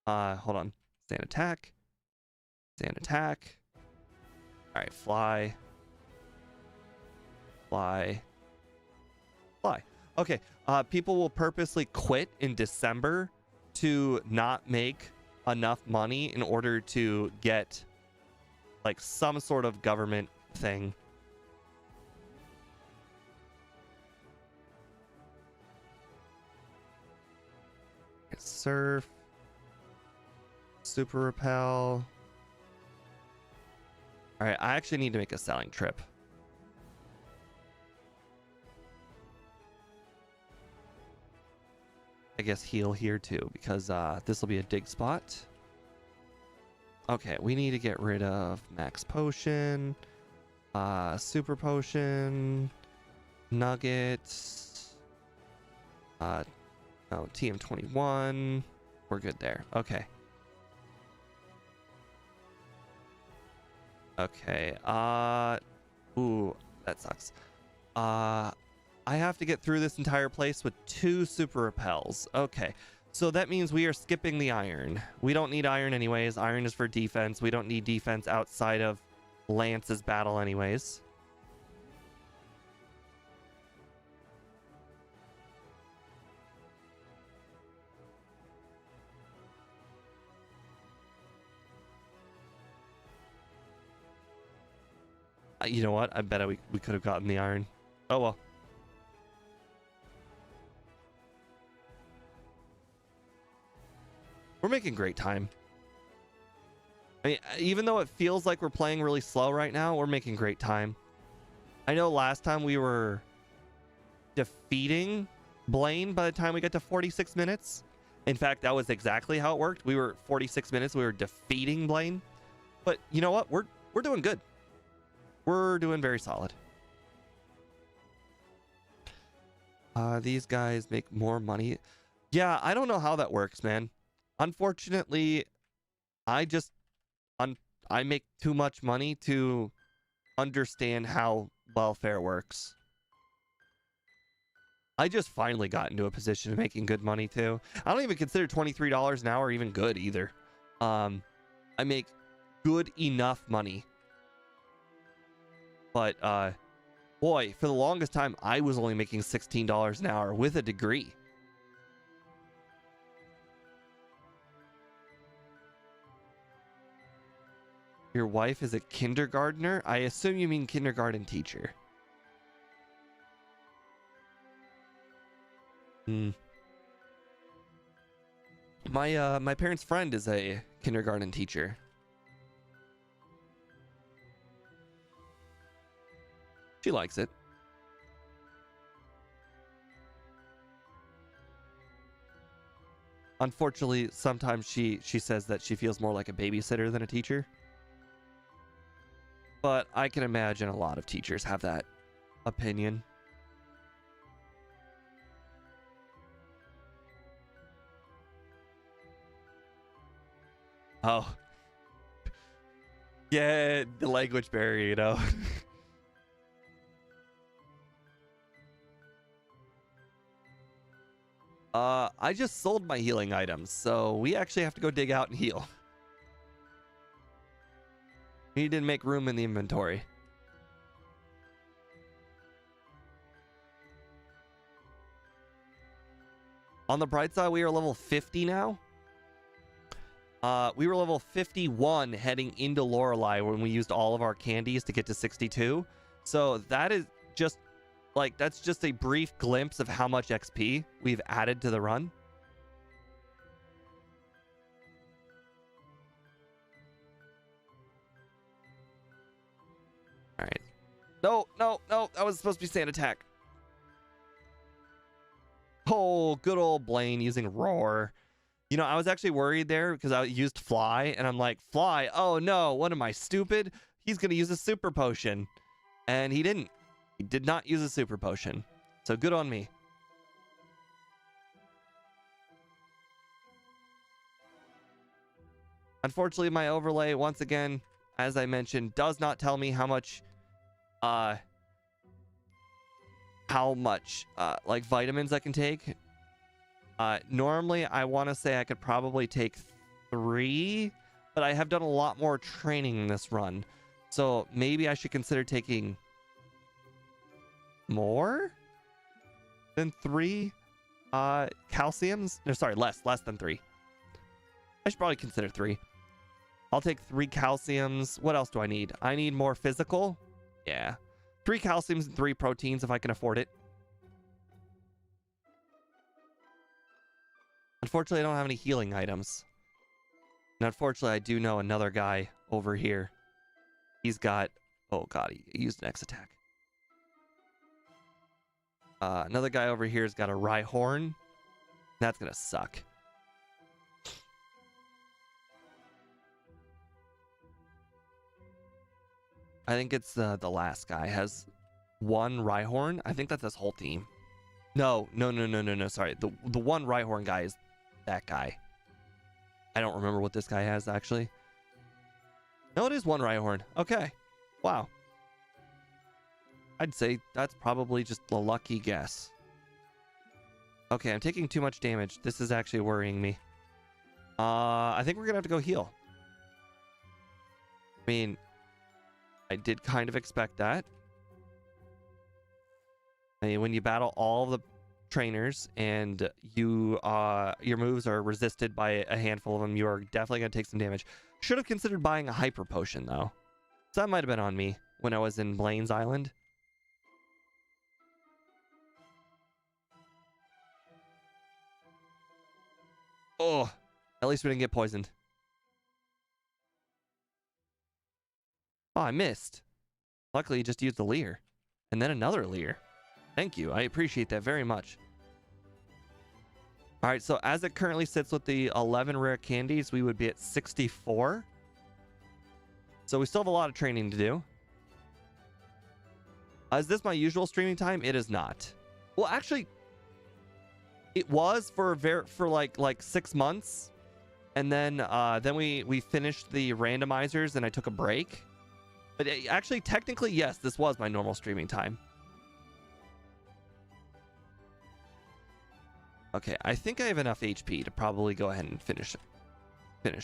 Hold on. Stand attack. Stand attack. All right, fly. Fly. Fly. Okay. People will purposely quit in December to not make enough money in order to get like some sort of government thing. Surf. Super repel. All right, I actually need to make a selling trip. I guess heal here too, because this will be a dig spot. Okay, we need to get rid of max potion, super potion, nuggets, oh, TM21. We're good there. Okay. Okay, Ooh, that sucks. I have to get through this entire place with 2 super repels. Okay. So that means we are skipping the iron. We don't need iron anyways. Iron is for defense. We don't need defense outside of Lance's battle anyways. You know what? I bet we could have gotten the iron. Oh well. We're making great time. I mean, even though it feels like we're playing really slow right now, we're making great time. I know last time we were defeating Blaine by the time we got to 46 minutes. In fact, that was exactly how it worked. We were 46 minutes. We were defeating Blaine. But you know what? We're doing good. We're doing very solid. These guys make more money. Yeah, I don't know how that works, man. Unfortunately, I make too much money to understand how welfare works. I just finally got into a position of making good money too. I don't even consider $23 an hour even good either. I make good enough money. But boy, for the longest time, I was only making $16 an hour with a degree. Your wife is a kindergartner? I assume you mean kindergarten teacher. My parents' friend is a kindergarten teacher. She likes it. Unfortunately, sometimes she says that she feels more like a babysitter than a teacher. But I can imagine a lot of teachers have that opinion. Oh. Yeah, the language barrier, you know. I just sold my healing items, so we actually have to go dig out and heal. We didn't make room in the inventory. On the bright side, we are level 50 now. We were level 51 heading into Lorelei when we used all of our candies to get to 62. So that is just like, that's just a brief glimpse of how much XP we've added to the run. All right. No, no, no. That was supposed to be sand attack. Oh, good old Blaine using roar. You know, I was actually worried there because I used fly and I'm like, fly. Oh no, what am I, stupid? He's going to use a super potion. And he didn't. He did not use a super potion. So good on me. Unfortunately, my overlay, once again, as I mentioned, does not tell me how much like vitamins I can take. Normally I want to say I could probably take 3, but I have done a lot more training in this run, so maybe I should consider taking more than 3 calciums. No, sorry, less than 3. I should probably consider 3. I'll take 3 calciums. What else do I need? I need more physical. Yeah, 3 calciums and 3 proteins if I can afford it. Unfortunately, I don't have any healing items. And unfortunately, I do know another guy over here. He's got... Oh, God, he used an X attack. Another guy over here has got a Rhyhorn. That's going to suck. I think it's the last guy has 1 Rhyhorn. I think that's his whole team. No. Sorry. The one Rhyhorn guy is that guy. I don't remember what this guy has, actually. No, it is 1 Rhyhorn. Okay. Wow. I'd say that's probably just a lucky guess. Okay, I'm taking too much damage. This is actually worrying me. I think we're gonna have to go heal. I mean, I did kind of expect that. I mean, when you battle all the trainers and you your moves are resisted by a handful of them, you are definitely gonna take some damage. Should have considered buying a hyper potion though. So that might have been on me when I was in Blaine's Island. Oh, at least we didn't get poisoned. Oh, I missed. Luckily, you just used the Leer. And then another Leer. Thank you. I appreciate that very much. All right, so as it currently sits with the 11 rare candies, we would be at 64. So we still have a lot of training to do. Is this my usual streaming time? It is not. Well, actually, it was for like 6 months. And then we finished the randomizers and I took a break. But actually, technically, yes, this was my normal streaming time. Okay, I think I have enough HP to probably go ahead and finish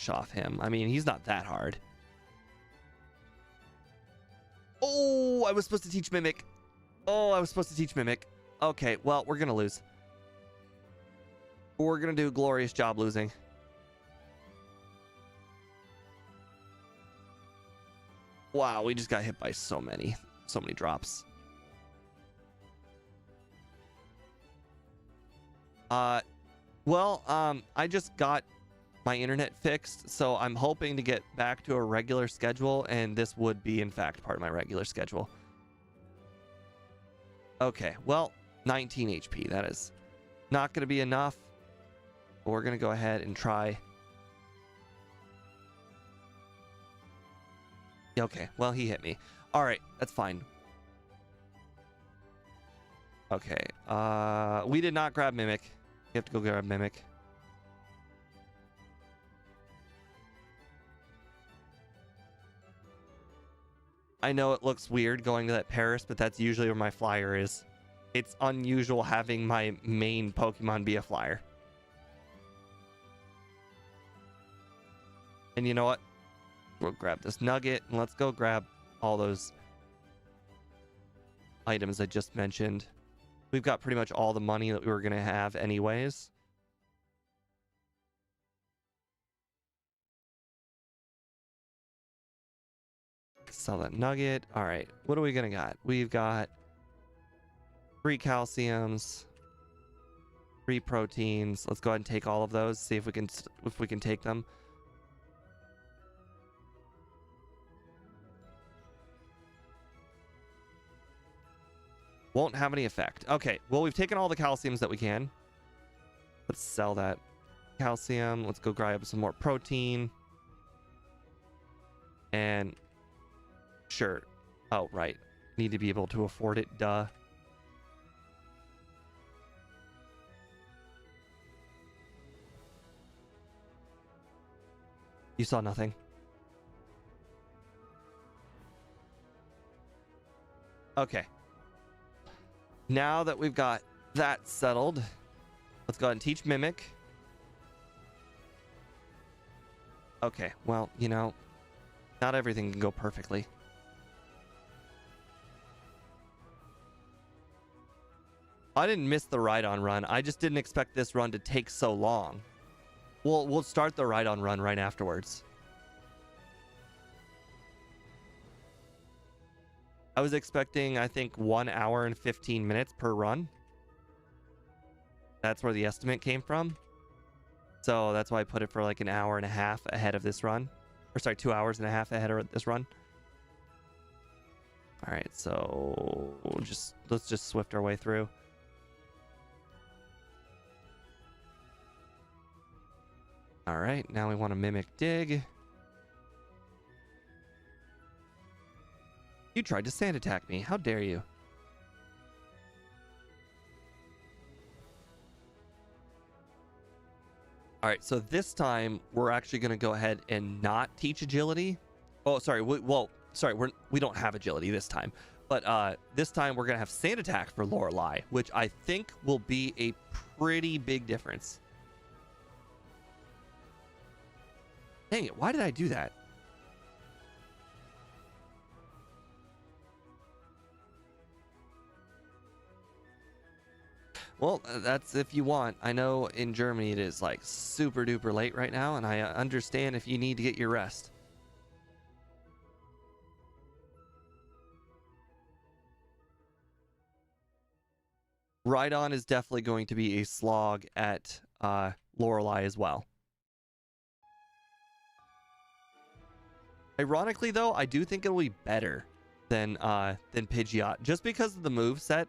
off him. I mean, he's not that hard. Oh, I was supposed to teach Mimic. Okay, well, we're going to lose. We're going to do a glorious job losing. Wow, we just got hit by so many drops. I just got my internet fixed, so I'm hoping to get back to a regular schedule, and this would be, in fact, part of my regular schedule. Okay, well, 19 HP. That is not going to be enough. But we're going to go ahead and try. Okay, well, he hit me. All right, that's fine. Okay, we did not grab Mimic. You have to go grab Mimic. I know it looks weird going to that Paris, but that's usually where my flyer is. It's unusual having my main Pokemon be a flyer. And you know what? We'll grab this nugget and let's go grab all those items I just mentioned. We've got pretty much all the money that we were going to have anyways. Sell that nugget. All right. What are we going to got? We've got 3 calciums, 3 proteins. Let's go ahead and take all of those. See if we can take them. Won't have any effect. Okay, well, we've taken all the calciums that we can. Let's sell that calcium. Let's go grab some more protein. And sure. Oh, right. Need to be able to afford it. Duh. You saw nothing. Okay. Now that we've got that settled, let's go ahead and teach Mimic. Okay, well, you know, not everything can go perfectly. I didn't miss the ride-on run. I just didn't expect this run to take so long. We'll start the ride-on run right afterwards. I was expecting, I think, 1 hour and 15 minutes per run. That's where the estimate came from. So that's why I put it for like an hour and a half ahead of this run. Or sorry, 2 hours and a half ahead of this run. All right, so let's just swift our way through. All right, now we want to Mimic Dig. You tried to sand attack me. How dare you? All right, so this time we're actually going to go ahead and not teach agility. Oh, sorry. We don't have agility this time. But this time we're gonna have Sand Attack for Lorelei, which I think will be a pretty big difference. Dang it, why did I do that? Well, that's if you want. I know in Germany it is like super duper late right now, and I understand if you need to get your rest. Rhydon is definitely going to be a slog at Lorelei as well. Ironically, though, I do think it'll be better than Pidgeot, just because of the move set.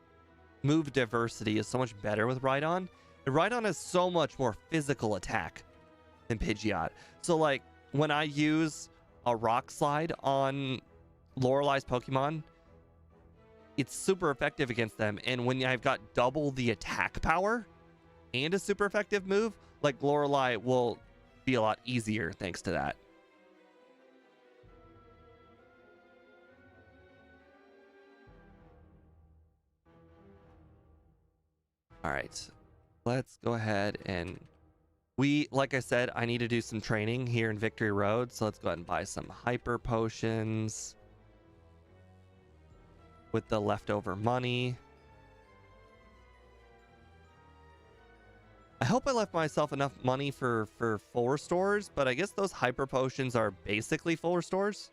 Move diversity is so much better with Rhydon, and Rhydon has so much more physical attack than Pidgeot. So, like, when I use a Rock Slide on Lorelei's Pokemon, it's super effective against them. And when I've got double the attack power and a super effective move, like, Lorelei will be a lot easier thanks to that. All right, let's go ahead and like I said, I need to do some training here in Victory Road. So let's go ahead and buy some hyper potions with the leftover money. I hope I left myself enough money for full restores, but I guess those hyper potions are basically full restores.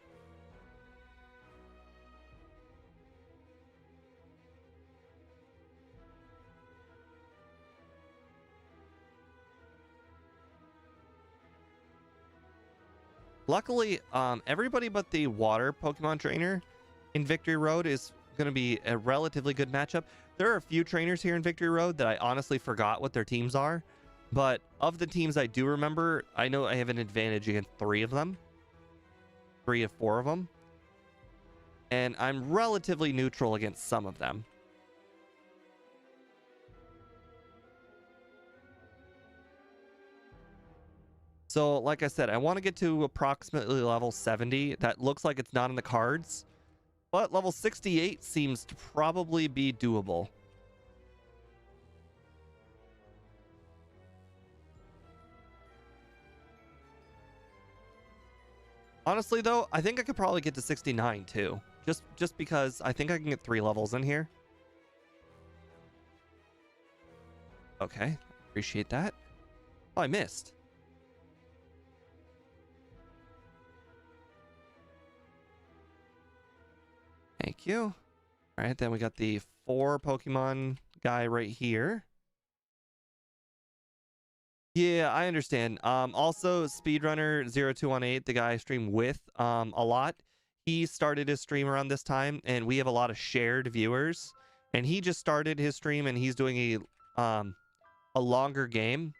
Luckily, everybody but the water Pokemon trainer in Victory Road is going to be a relatively good matchup. There are a few trainers here in Victory Road that I honestly forgot what their teams are. But of the teams I do remember, I know I have an advantage against 3 of them. 3 of 4 of them. And I'm relatively neutral against some of them. So, like I said, I want to get to approximately level 70. That looks like it's not in the cards. But level 68 seems to probably be doable. Honestly, though, I think I could probably get to 69, too. Just because I think I can get 3 levels in here. Okay, appreciate that. Oh, I missed. Thank you. All right, then we got the 4 Pokemon guy right here. Yeah, I understand. Also, Speedrunner0218, the guy I stream with a lot, he started his stream around this time, and we have a lot of shared viewers. And he just started his stream, and he's doing a longer game.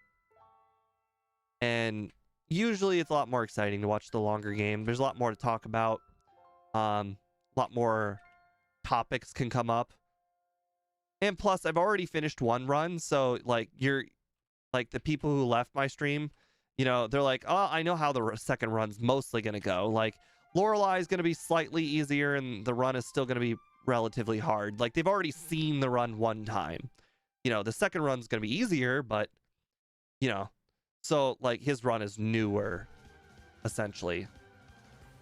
And usually it's a lot more exciting to watch the longer game. There's a lot more to talk about. A lot more topics can come up. And plus, I've already finished one run, so like the people who left my stream, you know, they're like, oh, I know how the second run's mostly gonna go. Like, Lorelei is gonna be slightly easier, and the run is still gonna be relatively hard. Like, they've already seen the run one time. You know, the second run's gonna be easier, but you know, so like his run is newer, essentially.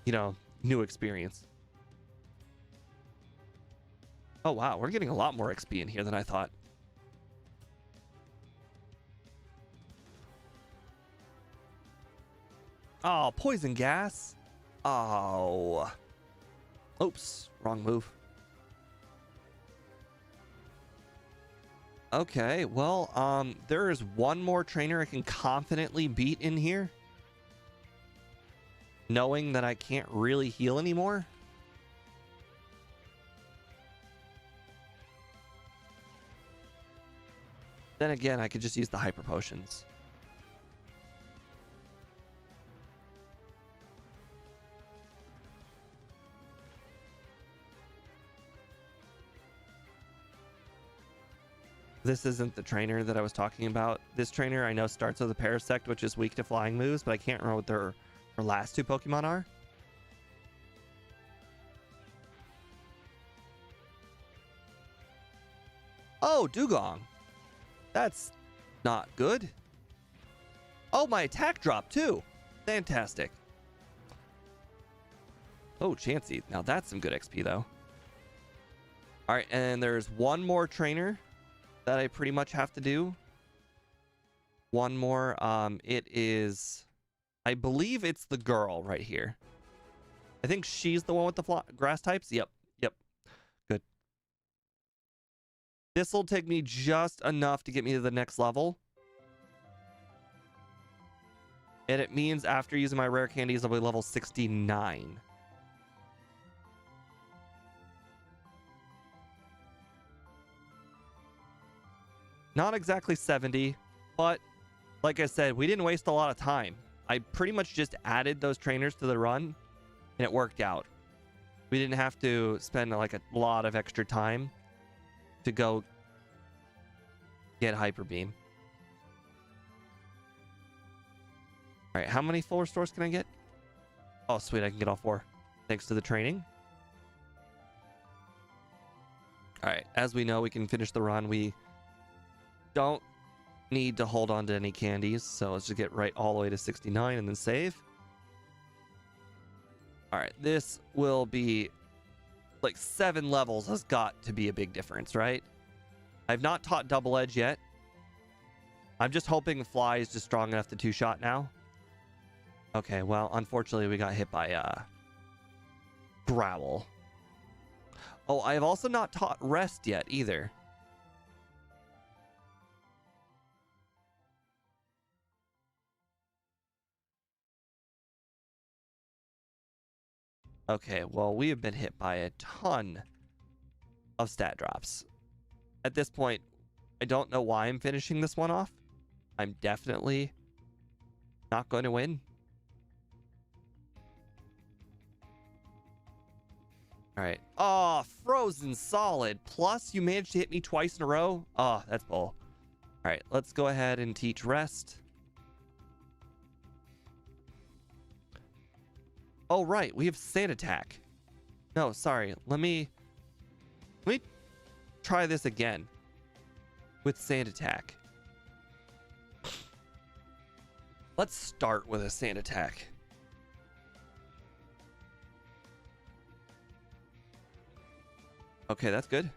You know, new experience. Oh wow, we're getting a lot more XP in here than I thought. Oh, poison gas. Oh. Oops, wrong move. Okay, well, there is one more trainer I can confidently beat in here, knowing that I can't really heal anymore. Then again, I could just use the hyper potions. This isn't the trainer that I was talking about. This trainer I know starts with a Parasect, which is weak to flying moves, but I can't remember what their last 2 Pokemon are. Oh, Dugong. That's not good. Oh, my attack dropped too. Fantastic. Oh, Chansey. Now that's some good XP though. All right, and there's one more trainer that I pretty much have to do. One more. It is, I believe it's the girl right here. I think she's the one with the grass types. Yep. Good. This will take me just enough to get me to the next level. And it means after using my rare candies, I'll be level 69. Not exactly 70, but like I said, we didn't waste a lot of time. I pretty much just added those trainers to the run, and it worked out. We didn't have to spend like a lot of extra time to go get Hyper Beam. All right, how many full restores can I get? Oh, sweet, I can get all 4. Thanks to the training. All right, as we know, we can finish the run. We don't need to hold on to any candies, so let's just get right all the way to 69 and then save. All right, this will be like 7 levels has got to be a big difference, right? I've not taught Double Edge yet. I'm just hoping Fly is just strong enough to 2-shot now. Okay, well, unfortunately, we got hit by Growl. Oh, I have also not taught Rest yet either. Okay, well, we have been hit by a ton of stat drops. At this point, I don't know why I'm finishing this one off. I'm definitely not going to win. All right. Oh, Frozen Solid. Plus, you managed to hit me twice in a row. Oh, that's bull. All right, let's go ahead and teach Rest. Oh, right. We have Sand Attack. No, sorry. Let me try this again with Sand Attack. Let's start with a Sand Attack. Okay, that's good.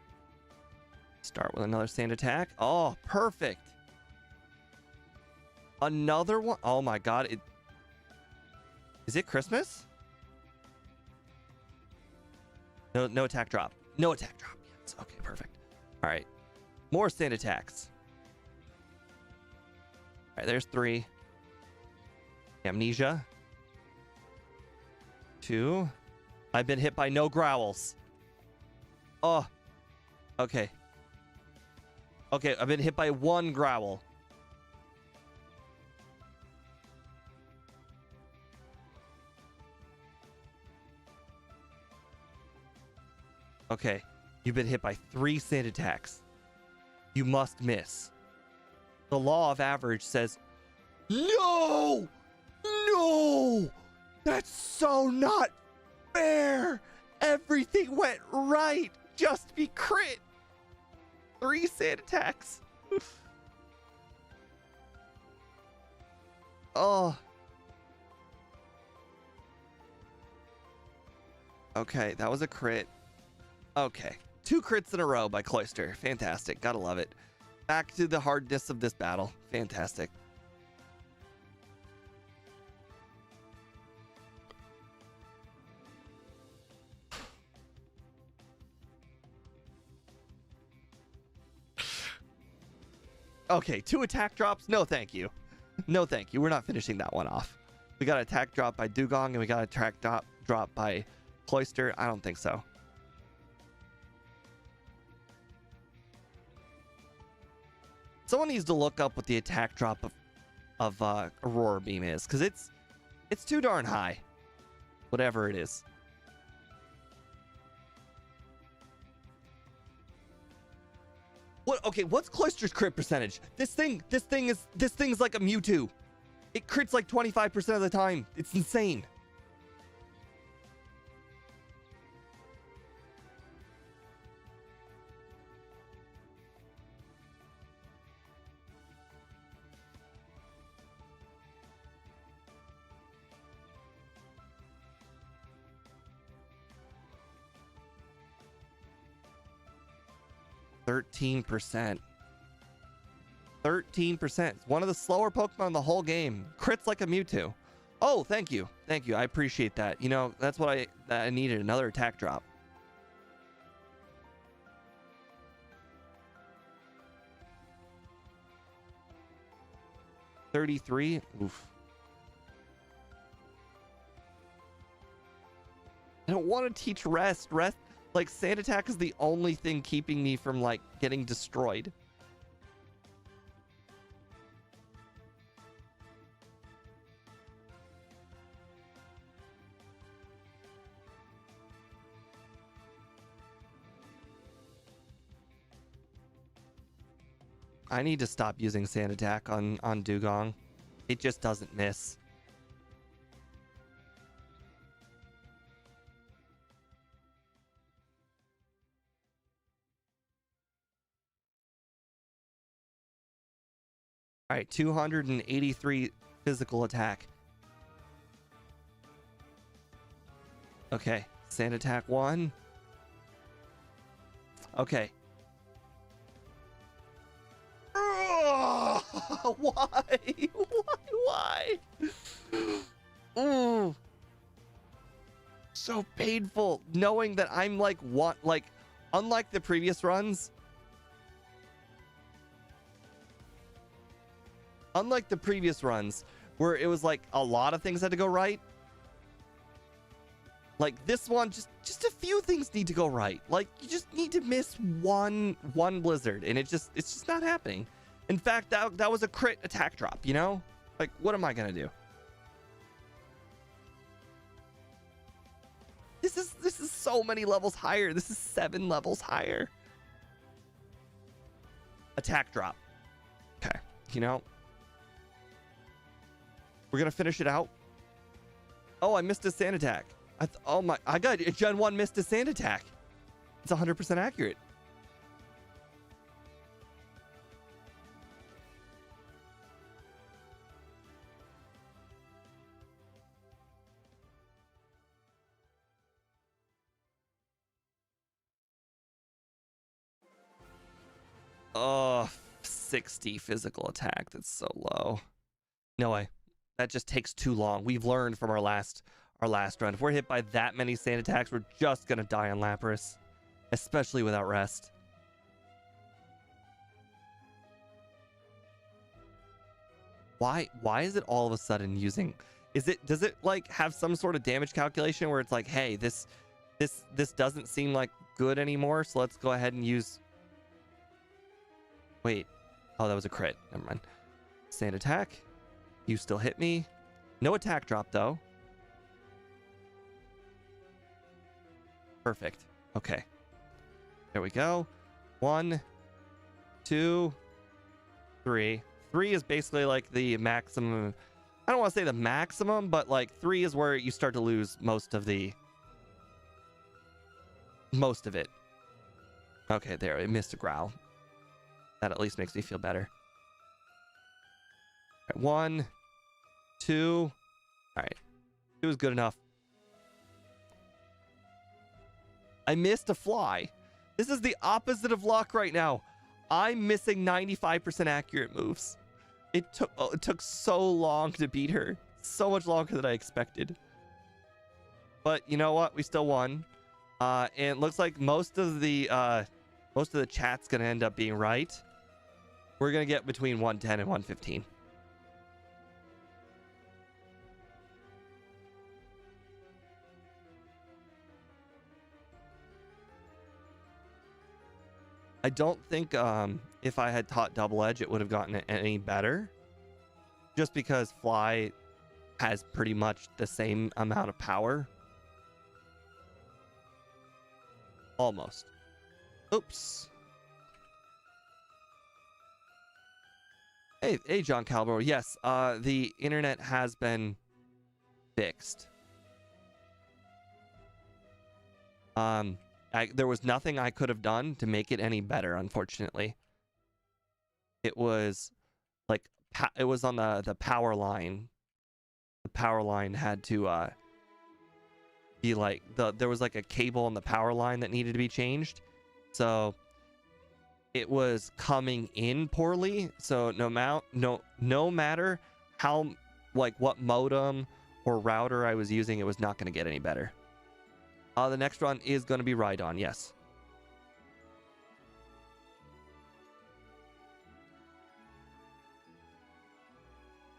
Start with another Sand Attack. Oh, perfect. Another one. Oh my god. Is it Christmas? No attack drop. No attack drop. Yes. Okay, perfect. All right. More Sand Attacks. All right, there's 3. Amnesia. 2. I've been hit by no growls. Oh. Okay. Okay, I've been hit by 1 growl. Okay, you've been hit by 3 Sand Attacks. You must miss. The law of average says, no! No! That's so not fair! Everything went right! Just be crit! 3 Sand Attacks. Oh. Okay, that was a crit. Okay. 2 crits in a row by Cloyster. Fantastic. Gotta love it. Back to the hardness of this battle. Fantastic. Okay, 2 attack drops. No, thank you. No, thank you. We're not finishing that one off. We got an attack drop by Dugong and we got an attack drop by Cloyster. I don't think so. Someone needs to look up what the attack drop of Aurora Beam is, because it's too darn high. Whatever it is. What? Okay, what's Cloyster's crit percentage? This thing's like a Mewtwo. It crits like 25% of the time. It's insane. 13%. 13%. It's one of the slower Pokemon in the whole game. Crits like a Mewtwo. Oh, thank you. Thank you. I appreciate that. You know, that's what I needed. Another attack drop. $33. Oof. I don't want to teach rest. Rest, like, Sand Attack is the only thing keeping me from, like, getting destroyed. I need to stop using Sand Attack on Dugong. It just doesn't miss. All right, 283 physical attack. Okay, Sand Attack 1. Okay. Why? Why? Ooh. So painful knowing that I'm like unlike the previous runs. Unlike the previous runs where it was like a lot of things had to go right. Like this one, just a few things need to go right. Like you just need to miss one blizzard and it's just not happening. In fact, that was a crit attack drop, you know? Like, what am I gonna do? This is so many levels higher. This is 7 levels higher. Attack drop. Okay, you know? We're gonna finish it out. Oh, I missed a Sand Attack. I got Gen 1 missed a Sand Attack. It's 100% accurate. Oh, 60 physical attack. That's so low. No way. That just takes too long. We've learned from our last run. If we're hit by that many Sand Attacks, we're just gonna die on Lapras, especially without rest. Why is it all of a sudden using? Does it like have some sort of damage calculation where it's like, hey, this doesn't seem like good anymore, so let's go ahead and use. Wait. Oh, that was a crit. Never mind. Sand Attack. You still hit me. No attack drop, though. Perfect. Okay. There we go. 1, 2, 3. 3 is basically like the maximum. I don't want to say the maximum, but like 3 is where you start to lose most of it. Okay, there. It missed a growl. That at least makes me feel better. All right, 1, 2. All right. 2 is good enough. I missed a fly. This is the opposite of luck right now. I'm missing 95% accurate moves. It took so long to beat her. So much longer than I expected. But you know what? We still won. And it looks like most of the chat's gonna end up being right. We're gonna get between 110 and 115. I don't think if I had taught Double Edge, it would have gotten any better. Just because Fly has pretty much the same amount of power. Almost. Oops. Hey, John Calbro. Yes, the internet has been fixed. There was nothing I could have done to make it any better, unfortunately. It was like it was on the power line. The power line had to be like there was like a cable on the power line that needed to be changed. So it was coming in poorly. So no matter how, like, what modem or router I was using, it was not going to get any better. The next run is going to be Rhydon, yes.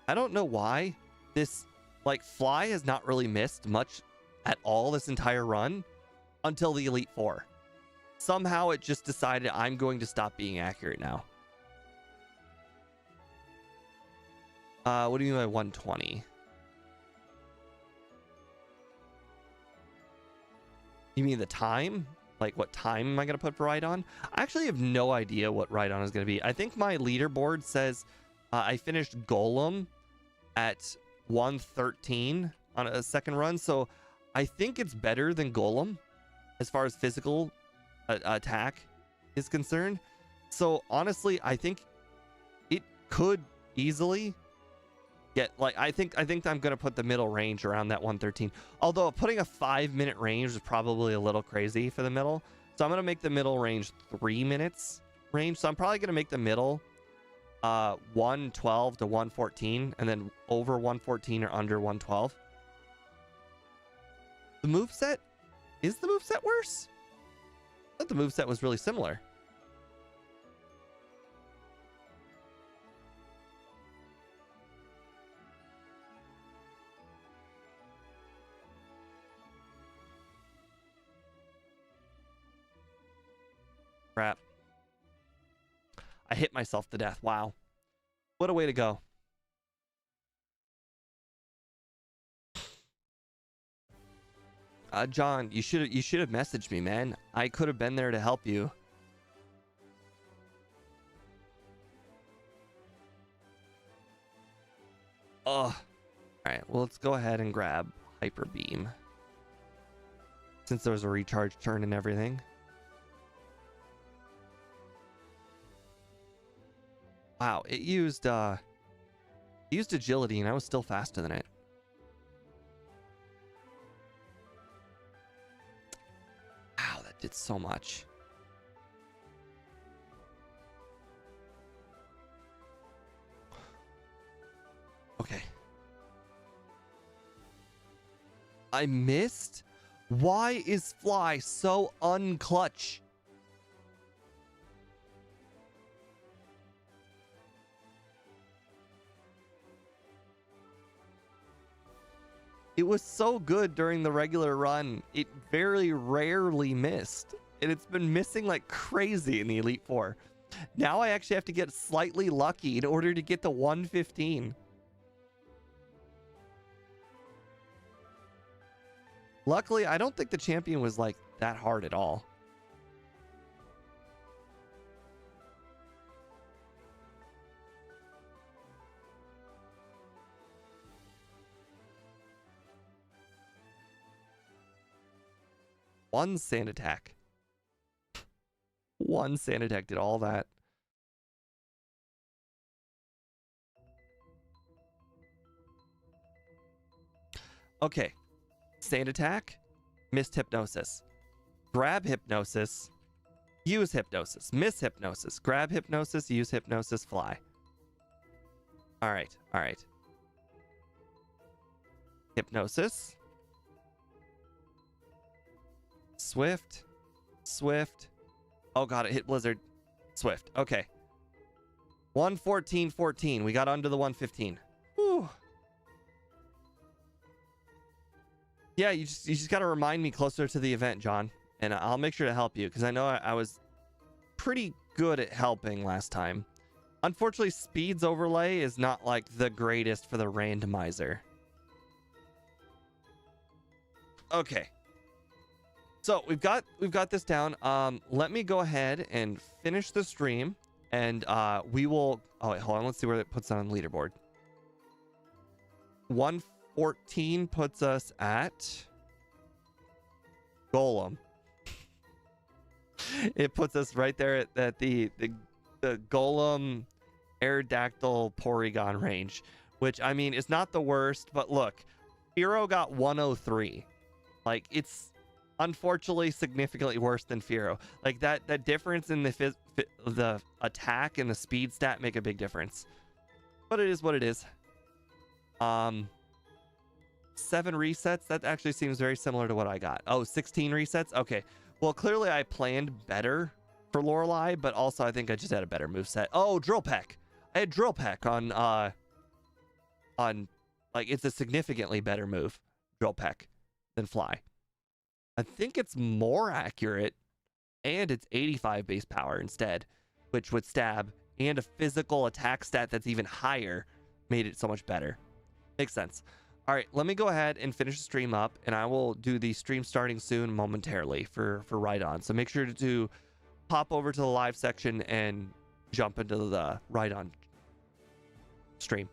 I don't know why this, like, Fly has not really missed much at all this entire run until the Elite Four. Somehow it just decided I'm going to stop being accurate now. What do you mean by 120? You mean the time? Like, what time am I going to put for Rhydon? I actually have no idea what Rhydon is going to be. I think my leaderboard says I finished Golem at 113 on a second run. So I think it's better than Golem as far as physical attack is concerned. So honestly, I think it could easily get, like, I think I'm gonna put the middle range around that 113. Although putting a 5-minute range is probably a little crazy for the middle, so I'm gonna make the middle range 3 minutes range. So I'm probably gonna make the middle 112 to 114, and then over 114 or under 112. The moveset, is the moveset worse? I thought the moveset was really similar. Crap. I hit myself to death. Wow. What a way to go. John, you should have messaged me, man. I could have been there to help you. Ugh. Alright, well, let's go ahead and grab Hyper Beam, since there was a recharge turn and everything. Wow, it used agility and I was still faster than it. Wow, that did so much. Okay. I missed? Why is Fly so unclutch? It was so good during the regular run. It very rarely missed. And it's been missing like crazy in the Elite Four. Now I actually have to get slightly lucky in order to get to 115. Luckily, I don't think the champion was like that hard at all. One sand attack. One sand attack did all that. Okay. Sand attack, missed hypnosis. Grab hypnosis, use hypnosis. Miss hypnosis, grab hypnosis, use hypnosis, fly. Alright, alright. Hypnosis. Swift. Swift. Oh god, it hit Blizzard. Swift. Okay. 114.14. We got under the 115. Whew. Yeah, you just got to remind me closer to the event, John. And I'll make sure to help you, because I know I was pretty good at helping last time. Unfortunately, Speed's overlay is not like the greatest for the randomizer. Okay. So we've got this down. Let me go ahead and finish the stream, and we will. Oh wait, hold on. Let's see where it puts on the leaderboard. 114 puts us at Golem. It puts us right there at the Golem Aerodactyl Porygon range, which I mean is not the worst, but look, Hero got 103. Like, it's unfortunately significantly worse than Fearow. Like that difference in the attack and the speed stat make a big difference. But it is what it is. 7 resets. That actually seems very similar to what I got. Oh, 16 resets. Okay. Well, clearly I planned better for Lorelei, but also I think I just had a better moveset. Oh, Drill Peck. I had Drill Peck on like it's a significantly better move, Drill Peck, than Fly. I think it's more accurate, and it's 85 base power instead, which with stab and a physical attack stat that's even higher made it so much better. Makes sense. All right, let me go ahead and finish the stream up, and I will do the stream starting soon momentarily for Right On. So make sure to pop over to the live section and jump into the Right On stream.